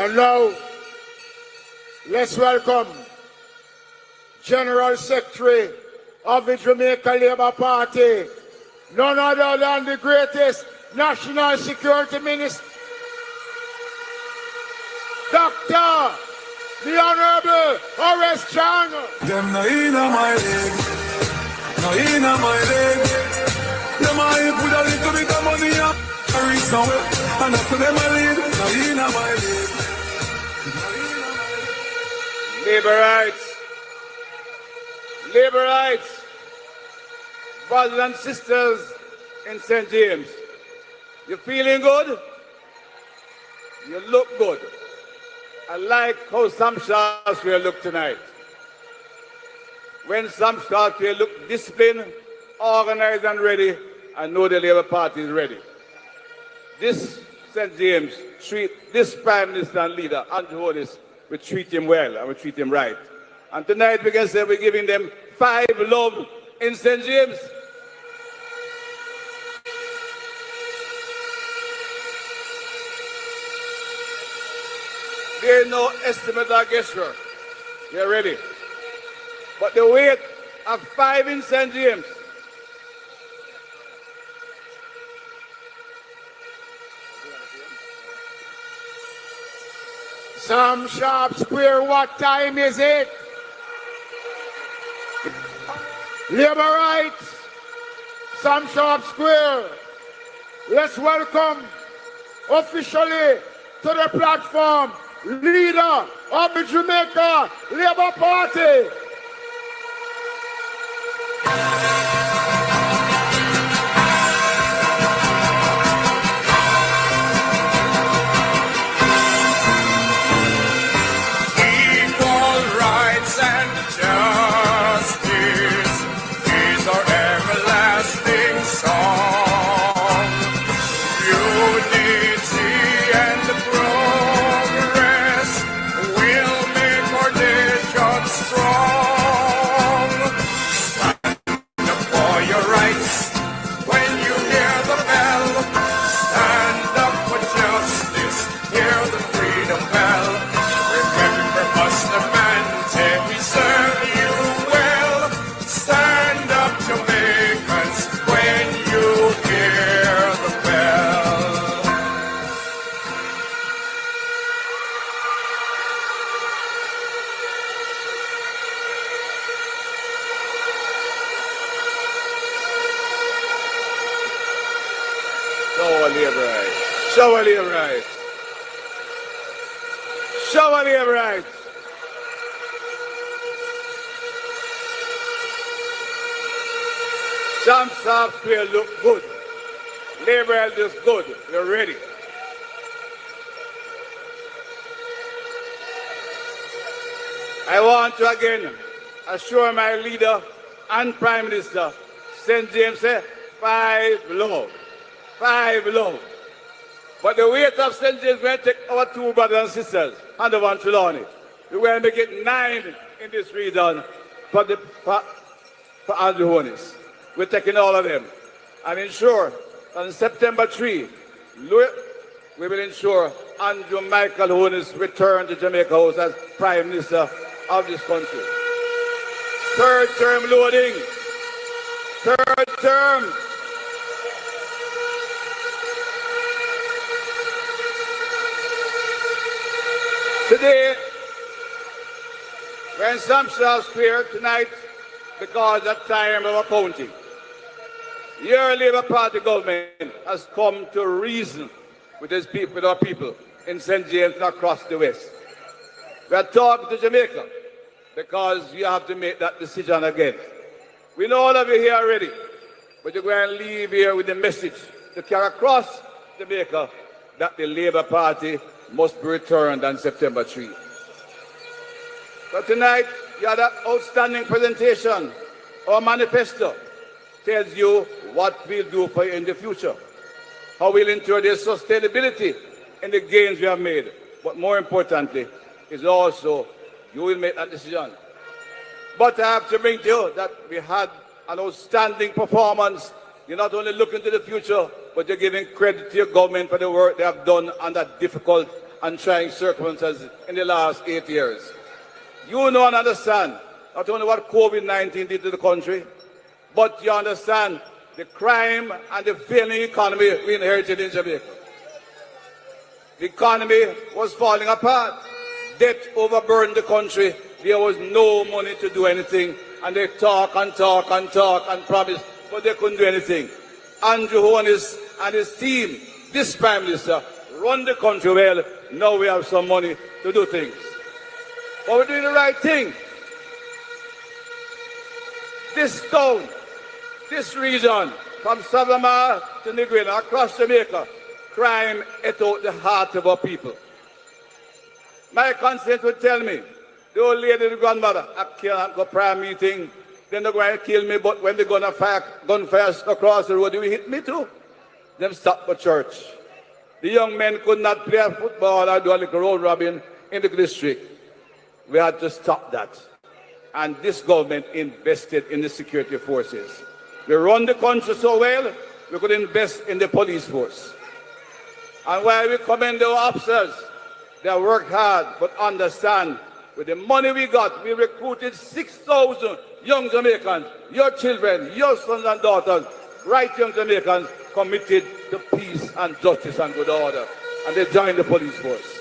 And now, let's welcome General Secretary of the Jamaica Labour Party, none other than the greatest National Security Minister, Dr. the Honorable Horace Chang. Them no inna my leg, no inna my leg. Them a hip with a little bit of money up, carry somewhere, and after them a lead, no inna my leg. Labour rights, Labour rights, brothers and sisters in St. James. You feeling good? You look good. I like how some shots will look tonight. When some shots will look disciplined, organized and ready, I know the Labour Party is ready. This St. James, this Prime Minister and leader, Andrew Holness, we treat him well and we treat him right. And tonight we can say we're giving them 5 love in St. James. There is no estimate or guesswork. They're ready. But the weight of 5 in St. James. Some Sharp Square, what time is it? Labour rights, Sam Sharp Square. Let's welcome officially to the platform leader of the Jamaica Labour Party. Show Labour rights. Sam South Square look good. Labour Health is good. We're ready. I want to again assure my leader and Prime Minister, St. James, 5 low. 5 low. But the weight of St. James, we're going to take our 2 brothers and sisters, Handover and Trelawney. We're going to make it 9 in this region for Andrew Honis. We're taking all of them and ensure on September 3, we will ensure Andrew Michael Honis return to Jamaica House as Prime Minister of this country. 3rd term loading. 3rd term. Today, we're in Sam South Square tonight because of time of accounting. Your Labour Party government has come to reason with our people in St. James and across the West. We are talking to Jamaica because you have to make that decision again. We know all of you here already, but you're going to leave here with the message to carry across Jamaica that the Labour Party must be returned on September 3. So tonight, you had that outstanding presentation. Our manifesto tells you what we'll do for you in the future, how we'll ensure the sustainability in the gains we have made. But more importantly, is also you will make that decision. But I have to bring to you that we had an outstanding performance. You're not only looking to the future, but you're giving credit to your government for the work they have done under difficult and trying circumstances in the last 8 years. You know and understand not only what COVID-19 did to the country, but you understand the crime and the failing economy we inherited in Jamaica. The economy was falling apart. Debt overburdened the country. There was no money to do anything. And they talk and talk and talk and promise, but they couldn't do anything. Andrew Honis and his team, this Prime Minister, run the country well. Now we have some money to do things. But we're doing the right thing. This town, this region, from Savannah to Negrina, across Jamaica, crime ate out the heart of our people. My conscience would tell me, the old lady, the grandmother, I can't go prayer meeting, then they're going to kill me, but when they're going to fire gunfire across the road, they will hit me too. Them stop for church. The young men could not play football or do a little road robin in the district. We had to stop that. And this government invested in the security forces. We run the country so well, we could invest in the police force. And while we commend our officers, they worked hard, but understand, with the money we got, we recruited 6,000 young Jamaicans, your children, your sons and daughters, right young Jamaicans committed to peace and justice and good order. And they joined the police force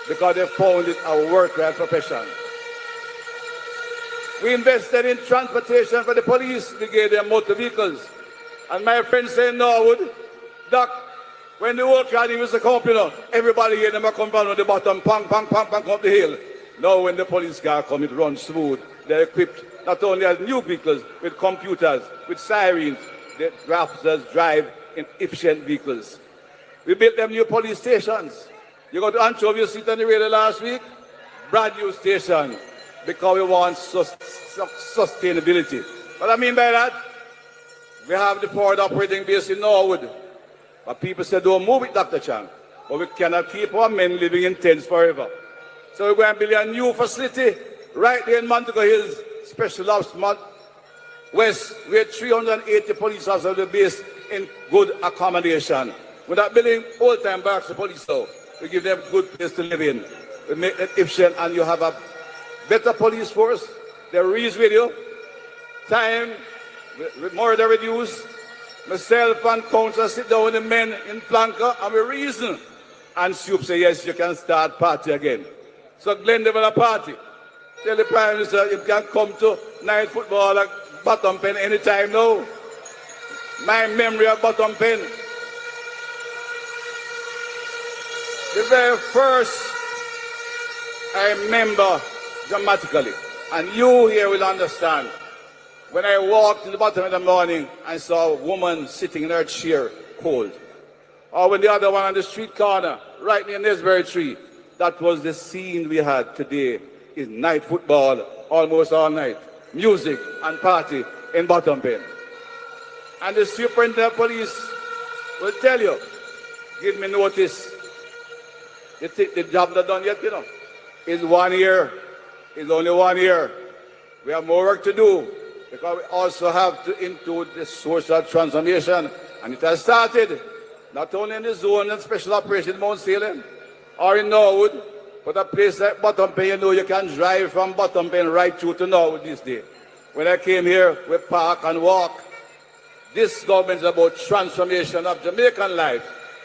because they found it a worthwhile profession. We invested in transportation for the police. We gave them motor vehicles. And my friend said, Norwood, Doc, when the whole crowd used to come up, everybody here, them come down on the bottom, pang, pang, pang, pang, up the hill. Now when the police car come, it runs smooth. They're equipped not only as new vehicles, with computers, with sirens. The officers drive in efficient vehicles. We built them new police stations. You got to Anchovy, you sit on the radio last week, brand new station, because we want sustainability. What I mean by that, we have the forward operating base in Norwood. But people say, don't move it, Dr. Chang. But we cannot keep our men living in tents forever. So we're going to build a new facility right there in Montego Hills, Special Ops West, where 380 police officers will be based in good accommodation. We're not building old-time barracks for police, though. We give them good place to live in. We make it efficient, and you have a better police force. They reason with you. Time, with murder reduced. Myself and council sit down with the men in flanker, and we reason. And Soup say, yes, you can start party again. So Glenn develop a party. Tell the Prime Minister you can come to night football at Bottom Pen anytime now. My memory of Bottom Pen. The very first I remember dramatically, and you here will understand. when I walked in the bottom in the morning, I saw a woman sitting in her chair, cold. Or when the other one on the street corner, right near Nesbury Tree, that was the scene we had today, is night football, almost all night, music and party in Bottom Pen. And the superintendent of police will tell you, give me notice. You think the job not done yet, you know? It's 1 year. It's only 1 year. We have more work to do because we also have to include the social transformation. And it has started, not only in the zone and special operations in Mount Salem or in Norwood, but a place like Bottom Pen, you know, you can drive from Bottom Pen right through to Norwood this day. When I came here, we park and walk. This government is about transformation of Jamaican life,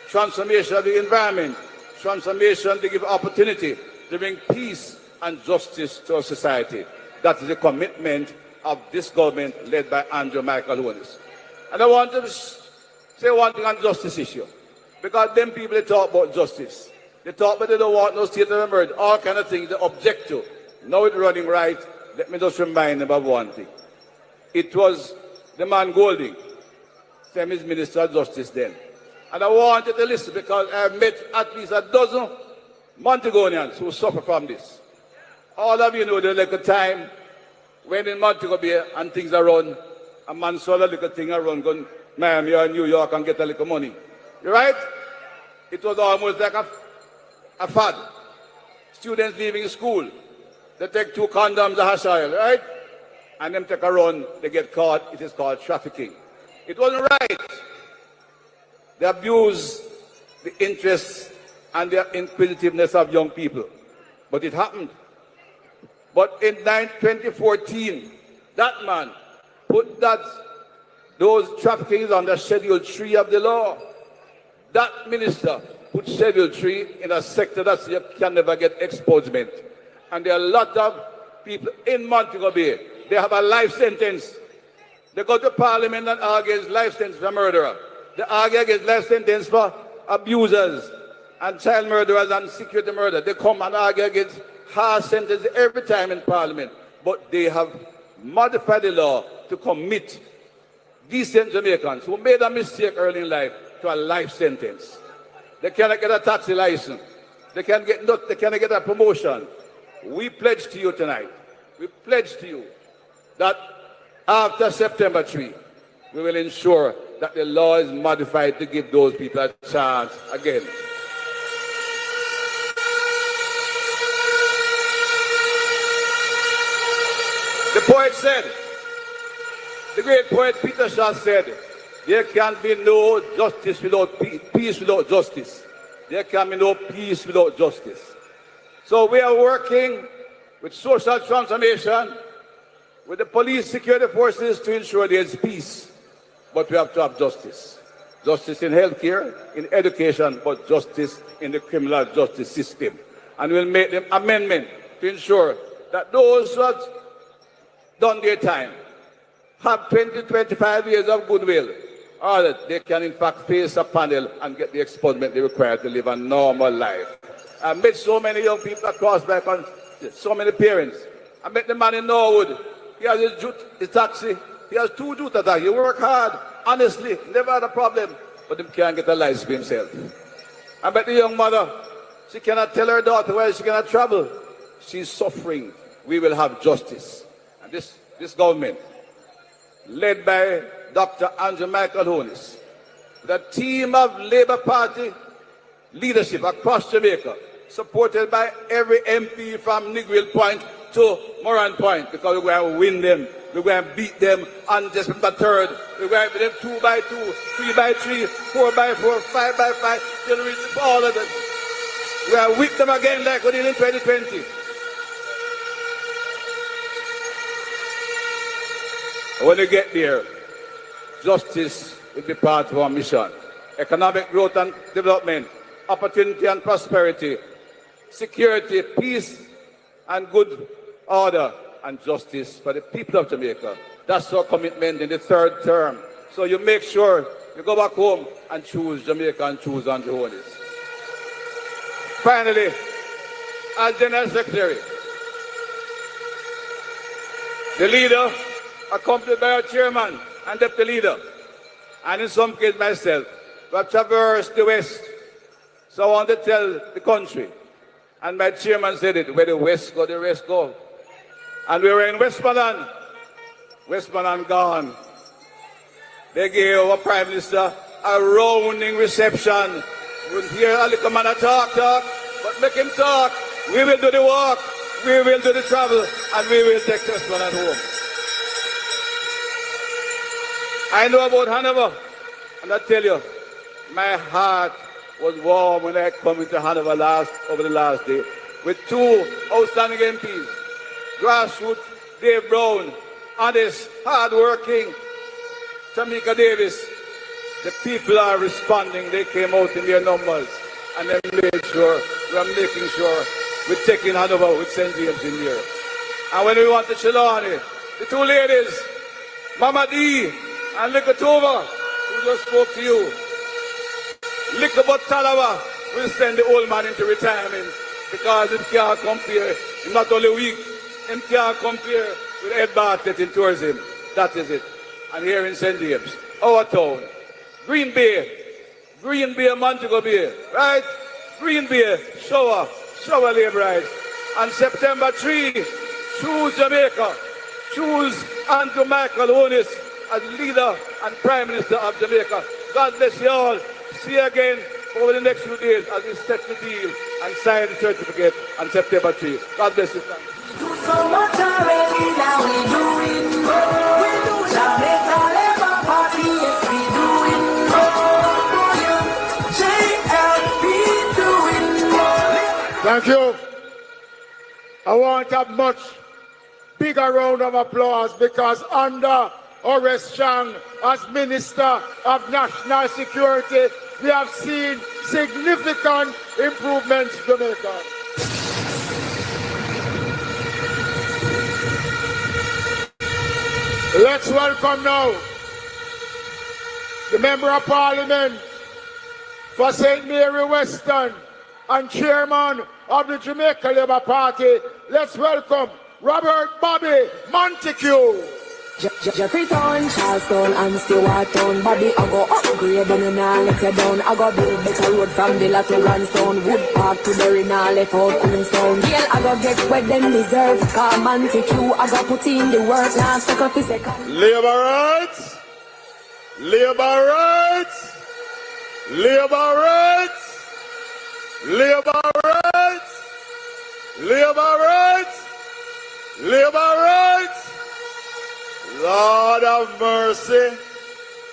transformation of the environment, transformation to give opportunity to bring peace and justice to our society. That is the commitment of this government led by Andrew Michael Holness. And I want to say one thing on justice issue. Because them people, they talk about justice. They talk about they don't want no state of emergency, all kind of things they object to. Now it's running right. Let me just remind them of one thing. It was the man Golding, same as Minister of Justice then. And I wanted to listen because I have met at least a dozen Montegonians who suffer from this. All of you know the little time when in Montego Bay and things are run, a man saw a little thing around, go to Miami or New York and get a little money. You right? It was almost like a fad. Students leaving school, they take 2 condoms, a hash oil, right? And them take a run, they get caught. It is called trafficking. It wasn't right. They abuse the interests and the inquisitiveness of young people. But it happened. But in 2014, that man put those traffickings under Schedule 3 of the law. That minister put Schedule 3 in a sector that you can never get exposement. And there are a lot of people in Montego Bay. They have a life sentence. They go to Parliament and argue against life sentence for murderer. They argue against life sentence for abusers and child murderers and security murder. They come and argue against harsh sentences every time in Parliament. But they have modified the law to commit decent Jamaicans who made a mistake early in life to a life sentence. They cannot get a taxi license. They cannot get a promotion. We pledge to you tonight, we pledge to you that after September 3, we will ensure that the law is modified to give those people a chance again. The poet said, the great poet Peter Shaw said, there can be no justice without peace without justice. There can be no peace without justice. So we are working with social transformation, with the police security forces to ensure there is peace. But we have to have justice. Justice in healthcare, in education, but justice in the criminal justice system. And we'll make an amendment to ensure that those who have done their time have 20, 25 years of goodwill, or that they can in fact face a panel and get the expungement they require to live a normal life. I met so many young people across my country, so many parents. I met the man in Norwood. He has his taxi. He has 2 Juta taxi. He work hard, honestly, never had a problem, but he can't get a license for himself. I met the young mother. She cannot tell her daughter where she cannot travel. She's suffering. We will have justice. And this government, led by Dr. Andrew Michael Holness, the team of Labour Party leadership across Jamaica, supported by every MP from Nigwil Point to Moran Point, because we're going to win them, we're going to beat them on just the 3rd, we're going to beat them 2 by 2, 3 by 3, 4 by 4, 5 by 5, till we reach all of them. We're going to whip them again like we did in 2020. When we get there, justice will be part of our mission. Economic growth and development, opportunity and prosperity, security, peace and good order, and justice for the people of Jamaica. That's our commitment in the 3rd term. So you make sure you go back home and choose Jamaica and choose Andrew Holness. Finally, as General Secretary, the leader accompanied by our chairman and deputy leader, and in some cases myself. We have traversed the West. So I want to tell the country, and my chairman said it, where the West go, the rest go. And we were in Westmoreland. Westmoreland gone. They gave our Prime Minister a rounding reception. We'll hear a little man talk, but make him talk. We will do the work, we will do the travel, and we will take Westmoreland home. I know about Hanover, and I tell you, my heart was warm when I come into Hanover over the last day with two outstanding MPs, grassroots Dave Brown, honest, hard-working Jamaica Davis. The people are responding. They came out in their numbers, and they made sure, we are making sure we're taking Hanover with St. James in here. And when we want to Trelawney, the two ladies, Mama D and Liquor Tova, who just spoke to you, Liquor but Talawa will send the old man into retirement because it can't compare. He's not only weak, he can't compare with Ed Bartlett in tourism. That is it. And here in St. James, our town, Green Bay, Montego Bay, right? Green Bay, shower Labour rights. On September 3, choose Jamaica, choose Andrew Michael Onis as leader and Prime Minister of Jamaica. God bless you all. See you again over the next few days as we set the deal and sign the certificate on September 3. God bless you. Do so much already, now we doing more. We do Jamaica Labour Party, yes we doing more for you. JLP doing more. Thank you. I want a much bigger round of applause because under Horace Chang as Minister of National Security, we have seen significant improvements in Jamaica. Let's welcome now the Member of Parliament for St. Mary Western and Chairman of the Jamaica Labour Party. Let's welcome Robert Bobby Montego. Jeffrey Town, Charlestown and Stewart Town. Bobby, I go upgrade and you nah let you down. I go build better road from Villa to Lansdowne. Wood Park to Derry, nah let out Queenstown. Girl, I go get what them deserve. Come and take you, I go put in the work. Now stuck up a second. Labour rights! Labour rights! Labour rights! Labour rights! Labour rights! Labour rights! Lord of mercy,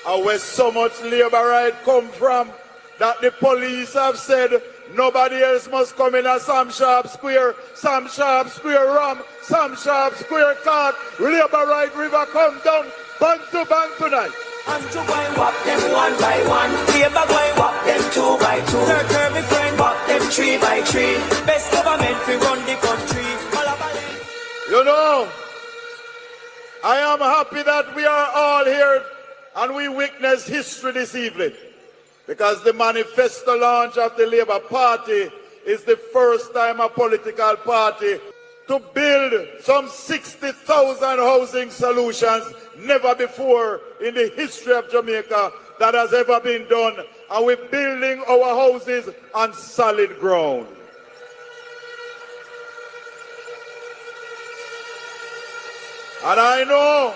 where so much labor right come from that the police have said nobody else must come in a Sam Sharp Square Ram, Sam Sharp Square Court, labor right river come down, bang to bang tonight. And to go and whop them one by one. Labour go and whop them two by two. Their curvy friend whop them three by three. Best government we run the country. You know, I am happy that we are all here and we witness history this evening because the manifesto launch of the Labour Party is the first time a political party to build some 60,000 housing solutions. Never before in the history of Jamaica that has ever been done, and we're building our houses on solid ground. And I know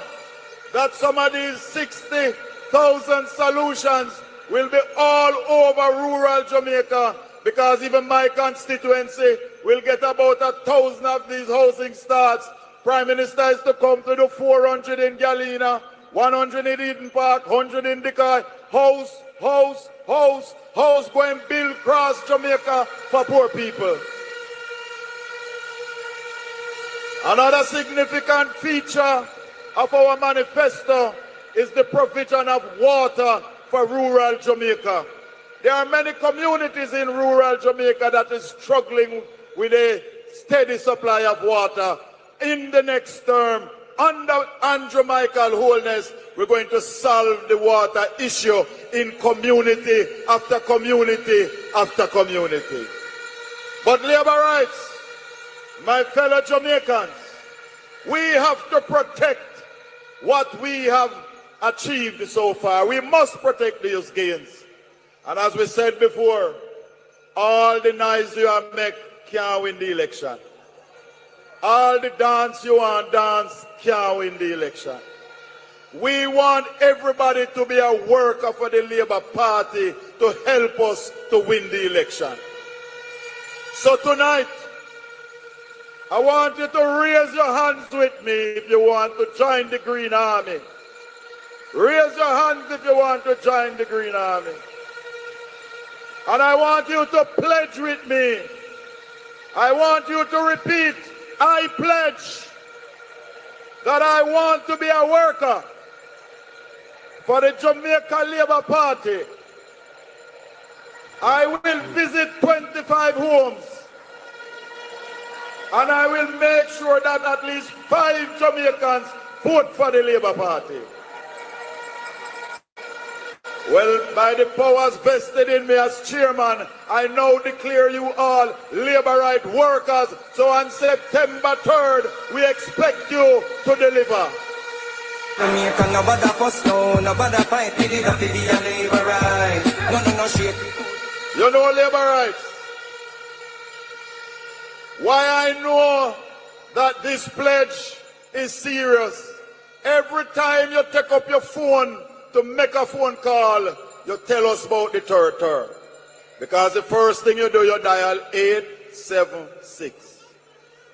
that some of these 60,000 solutions will be all over rural Jamaica because even my constituency will get about 1,000 of these housing starts. Prime Minister is to come to the 400 in Galena, 100 in Eden Park, 100 in Decoy. House, go and build across Jamaica for poor people. Another significant feature of our manifesto is the provision of water for rural Jamaica. There are many communities in rural Jamaica that is struggling with a steady supply of water. In the next term, under Andrew Michael Holness, we're going to solve the water issue in community after community after community. But labor rights, my fellow Jamaicans, we have to protect what we have achieved so far. We must protect these gains. And as we said before, all the noise you make can't win the election. All the dance you want dance can't win the election. We want everybody to be a worker for the Labour Party to help us to win the election. So tonight, I want you to raise your hands with me if you want to join the Green Army. Raise your hands if you want to join the Green Army. And I want you to pledge with me. I want you to repeat, I pledge that I want to be a worker for the Jamaica Labour Party. I will visit 25 homes and I will make sure that at least 5 Jamaicans vote for the Labour Party. Well, by the powers vested in me as chairman, I now declare you all Labour right workers. So on September 3rd, we expect you to deliver. Jamaica, nobody fuss, no, nobody fight, it is a Labour right. No, shit. You know Labour rights. Why I know that this pledge is serious. Every time you take up your phone to make a phone call, you tell us about the third term. Because the first thing you do, you dial 876.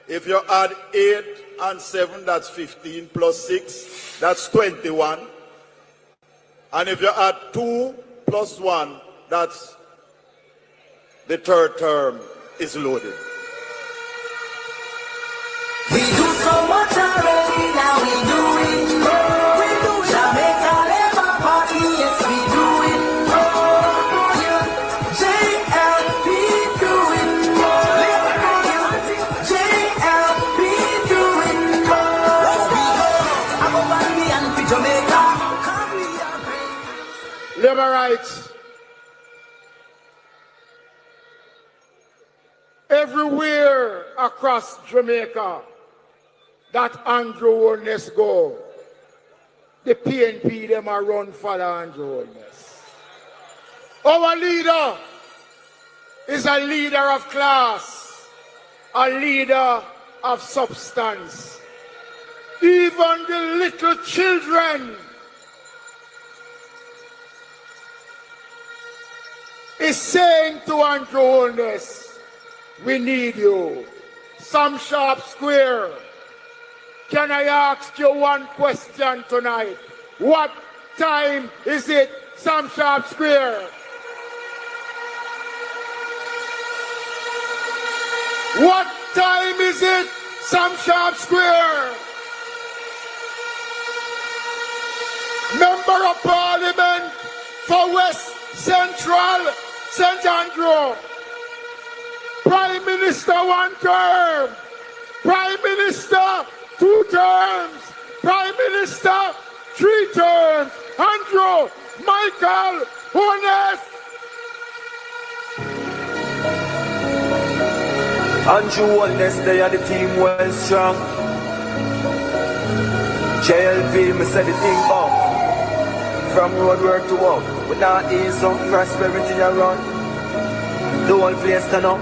If you add 8 and 7, that's 15, plus 6, that's 21. And if you add 2 plus 1, that's the third term is loaded. We do so much already, now we doing more. We do Jamaica Labour Party, yes we doing more for you. JLP doing more for you. JLP doing more. Let's go. I'm over the and for Jamaica. Come we are Labour rights. Everywhere across Jamaica that Andrew Holness go, the PNP them are run for the Andrew Holness. Our leader is a leader of class, a leader of substance. Even the little children is saying to Andrew Holness, we need you. Sam Sharp Square. Can I ask you one question tonight? What time is it, Sam Sharp Square? What time is it, Sam Sharp Square? Member of Parliament for West Central, St. Andrew. Prime Minister 1 term, Prime Minister 2 terms, Prime Minister 3 terms, Andrew Michael Holness. Andrew Holness, they are the team well strong. JLP, me say the thing up. From road work to work, we not ease up, prosperity around. The whole place turn up.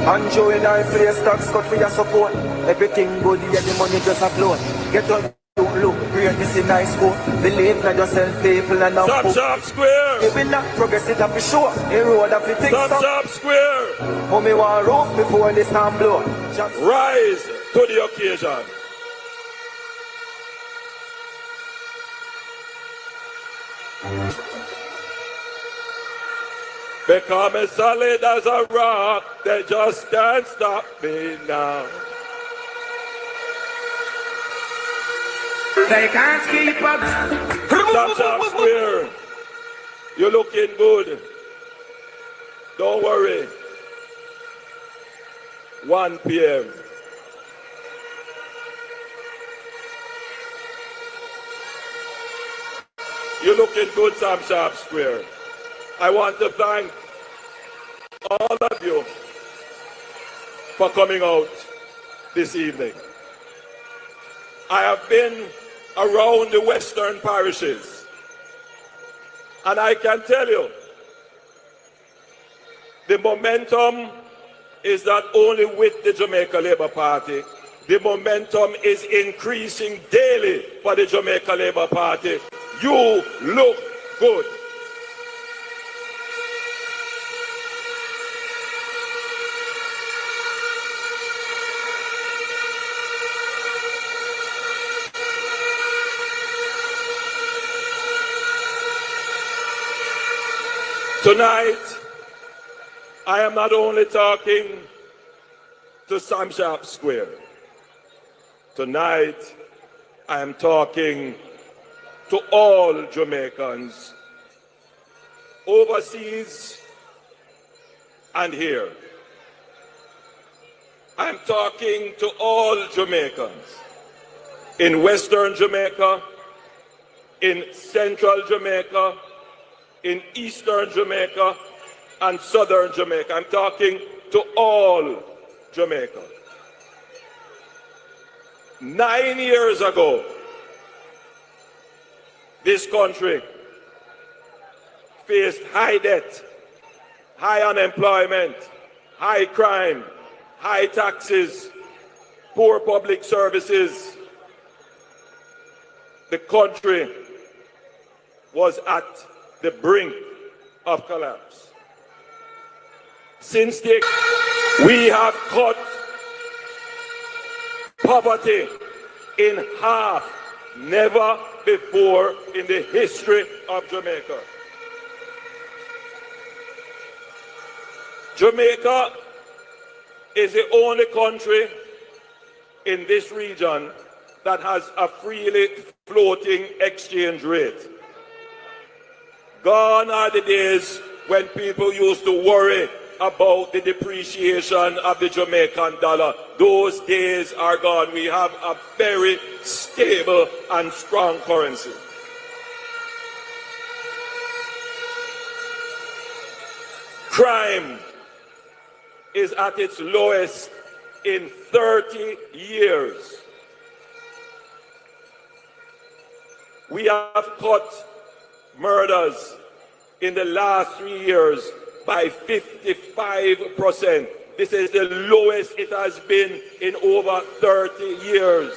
Andrew in our place, tax cut for your support. Everything good, yeah, the money just a float. Get on, look, great, this is nice school. Believe in yourself, people, and now. Sam Sharp Square. If we not progress, it up for sure. A road up for fix up. Sam Sharp Square. Mommy want roof before this time blow. Rise to the occasion. Become as solid as a rock, they just can't stop me now. They can't keep up. Sam Sharp Square, you're looking good. Don't worry. 1 p.m. You're looking good, Sam Sharp Square. I want to thank all of you for coming out this evening. I have been around the western parishes. And I can tell you, the momentum is not only with the Jamaica Labour Party, the momentum is increasing daily for the Jamaica Labour Party. You look good. Tonight, I am not only talking to Sam Sharp Square. Tonight, I am talking to all Jamaicans, overseas and here. I am talking to all Jamaicans in Western Jamaica, in Central Jamaica, in Eastern Jamaica, and Southern Jamaica. I'm talking to all Jamaica. 9 years ago, this country faced high debt, high unemployment, high crime, high taxes, poor public services. The country was at the brink of collapse. Since then, we have cut poverty in half, never before in the history of Jamaica. Jamaica is the only country in this region that has a freely floating exchange rate. Gone are the days when people used to worry about the depreciation of the Jamaican dollar. Those days are gone. We have a very stable and strong currency. Crime is at its lowest in 30 years. We have cut murders in the last 3 years by 55%. This is the lowest it has been in over 30 years.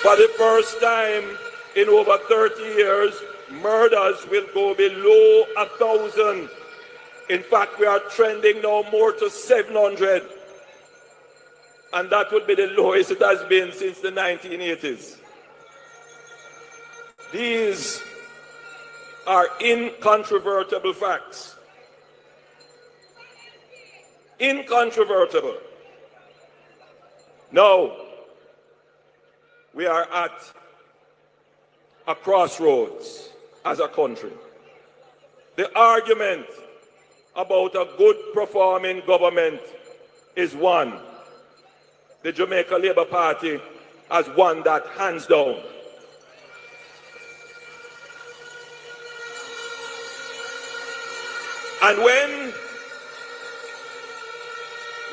For the first time in over 30 years, murders will go below 1,000. In fact, we are trending now more to 700. And that would be the lowest it has been since the 1980s. These are incontrovertible facts. Incontrovertible. Now, we are at a crossroads as a country. The argument about a good performing government is one. The Jamaica Labour Party has won that hands down. And when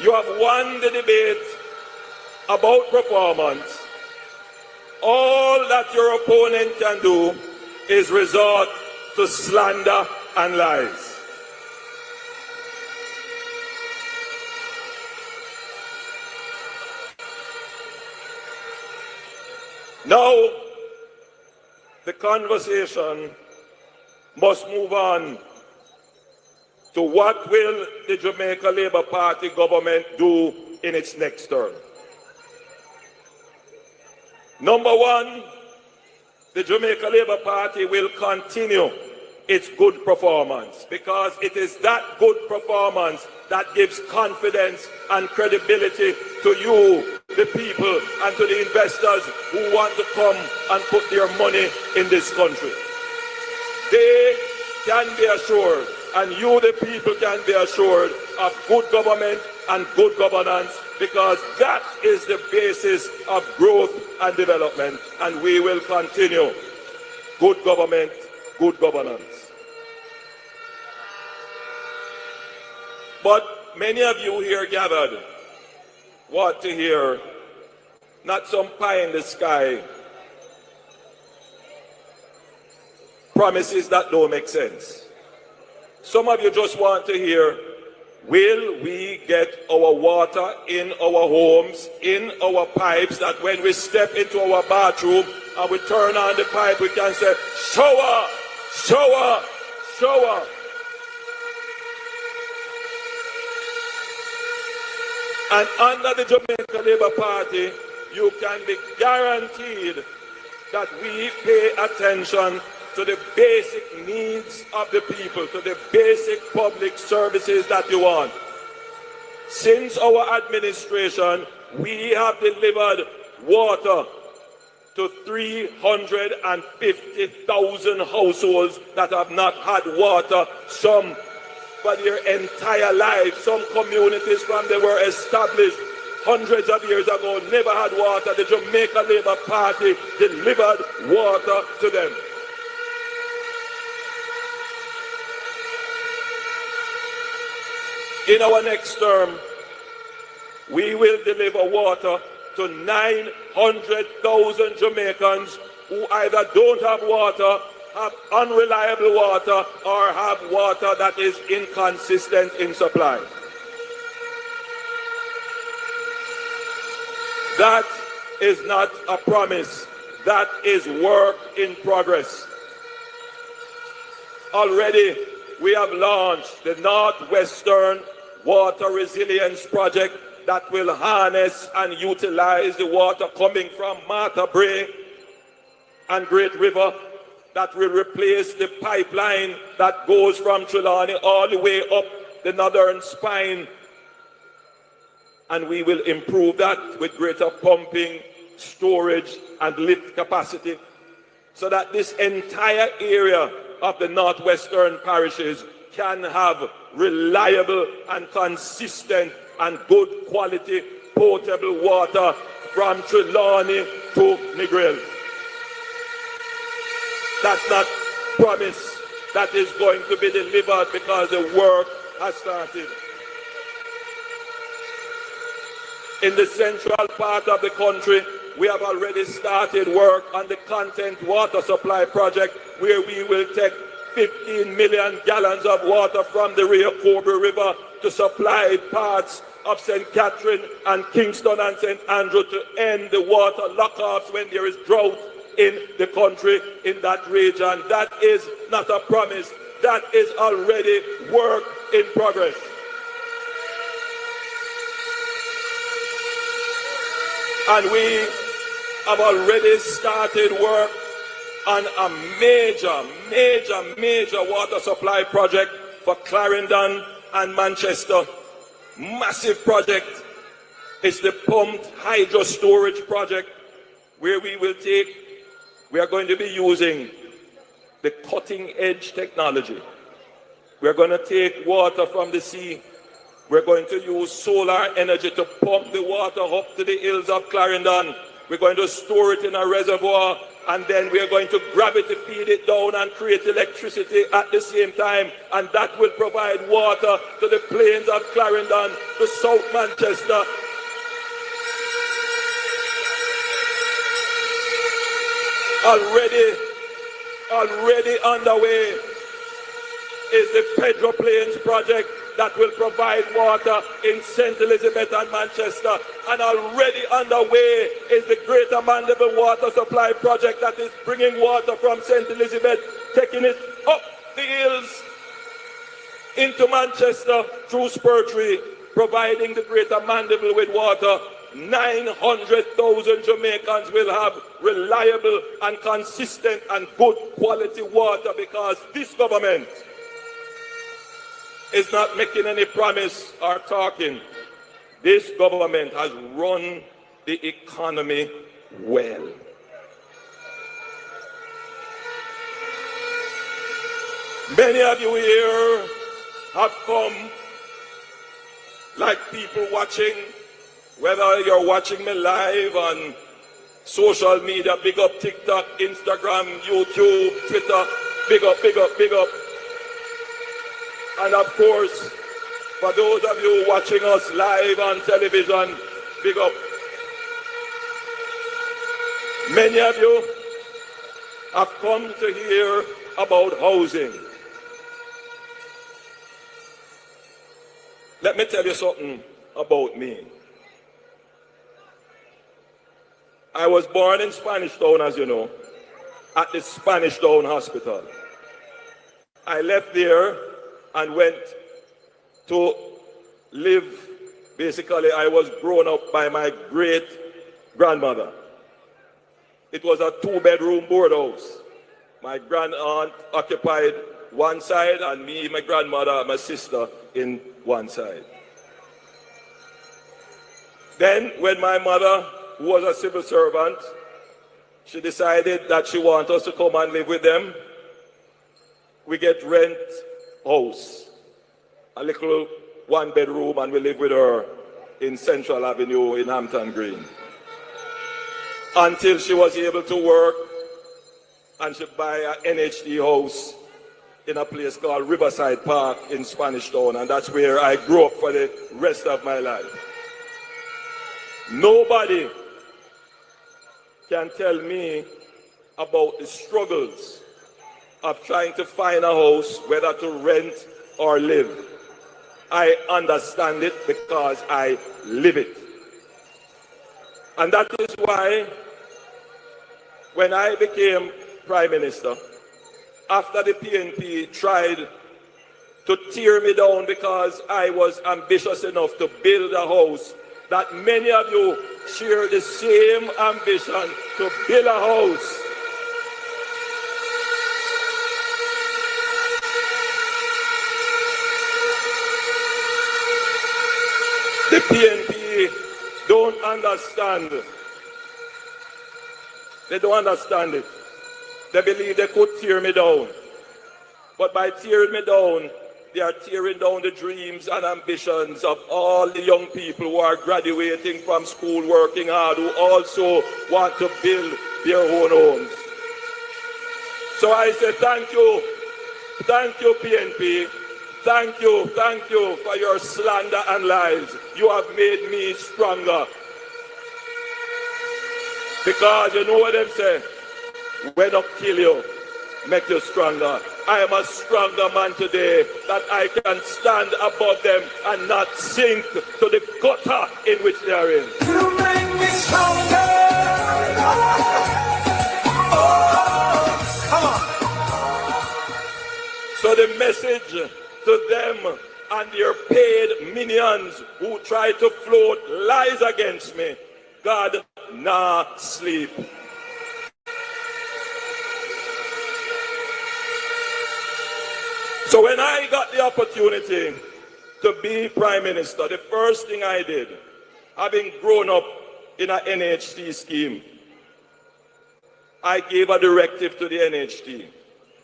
you have won the debate about performance, all that your opponent can do is resort to slander and lies. Now, the conversation must move on to what will the Jamaica Labour Party government do in its next term. Number one, the Jamaica Labour Party will continue its good performance because it is that good performance that gives confidence and credibility to you, the people, and to the investors who want to come and put their money in this country. They can be assured, and you, the people, can be assured of good government and good governance because that is the basis of growth and development, and we will continue good government, good governance. But many of you here gathered want to hear not some pie in the sky promises that don't make sense. Some of you just want to hear, will we get our water in our homes, in our pipes, that when we step into our bathroom and we turn on the pipe, we can say, shower, shower, shower. And under the Jamaica Labour Party, you can be guaranteed that we pay attention to the basic needs of the people, to the basic public services that you want. Since our administration, we have delivered water to 350,000 households that have not had water, some for their entire life. Some communities from they were established hundreds of years ago never had water. The Jamaica Labour Party delivered water to them. In our next term, we will deliver water to 900,000 Jamaicans who either don't have water, have unreliable water, or have water that is inconsistent in supply. That is not a promise. That is work in progress. Already, we have launched the Northwestern Water Resilience Project that will harness and utilize the water coming from Martha Brae and Great River, that will replace the pipeline that goes from Trelawney all the way up the northern spine. And we will improve that with greater pumping, storage, and lift capacity, so that this entire area of the northwestern parishes can have reliable and consistent and good quality potable water from Trelawney to Negril. That's not promise that is going to be delivered, because the work has started. In the central part of the country, we have already started work on the Content Water Supply Project, where we will take 15 million gallons of water from the Rio Cobre River to supply parts of St. Catherine and Kingston and St. Andrew to end the water lockups when there is drought in the country, in that region. That is not a promise. That is already work in progress. And we have already started work on a major water supply project for Clarendon and Manchester. Massive project. It's the pumped hydro storage project, where we are going to be using the cutting edge technology. We're going to take water from the sea. We're going to use solar energy to pump the water up to the hills of Clarendon. We're going to store it in a reservoir, and then we're going to gravity feed it down and create electricity at the same time. And that will provide water to the plains of Clarendon, to South Manchester. Already underway is the Pedro Plains project that will provide water in St. Elizabeth and Manchester. And already underway is the Greater Mandeville Water Supply Project that is bringing water from St. Elizabeth, taking it up the hills into Manchester through Spurtree, providing the Greater Mandeville with water. 900,000 Jamaicans will have reliable and consistent and good quality water, because this government is not making any promise or talking. This government has run the economy well. Many of you here have come like people watching, whether you're watching me live on social media, big up TikTok, Instagram, YouTube, Twitter, big up, big up, big up. And of course, for those of you watching us live on television, Big up. Many of you have come to hear about housing. Let me tell you something about me. I was born in Spanish Town, as you know, at the Spanish Town Hospital. I left there and went to live, basically I was grown up by my great-grandmother. It was a 2-bedroom board house. My grand-aunt occupied one side and me, my grandmother, my sister in one side. Then when my mother, who was a civil servant, she decided that she wanted us to come and live with them, we get rent house, a little 1-bedroom, and we live with her in Central Avenue in Hampton Green. Until she was able to work and she buy an NHD house in a place called Riverside Park in Spanish Town, and that's where I grew up for the rest of my life. Nobody can tell me about the struggles of trying to find a house, whether to rent or live. I understand it because I live it. And that is why when I became Prime Minister, after the PNP tried to tear me down because I was ambitious enough to build a house, that many of you share the same ambition to build a house. The PNP don't understand. They don't understand it. They believe they could tear me down. But by tearing me down, they are tearing down the dreams and ambitions of all the young people who are graduating from school, working hard, who also want to build their own homes. So I say thank you PNP, thank you for your slander and lies. You have made me stronger. Because you know what them say, when I kill you, make you stronger. I am a stronger man today that I can stand above them and not sink to the gutter in which they are in. You make me stronger. Oh, come on. So the message to them and their paid minions who try to float lies against me, God nah sleep. So when I got the opportunity to be Prime Minister, the first thing I did, having grown up in an NHT scheme, I gave a directive to the NHT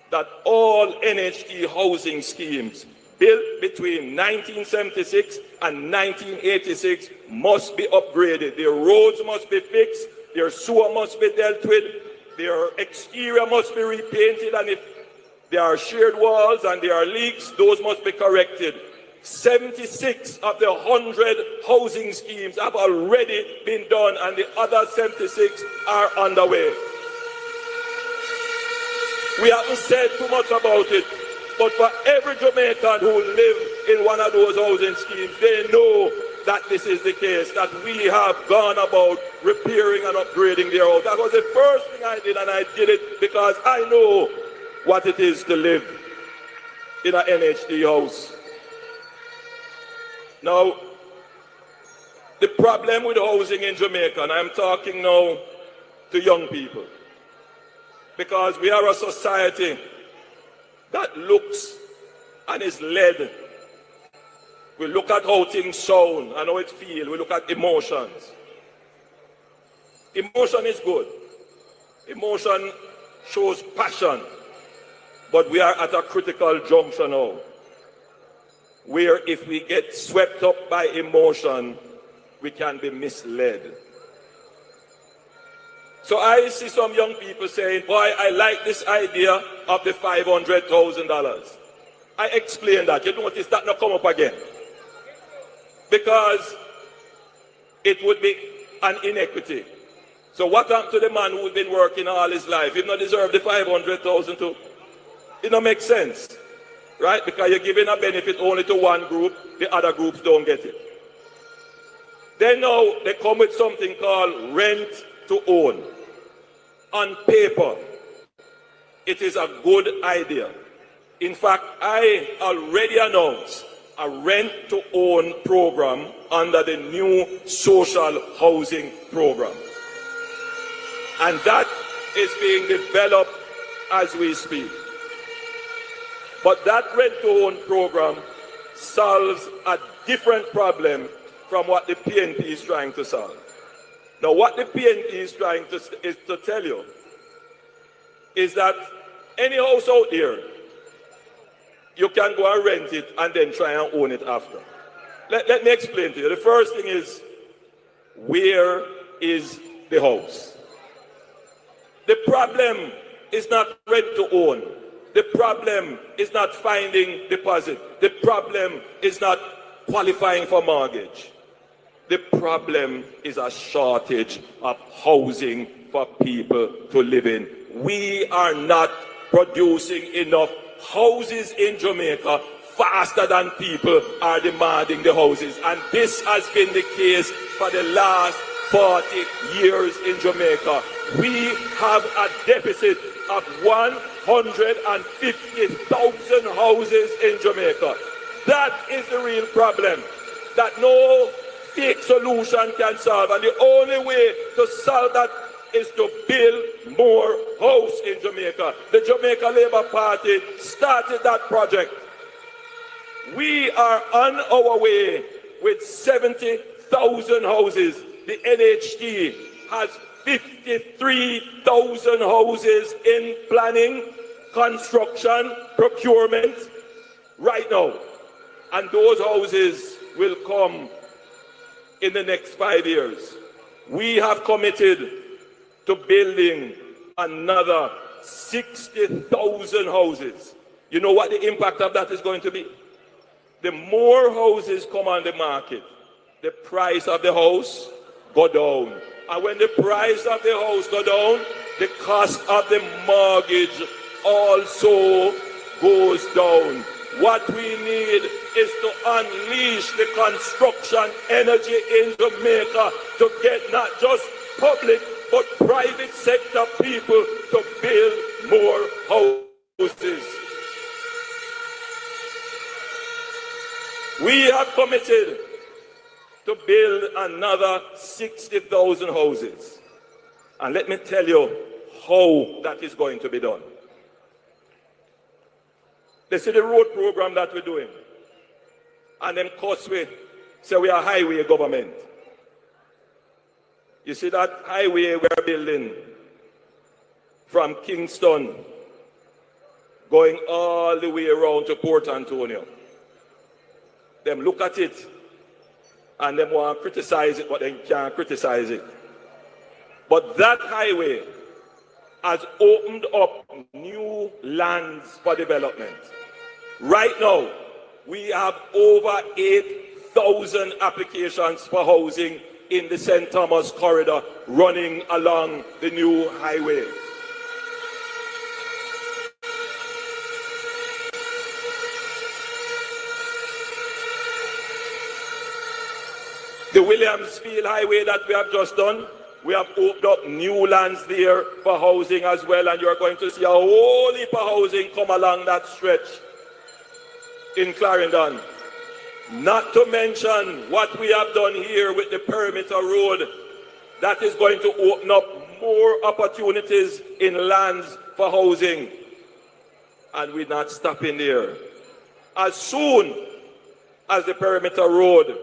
that all NHT housing schemes built between 1976 and 1986 must be upgraded. Their roads must be fixed, their sewer must be dealt with, their exterior must be repainted, and if there are shared walls and there are leaks, those must be corrected. 76 of the 100 housing schemes have already been done and the other 76 are underway. We haven't said too much about it, but for every Jamaican who live in one of those housing schemes, they know that this is the case, that we have gone about repairing and upgrading their house. That was the first thing I did, and I did it because I know what it is to live in an NHD house. Now, the problem with housing in Jamaica, and I'm talking now to young people, because we are a society that looks and is led. We look at how things sound and how it feels. We look at emotions. Emotion is good. Emotion shows passion. But we are at a critical juncture now, where if we get swept up by emotion, we can be misled. So I see some young people saying, boy, I like this idea of the $500,000. I explain that. You notice that not come up again. Because it would be an inequity. So what happened to the man who's been working all his life? He not deserve the 500,000 too? It don't make sense, right? Because you're giving a benefit only to one group, the other groups don't get it. Then now they come with something called rent to own. On paper, it is a good idea. In fact, I already announced a rent to own program under the new social housing program. And that is being developed as we speak. But that rent to own program solves a different problem from what the PNP is trying to solve. Now, what the PNP is trying to tell you is that any house out there, you can go and rent it and then try and own it after. Let me explain to you. The first thing is, where is the house? The problem is not rent to own. The problem is not finding deposit. The problem is not qualifying for mortgage. The problem is a shortage of housing for people to live in. We are not producing enough houses in Jamaica faster than people are demanding the houses. And this has been the case for the last 40 years in Jamaica. We have a deficit of 150,000 houses in Jamaica. That is the real problem that no fake solution can solve. And the only way to solve that is to build more house in Jamaica. The Jamaica Labour Party started that project. We are on our way with 70,000 houses. The NHT has 53,000 houses in planning, construction, procurement right now. And those houses will come in the next 5 years. We have committed to building another 60,000 houses. You know what the impact of that is going to be? The more houses come on the market, the price of the house go down. And when the price of the house go down, the cost of the mortgage also goes down. What we need is to unleash the construction energy in Jamaica to get not just public but private sector people to build more houses. We have committed to build another 60,000 houses. And let me tell you how that is going to be done. This is the road program that we're doing. And then Causeway say we are highway government. You see that highway we're building from Kingston going all the way around to Port Antonio. Them look at it and them want to criticize it, but they can't criticize it. But that highway has opened up new lands for development. Right now, we have over 8,000 applications for housing in the St. Thomas corridor running along the new highway. The Williamsfield Highway that we have just done, we have opened up new lands there for housing as well, and you're going to see a whole heap of housing come along that stretch in Clarendon. Not to mention what we have done here with the perimeter road, that is going to open up more opportunities in lands for housing. And we're not stopping there. As soon as the perimeter road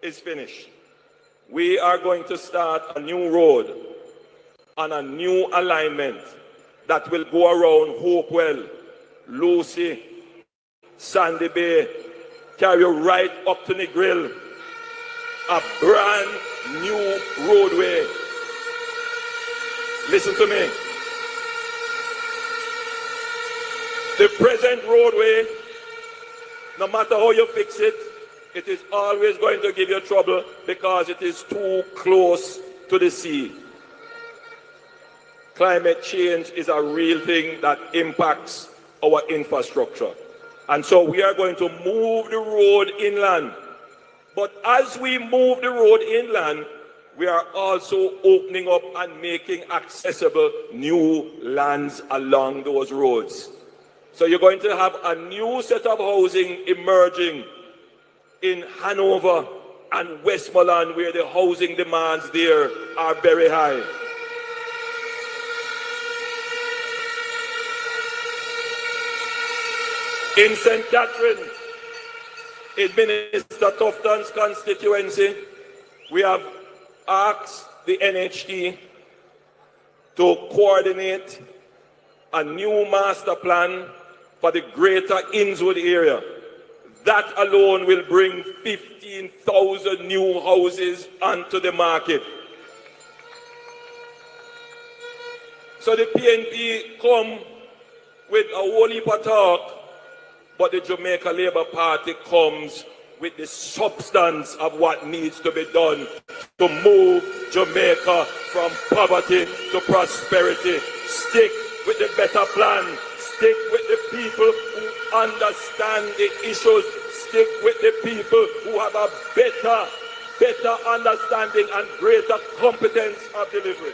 is finished, we are going to start a new road on a new alignment that will go around Hopewell, Lucy, Sandy Bay, carry you right up to Negril, a brand new roadway. Listen to me. The present roadway, no matter how you fix it, it is always going to give you trouble because it is too close to the sea. Climate change is a real thing that impacts our infrastructure. And so we are going to move the road inland. But as we move the road inland, we are also opening up and making accessible new lands along those roads. So you're going to have a new set of housing emerging in Hanover and Westmoreland, where the housing demands there are very high. In St. Catherine, in Minister Tufton's constituency, we have asked the NHT to coordinate a new master plan for the greater Innswood area. That alone will bring 15,000 new houses onto the market. So the PNP come with a whole heap of talk, but the Jamaica Labour Party comes with the substance of what needs to be done to move Jamaica from poverty to prosperity. Stick with the better plan. Stick with the people who understand the issues. Stick with the people who have a better understanding and greater competence of delivery.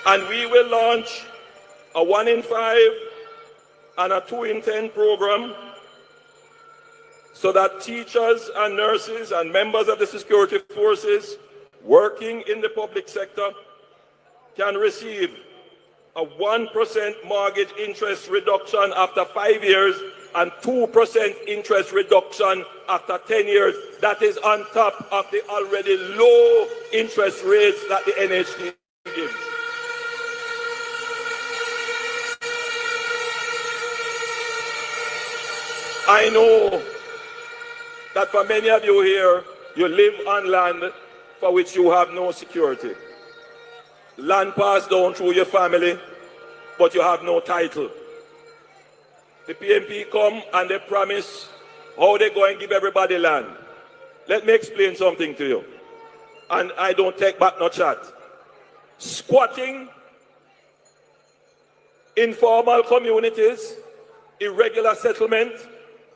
And we will launch a 1 in 5 and a 2 in 10 program so that teachers and nurses and members of the security forces working in the public sector can receive a 1% mortgage interest reduction after 5 years and 2% interest reduction after 10 years. That is on top of the already low interest rates that the NHT gives. I know that for many of you here, you live on land for which you have no security. Land passed down through your family, but you have no title. The PNP come and they promise how they go and give everybody land. Let me explain something to you. And I don't take back no chat. Squatting, informal communities, irregular settlement,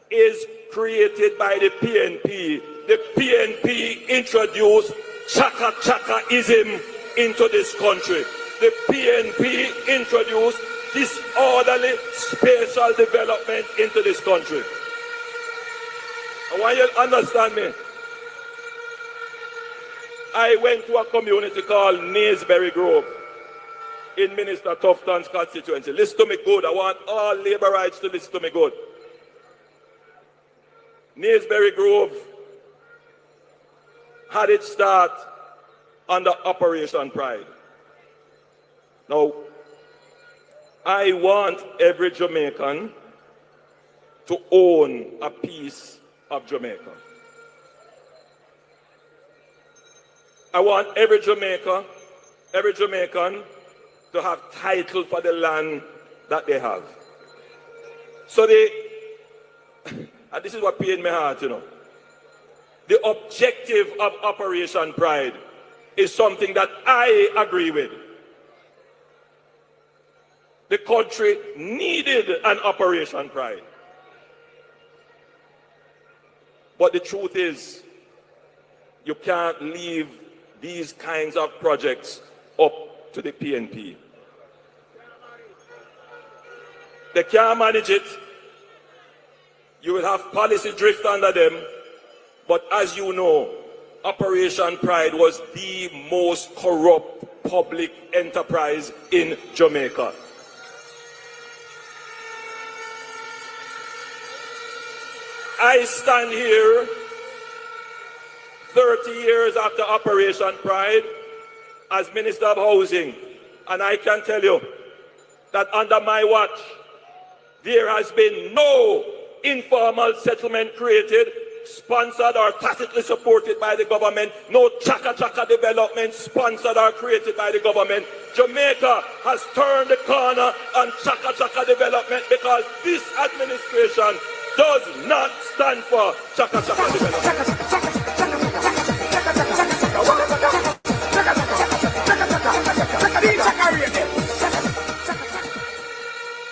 is created by the PNP. The PNP introduced chaka-chaka-ism into this country. The PNP introduced disorderly spatial development into this country. I want you to understand me. I went to a community called Naysbury Grove in Minister Tufton's constituency. Listen to me good. I want all Labourites to listen to me good. Naysbury Grove had its start under Operation Pride. Now, I want every Jamaican to own a piece of Jamaica. I want every Jamaican to have title for the land that they have. So and this is what pained my heart, you know. The objective of Operation Pride is something that I agree with. The country needed an Operation Pride. But the truth is, you can't leave these kinds of projects up to the PNP. They can't manage it. You will have policy drift under them, but as you know, Operation Pride was the most corrupt public enterprise in Jamaica. I stand here 30 years after Operation Pride as Minister of Housing, and I can tell you that under my watch, there has been no informal settlement created sponsored or tacitly supported by the government. No chaka-chaka development sponsored or created by the government. Jamaica has turned the corner on chaka-chaka development because this administration does not stand for chaka-chaka development.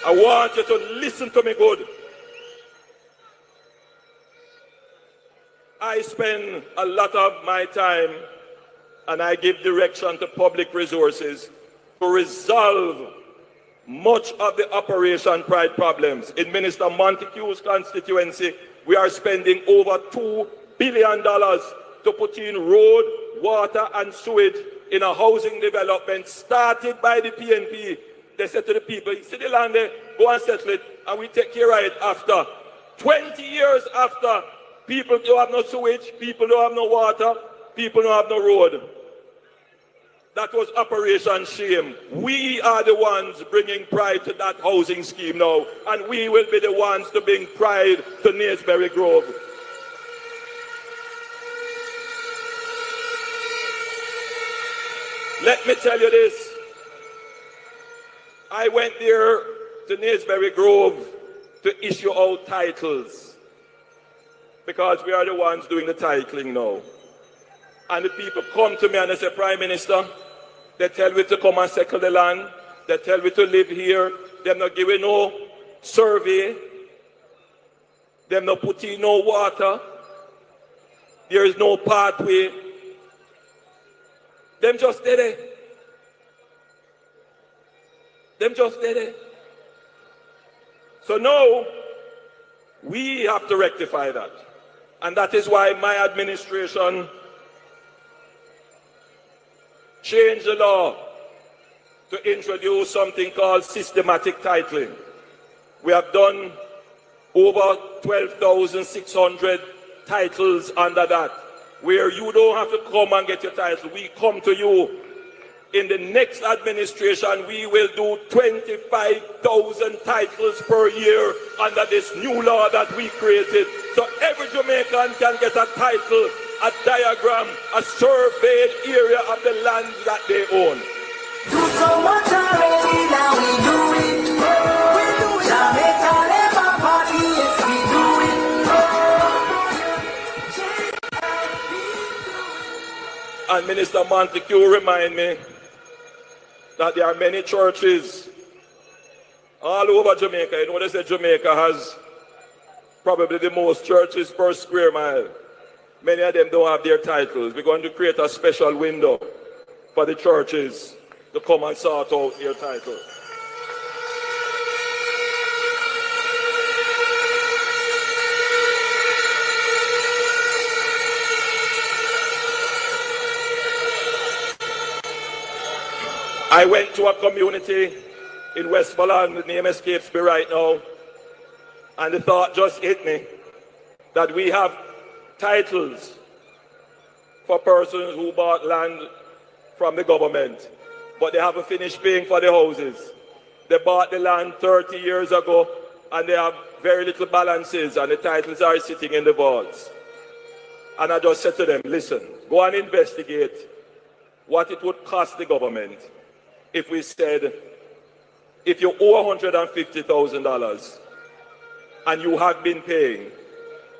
I want you to listen to me good. I spend a lot of my time and I give direction to public resources to resolve much of the Operation Pride problems. In Minister Montego's constituency, we are spending over $2 billion to put in road, water and sewage in a housing development started by the PNP. They said to the people, you see the land there, go and settle it, and we take care of it after. 20 years after, people don't have no sewage, people don't have no water, people don't have no road. That was Operation Shame. We are the ones bringing pride to that housing scheme now, and we will be the ones to bring pride to Naysbury Grove. Let me tell you this. I went there to Naysbury Grove to issue out titles because we are the ones doing the titling now. And the people come to me and they say, Prime Minister, they tell me to come and settle the land. They tell me to live here. They're not giving no survey. They're not putting no water. There is no pathway. Them just did it. Them just did it. So now, we have to rectify that. And that is why my administration changed the law to introduce something called systematic titling. We have done over 12,600 titles under that, where you don't have to come and get your title. We come to you. In the next administration, we will do 25,000 titles per year under this new law that we created. So every Jamaican can get a title, a diagram, a surveyed area of the land that they own. Do so much already, now we do it. We do it. Jamaica Labour Party, yes, we do it. JLP. And Minister Montego remind me that there are many churches all over Jamaica. You know, they say Jamaica has probably the most churches per square mile. Many of them don't have their titles. We're going to create a special window for the churches to come and sort out their titles. I went to a community in Westmoreland, the name escapes me right now, and the thought just hit me that we have titles for persons who bought land from the government, but they haven't finished paying for the houses. They bought the land 30 years ago, and they have very little balances, and the titles are sitting in the vaults. And I just said to them, listen, go and investigate what it would cost the government if we said, if you owe $150,000 and you have been paying,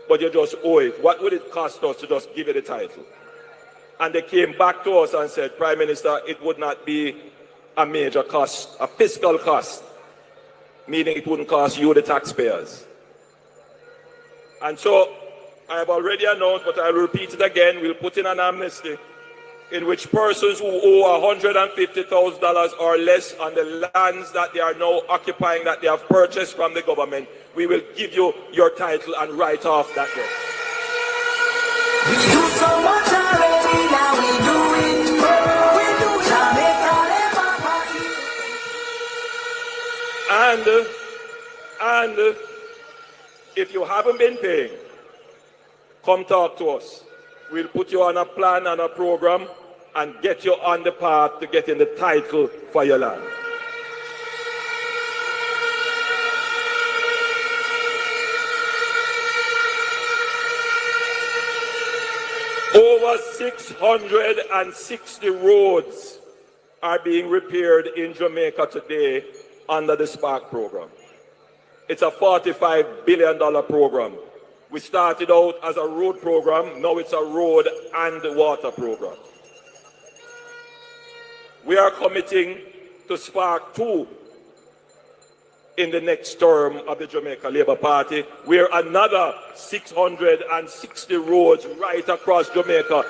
but you just owe it, what would it cost us to just give you the title? And they came back to us and said, Prime Minister, it would not be a major cost, a fiscal cost, meaning it wouldn't cost you, the taxpayers. And so I have already announced, but I'll repeat it again, we'll put in an amnesty in which persons who owe $150,000 or less on the lands that they are now occupying, that they have purchased from the government, we will give you your title and write off that debt. We do so much already, now we do it. We do it. Jamaica Labour Party. And if you haven't been paying, come talk to us. We'll put you on a plan and a program and get you on the path to getting the title for your land. Over 660 roads are being repaired in Jamaica today under the Spark program. It's a $45 billion program. We started out as a road program, now it's a road and water program. We are committing to Spark 2 in the next term of the Jamaica Labour Party, where another 660 roads right across Jamaica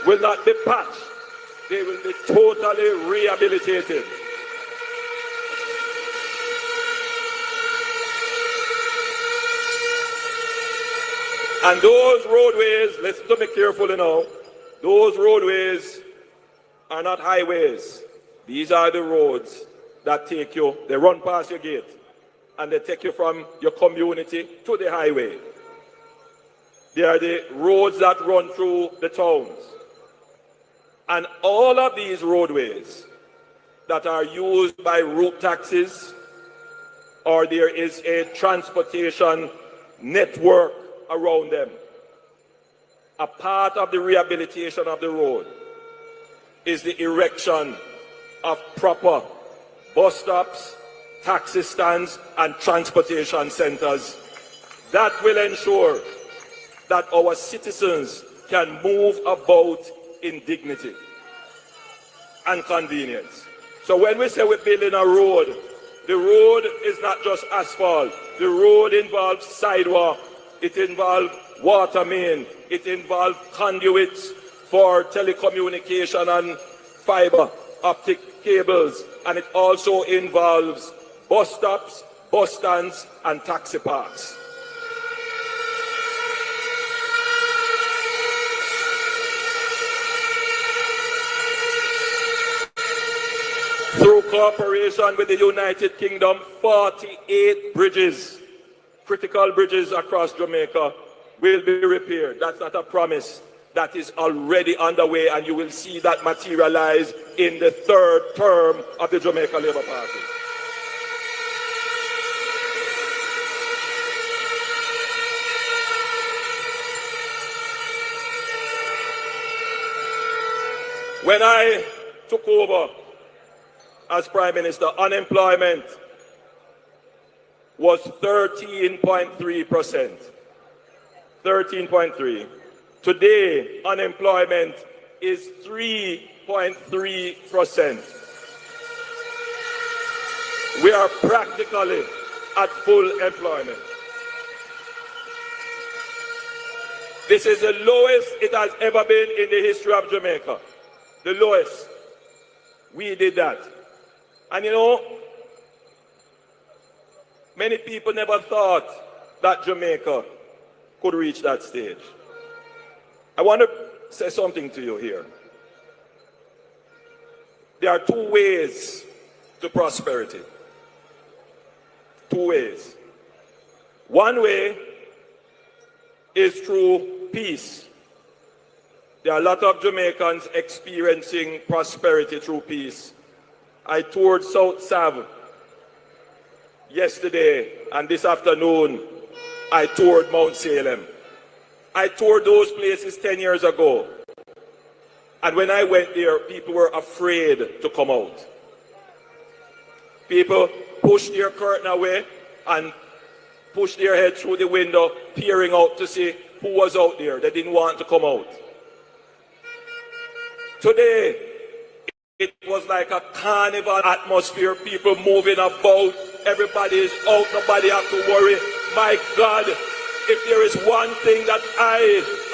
will not be patched, they will be totally rehabilitated. And those roadways, listen to me carefully now, those roadways are not highways. These are the roads that take you, they run past your gate, and they take you from your community to the highway. They are the roads that run through the towns. And all of these roadways that are used by route taxis, or there is a transportation network around them, a part of the rehabilitation of the road is the erection of proper bus stops, taxi stands, and transportation centers that will ensure that our citizens can move about in dignity and convenience. So when we say we're building a road, the road is not just asphalt. The road involves sidewalk, it involves water main, it involves conduits for telecommunication and fiber optic cables, and it also involves bus stops, bus stands, and taxi parks. Through cooperation with the United Kingdom, 48 bridges, critical bridges across Jamaica, will be repaired. That's not a promise. That is already underway, and you will see that materialize in the third term of the Jamaica Labour Party. When I took over as Prime Minister, unemployment was 13.3%. 13.3. Today, unemployment is 3.3%. We are practically at full employment. This is the lowest it has ever been in the history of Jamaica. The lowest. We did that. And you know, many people never thought that Jamaica could reach that stage. I want to say something to you here. There are two ways to prosperity. Two ways. One way is through peace. There are a lot of Jamaicans experiencing prosperity through peace. I toured South Sav yesterday, and this afternoon I toured Mount Salem. I toured those places 10 years ago. And when I went there, people were afraid to come out. People pushed their curtain away and pushed their head through the window, peering out to see who was out there. They didn't want to come out. Today, it was like a carnival atmosphere, people moving about, everybody is out, nobody have to worry. My God, if there is one thing that I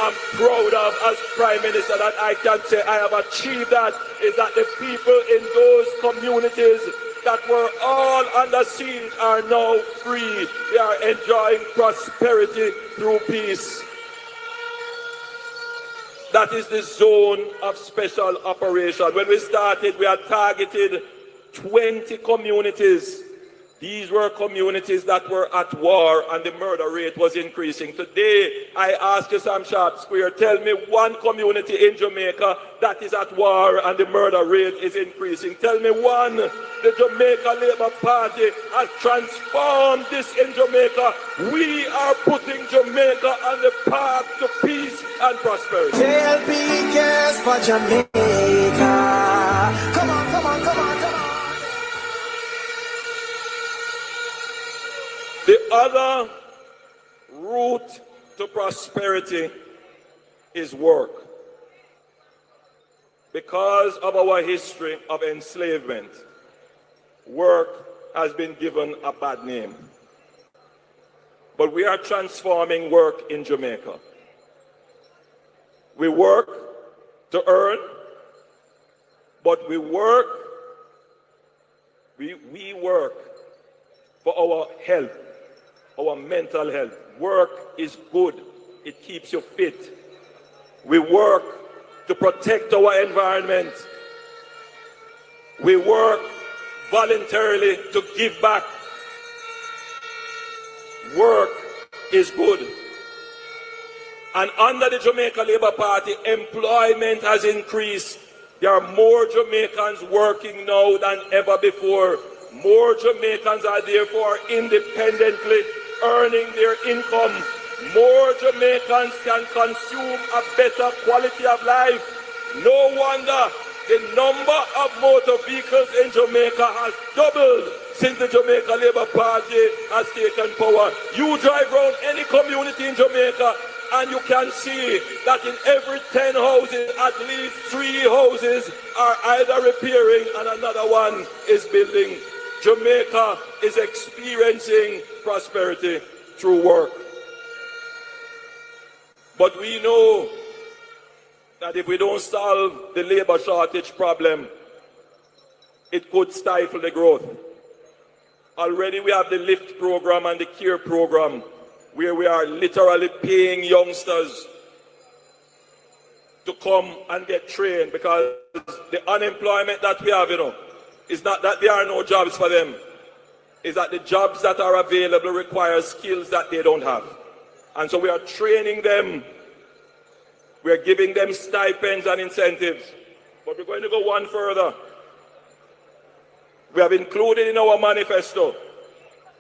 am proud of as Prime Minister, that I can say I have achieved, that is that the people in those communities that were all under siege are now free. They are enjoying prosperity through peace. That is the zone of special operation. When we started, we had targeted 20 communities These were communities that were at war and the murder rate was increasing. Today, I ask you, Sam Sharp Square, tell me one community in Jamaica that is at war and the murder rate is increasing. Tell me one. The Jamaica Labour Party has transformed this in Jamaica. We are putting Jamaica on the path to peace and prosperity. JLP cares for Jamaica. Come on, come on, come on, come on. The other route to prosperity is work. Because of our history of enslavement, work has been given a bad name. But we are transforming work in Jamaica. We work to earn, but we work for our health. Our mental health. Work is good. It keeps you fit. We work to protect our environment. We work voluntarily to give back. Work is good. And under the Jamaica Labour Party, employment has increased. There are more Jamaicans working now than ever before. More Jamaicans are therefore independently earning their income. More Jamaicans can consume a better quality of life. No wonder the number of motor vehicles in Jamaica has doubled since the Jamaica Labour Party has taken power. You drive around any community in Jamaica and you can see that in every 10 houses, at least 3 houses are either repairing and another one is building. Jamaica is experiencing prosperity through work. But we know that if we don't solve the labor shortage problem, it could stifle the growth. Already we have the LIFT program and the CARE program, where we are literally paying youngsters to come and get trained, because the unemployment that we have, is not that there are no jobs for them. It's that the jobs that are available require skills that they don't have. And so we are training them. We are giving them stipends and incentives. But we're going to go one further. We have included in our manifesto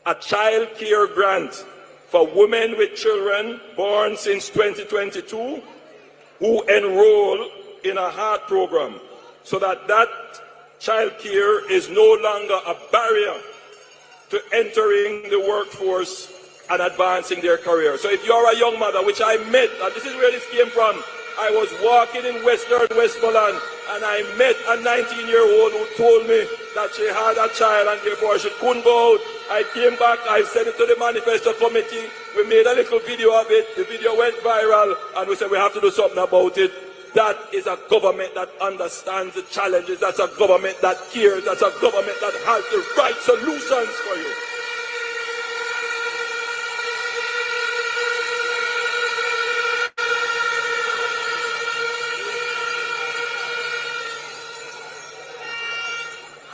a child care grant for women with children born since 2022 who enroll in a heart program, so that child care is no longer a barrier to entering the workforce and advancing their career. So if you're a young mother, which I met, and this is where this came from, I was walking in Westmoreland, and I met a 19-year-old who told me that she had a child and therefore she couldn't go out. I came back, I sent it to the Manifesto committee, we made a little video of it, the video went viral, and we said we have to do something about it. That is a government that understands the challenges. That's a government that cares. That's a government that has the right solutions for you.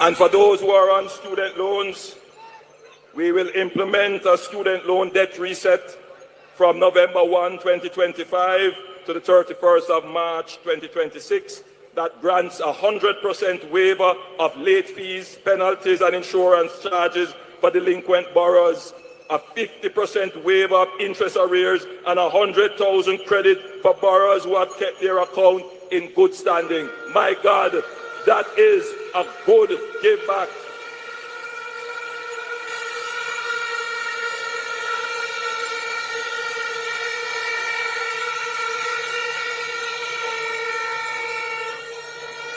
And for those who are on student loans, we will implement a student loan debt reset from November 1, 2025 to the 31st of March 2026 that grants 100% waiver of late fees, penalties and insurance charges for delinquent borrowers, a 50% waiver of interest arrears, and 100,000 credit for borrowers who have kept their account in good standing. My God, that is a good give back.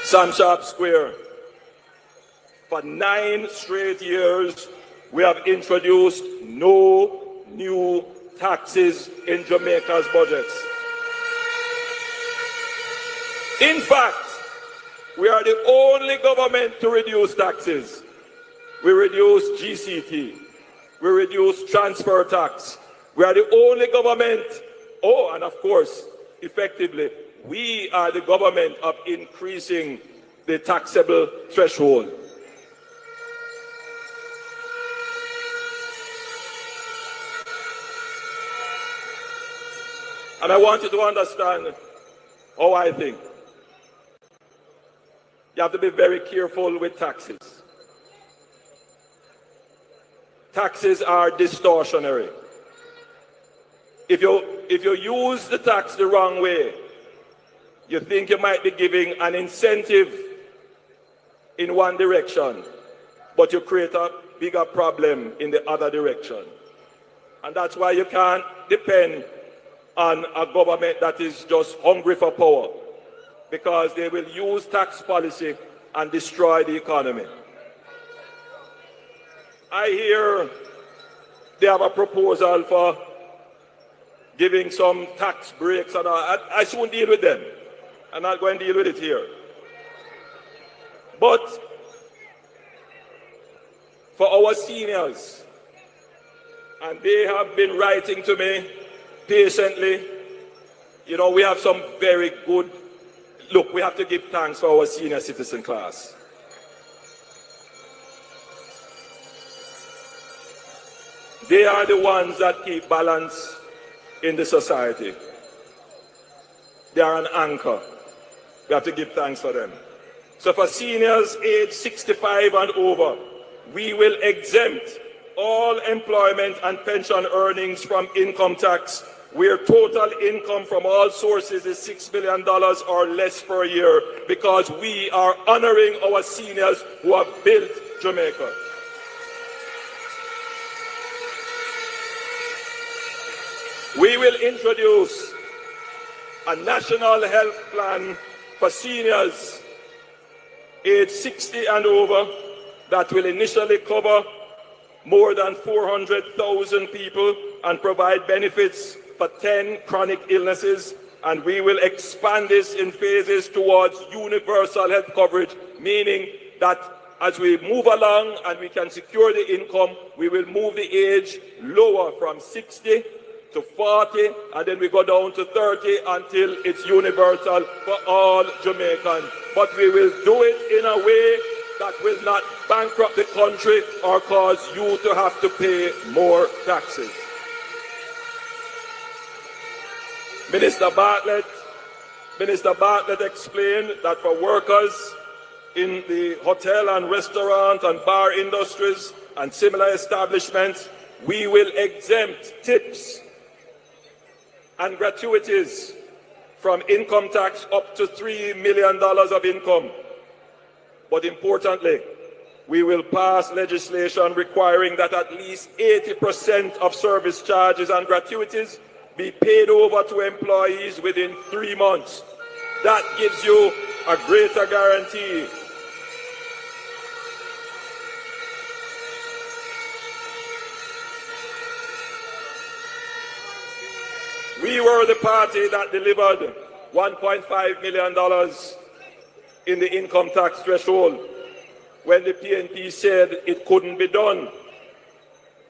Sam Sharp Square. For 9 straight years, we have introduced no new taxes in Jamaica's budgets. In fact, we are the only government to reduce taxes. We reduce GCT. We reduce transfer tax. We are the only government, and of course, effectively, we are the government of increasing the taxable threshold. And I want you to understand how I think. You have to be very careful with taxes. Taxes are distortionary. If you use the tax the wrong way, you think you might be giving an incentive in one direction, but you create a bigger problem in the other direction. And that's why you can't depend on a government that is just hungry for power, because they will use tax policy and destroy the economy. I hear they have a proposal for giving some tax breaks, and I soon deal with them. I'm not going to deal with it here. But for our seniors, and they have been writing to me patiently, you know, we have some very good, look, we have to give thanks for our senior citizen class. They are the ones that keep balance in the society. They are an anchor. We have to give thanks for them. So for seniors aged 65 and over, we will exempt all employment and pension earnings from income tax where total income from all sources is $6 million or less per year, because we are honoring our seniors who have built Jamaica. We will introduce a national health plan for seniors aged 60 and over that will initially cover more than 400,000 people and provide benefits for 10 chronic illnesses. And we will expand this in phases towards universal health coverage, meaning that as we move along and we can secure the income, we will move the age lower from 60 to 40, and then we go down to 30 until it's universal for all Jamaicans. But we will do it in a way that will not bankrupt the country or cause you to have to pay more taxes. Minister Bartlett explained that for workers in the hotel and restaurant and bar industries and similar establishments, we will exempt tips and gratuities from income tax up to $3 million of income. But importantly, we will pass legislation requiring that at least 80% of service charges and gratuities be paid over to employees within 3 months. That gives you a greater guarantee. We were the party that delivered $1.5 million in the income tax threshold when the PNP said it couldn't be done.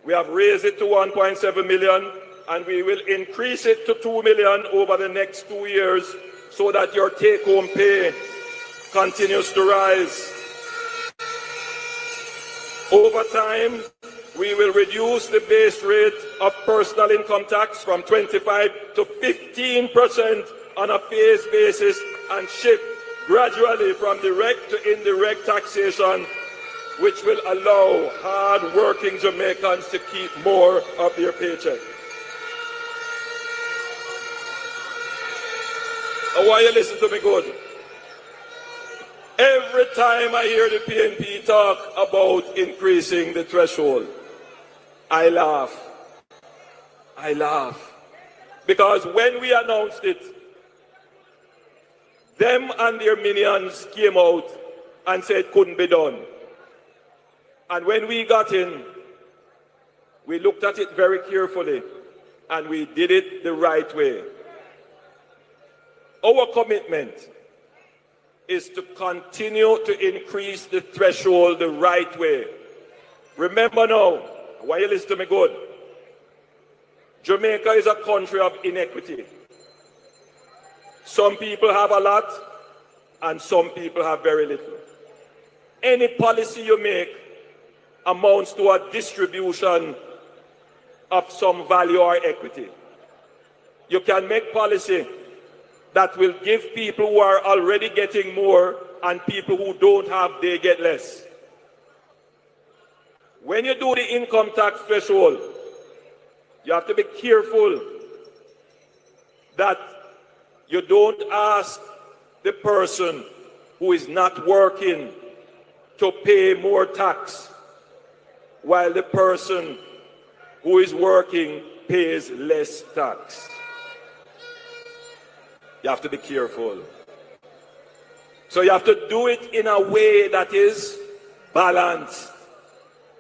We have raised it to 1.7 million, and we will increase it to 2 million over the next 2 years so that your take-home pay continues to rise. Over time, we will reduce the base rate of personal income tax from 25 to 15% on a phased basis and shift gradually from direct to indirect taxation, which will allow hard-working Jamaicans to keep more of their paycheck. I want you to listen to me good. Every time I hear the PNP talk about increasing the threshold, I laugh. I laugh. Because when we announced it, them and their minions came out and said it couldn't be done. And when we got in, we looked at it very carefully and we did it the right way. Our commitment is to continue to increase the threshold the right way. Remember now, why you listen to me good? Jamaica is a country of inequity. Some people have a lot and some people have very little. Any policy you make amounts to a distribution of some value or equity. you can make policy that will give people who are already getting more and people who don't have, they get less. When you do the income tax threshold, you have to be careful that you don't ask the person who is not working to pay more tax while the person who is working pays less tax. You have to be careful. So you have to do it in a way that is balanced.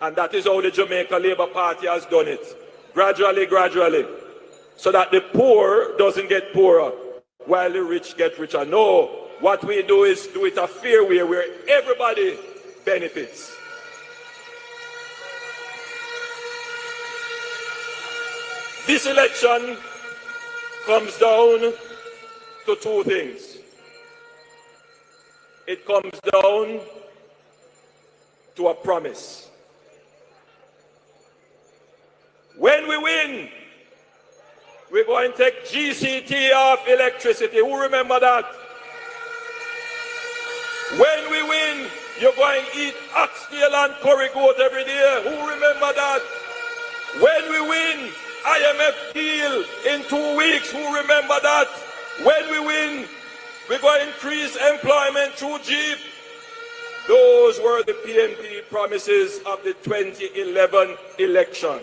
And that is how the Jamaica Labour Party has done it. Gradually, gradually. So that the poor doesn't get poorer while the rich get richer. No, what we do is do it a fair way where everybody benefits. This election comes down to two things. It comes down to a promise. When we win, we're going to take GCT off electricity. Who remember that? When we win, you're going to eat oxtail and curry goat every day. Who remember that? When we win, IMF deal in 2 weeks. Who remember that? When we win, we're going to increase employment through JEEP. Those were the PNP promises of the 2011 election.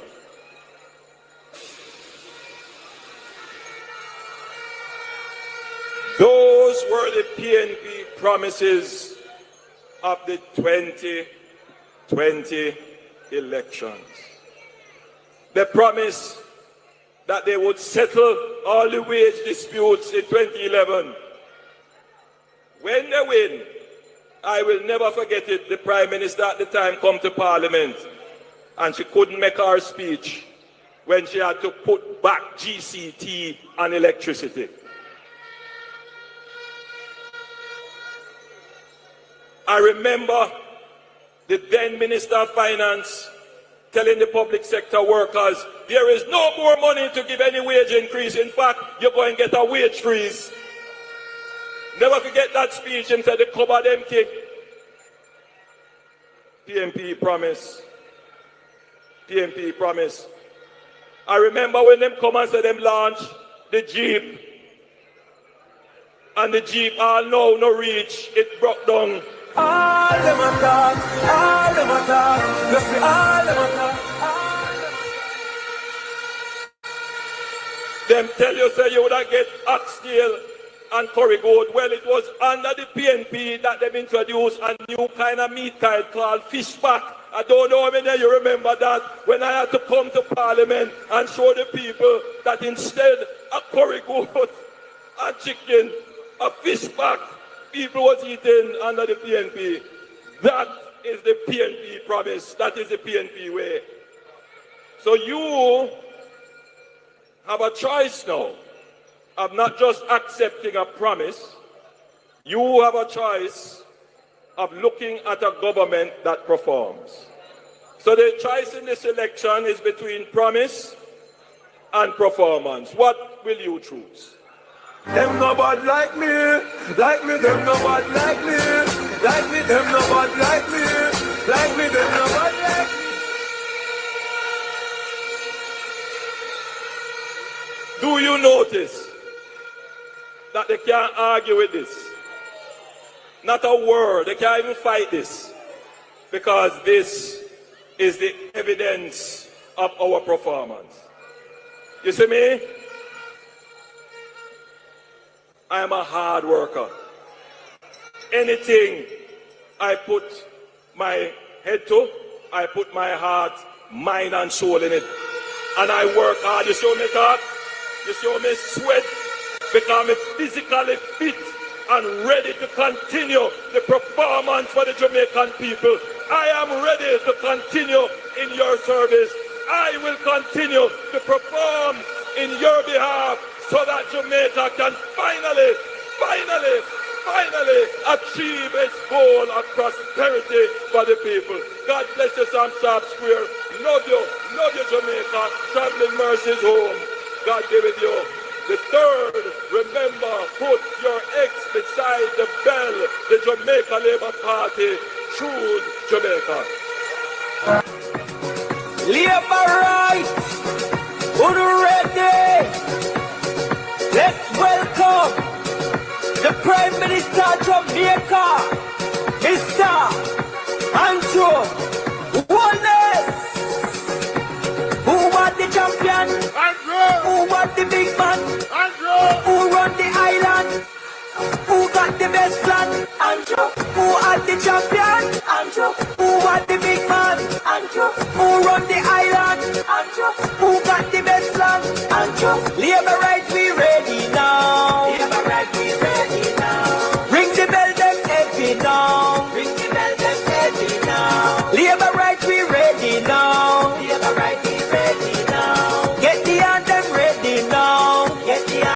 Those were the PNP promises of the 2020 elections. They promised that they would settle all the wage disputes in 2011. When they win, I will never forget it, the Prime Minister at the time come to Parliament and she couldn't make her speech when she had to put back GCT and electricity. I remember the then Minister of Finance telling the public sector workers, there is no more money to give any wage increase. In fact, you're going to get a wage freeze. Never forget that speech and said the cupboard empty. PNP promise. PNP promise. I remember when them come and said them launch the JEEP. And the JEEP all know no reach. It broke down. All them attack, all them attack, just the all them attack. Them tell you say you would have get oxtail and curry goat. Well, it was under the PNP that they introduced a new kind of meat kind called fish pack. I don't know how many of you remember that when I had to come to Parliament and show the people that instead of curry goat and chicken, a fish pack, people was eating under the PNP. That is the PNP promise. That is the PNP way. So you have a choice now of not just accepting a promise. You have a choice of looking at a government that performs. So the choice in this election is between promise and performance. What will you choose? Them no bad like me, them no bad like me, them no bad like me, them no bad like me. Do you notice that they can't argue with this? Not a word, they can't even fight this. Because this is the evidence of our performance. You see me? I am a hard worker. Anything I put my head to, I put my heart, mind and soul in it. And I work hard. You see me talk? You see me sweat? Because I'm physically fit and ready to continue the performance for the Jamaican people. I am ready to continue in your service. I will continue to perform in your behalf so that Jamaica can finally achieve its goal of prosperity for the people. God bless you, Sam Sharp Square. Love you, Jamaica. Traveling mercies home. God be with you. The third, remember, put your X beside the bell. The Jamaica Labour Party, choose Jamaica. Labour right, who ready? Let's welcome the Prime Minister of Jamaica, Mr. Andrew Wallace. Who was the champion? Andrew! Who was the big man? Andrew! Who run the island? Who got the best plan? Andrew. Who are the champion? Andrew. Who was the big man? Andrew. Who run the island? Andrew. Who got the best plan? Andrew.